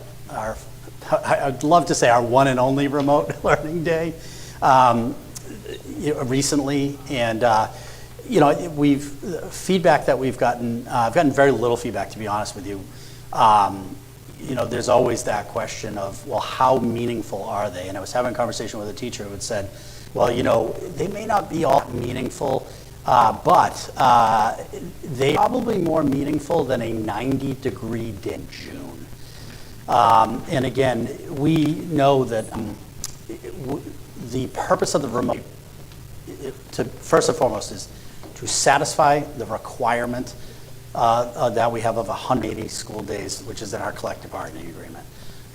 Speaker 6: I'd love to say our one and only remote learning day recently, and feedback that we've gotten. I've gotten very little feedback, to be honest with you. There's always that question of, well, how meaningful are they? And I was having a conversation with a teacher who had said, well, they may not be all meaningful, but they're probably more meaningful than a 90-degree day in June. And again, we know that the purpose of the remote, first and foremost, is to satisfy the requirement that we have of 180 school days, which is in our collective bargaining agreement.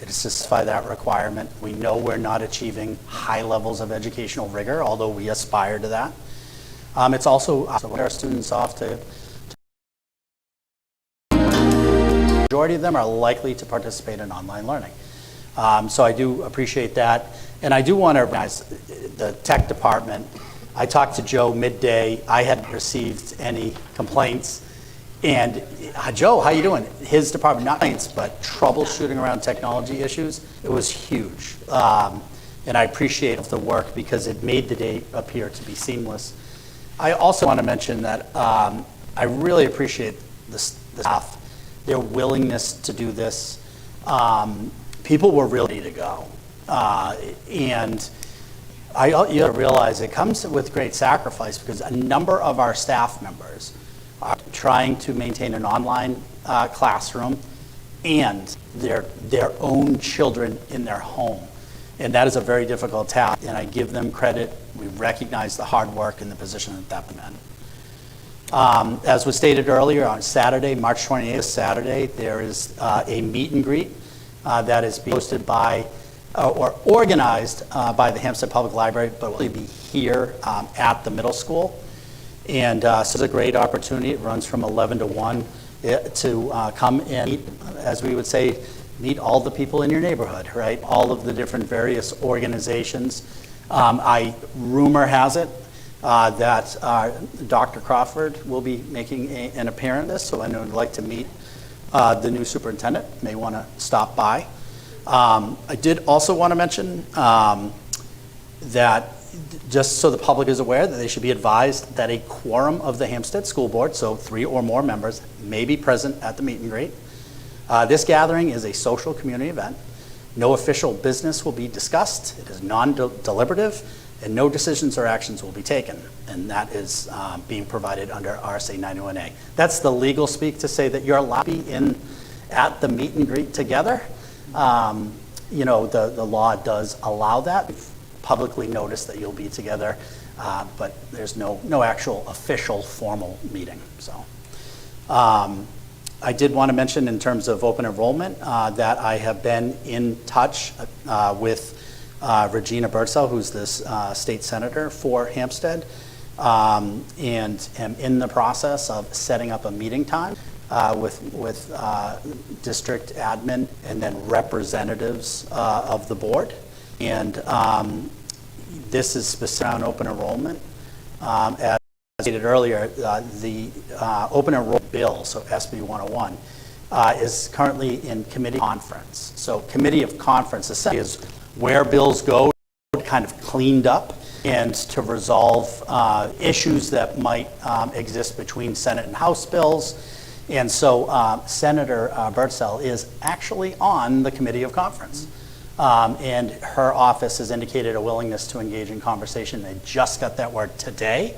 Speaker 6: It is to satisfy that requirement. We know we're not achieving high levels of educational rigor, although we aspire to that. It's also to let our students off to the majority of them are likely to participate in online learning. So I do appreciate that. And I do want to recognize the tech department. I talked to Joe midday. I hadn't received any complaints. And Joe, how you doing? His department, not complaints, but troubleshooting around technology issues, it was huge. And I appreciate the work because it made the day appear to be seamless. I also want to mention that I really appreciate the staff, their willingness to do this. People were ready to go. And you got to realize it comes with great sacrifice because a number of our staff members are trying to maintain an online classroom and their own children in their home. And that is a very difficult task, and I give them credit. We recognize the hard work and the position that they're in. As was stated earlier, on Saturday, March 28th, Saturday, there is a meet and greet that is being hosted by or organized by the Hampstead Public Library, but will be here at the middle school. And so it's a great opportunity. It runs from 11 to 1 to come and meet, as we would say, meet all the people in your neighborhood, right? All of the different various organizations. Rumor has it that Dr. Crawford will be making an appearance in this, so I would like to meet the new superintendent. May want to stop by. I did also want to mention that just so the public is aware that they should be advised that a quorum of the Hampstead School Board, so 3 or more members, may be present at the meet and greet. This gathering is a social community event. No official business will be discussed. It is non-deliberative, and no decisions or actions will be taken. And that is being provided under RSA 91A. That's the legal speak to say that you're allowed to be at the meet and greet together. You know, the law does allow that. We've publicly noticed that you'll be together, but there's no actual official formal meeting. So. I did want to mention in terms of open enrollment that I have been in touch with Regina Birdsell, who's this state senator for Hampstead, and am in the process of setting up a meeting time with district admin and then representatives of the board. And this is specific on open enrollment. As stated earlier, the open enrollment bill, so SB 101, is currently in committee conference. So committee of conference essentially is where bills go kind of cleaned up and to resolve issues that might exist between Senate and House bills. And so Senator Birdsell is actually on the committee of conference. And her office has indicated a willingness to engage in conversation. They just got that word today.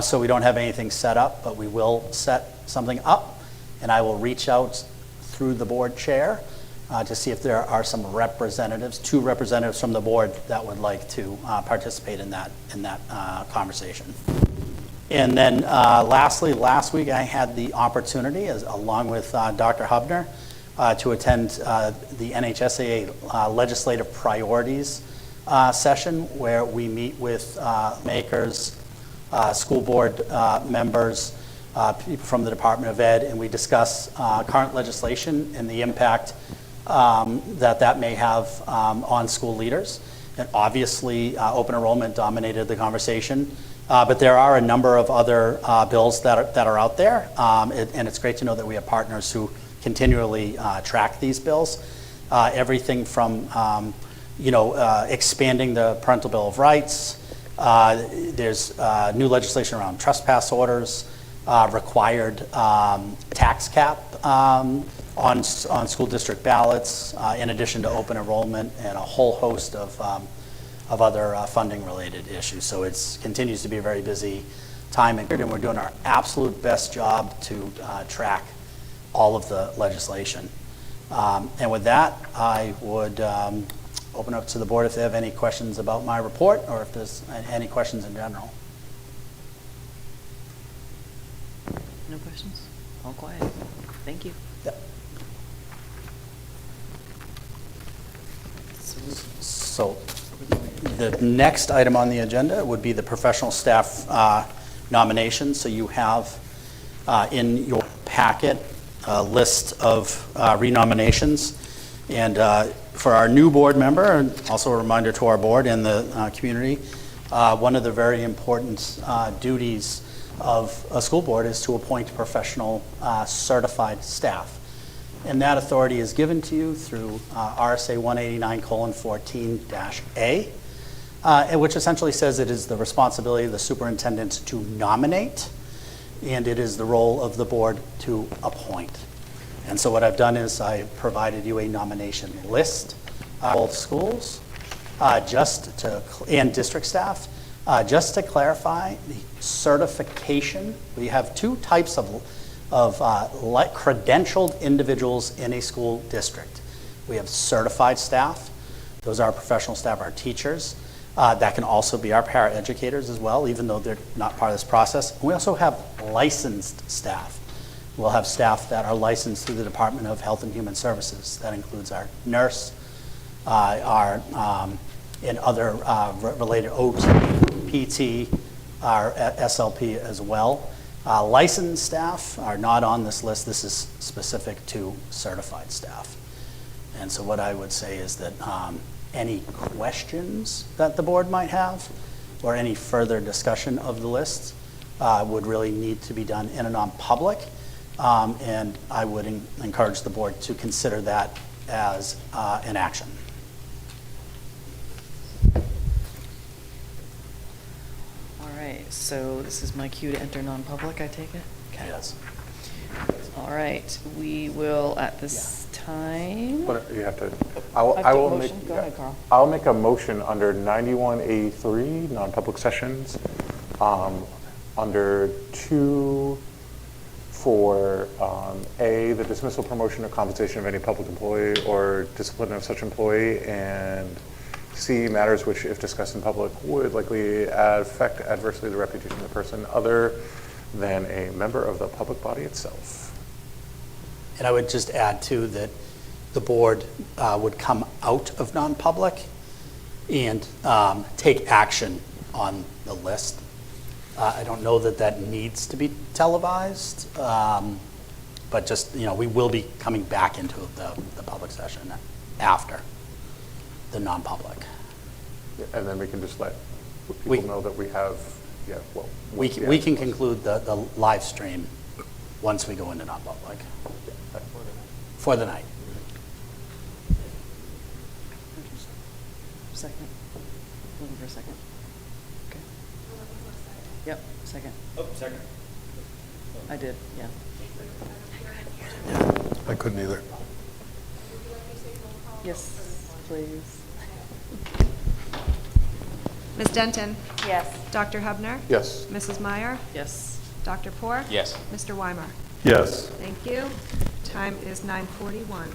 Speaker 6: So we don't have anything set up, but we will set something up, and I will reach out through the board chair to see if there are some representatives, 2 representatives from the board that would like to participate in that conversation. And then lastly, last week I had the opportunity, along with Dr. Hubner, to attend the NHSAA Legislative Priorities session, where we meet with makers, school board members, people from the Department of Ed, and we discuss current legislation and the impact that may have on school leaders. And obviously, open enrollment dominated the conversation, but there are a number of other bills that are out there, and it's great to know that we have partners who continually track these bills. Everything from expanding the Parental Bill of Rights. There's new legislation around trespass orders, required tax cap on school district ballots, in addition to open enrollment and a whole host of other funding-related issues. So it continues to be a very busy time, and we're doing our absolute best job to track all of the legislation. And with that, I would open up to the board if they have any questions about my report or if there's any questions in general.
Speaker 1: No questions? All quiet. Thank you.
Speaker 6: Yep. So the next item on the agenda would be the professional staff nominations. So you have in your packet a list of renominations. And for our new board member, and also a reminder to our board and the community, one of the very important duties of a school board is to appoint professional certified staff. And that authority is given to you through RSA 189:14-A, which essentially says it is the responsibility of the superintendent to nominate, and it is the role of the board to appoint. And so what I've done is I provided you a nomination list of both schools and district staff. Just to clarify, the certification, we have two types of credentialed individuals in a school district. We have certified staff. Those are our professional staff, our teachers. That can also be our paraeducators as well, even though they're not part of this process. And we also have licensed staff. We'll have staff that are licensed through the Department of Health and Human Services. That includes our nurse, and other related OT, PT, our SLP as well. Licensed staff are not on this list. This is specific to certified staff. And so what I would say is that any questions that the board might have or any further discussion of the list would really need to be done in a non-public. And I would encourage the board to consider that as an action.
Speaker 1: All right, so this is my cue to enter non-public, I take it? Okay.
Speaker 6: Yes.
Speaker 1: All right, we will at this time.
Speaker 3: But you have to,
Speaker 1: I have
Speaker 3: I
Speaker 1: to
Speaker 3: will
Speaker 1: motion.
Speaker 3: make.
Speaker 1: Go ahead, Carl.
Speaker 3: I'll make a motion under 91A3, non-public sessions, under 2 for A, the dismissal, promotion, or compensation of any public employee or discipline of such employee, and C, matters which, if discussed in public, would likely affect adversely the reputation of the person other than a member of the public body itself.
Speaker 6: And I would just add, too, that the board would come out of non-public and take action on the list. I don't know that that needs to be televised, but just, we will be coming back into the public session after the non-public.
Speaker 3: And then we can just let people know that we have,
Speaker 6: we can conclude the live stream once we go into non-public for the night.
Speaker 1: Second. Looking for a second. Okay. Yep, second.
Speaker 5: Oh, second.
Speaker 1: I did, yeah.
Speaker 5: I couldn't either.
Speaker 1: Yes, please.
Speaker 2: Ms. Denton?
Speaker 7: Yes.
Speaker 2: Dr. Hubner?
Speaker 3: Yes.
Speaker 2: Mrs. Meyer?
Speaker 1: Yes.
Speaker 2: Dr. Poor?
Speaker 8: Yes.
Speaker 2: Mr. Weimer?
Speaker 5: Yes.
Speaker 2: Thank you. Time is 9:41.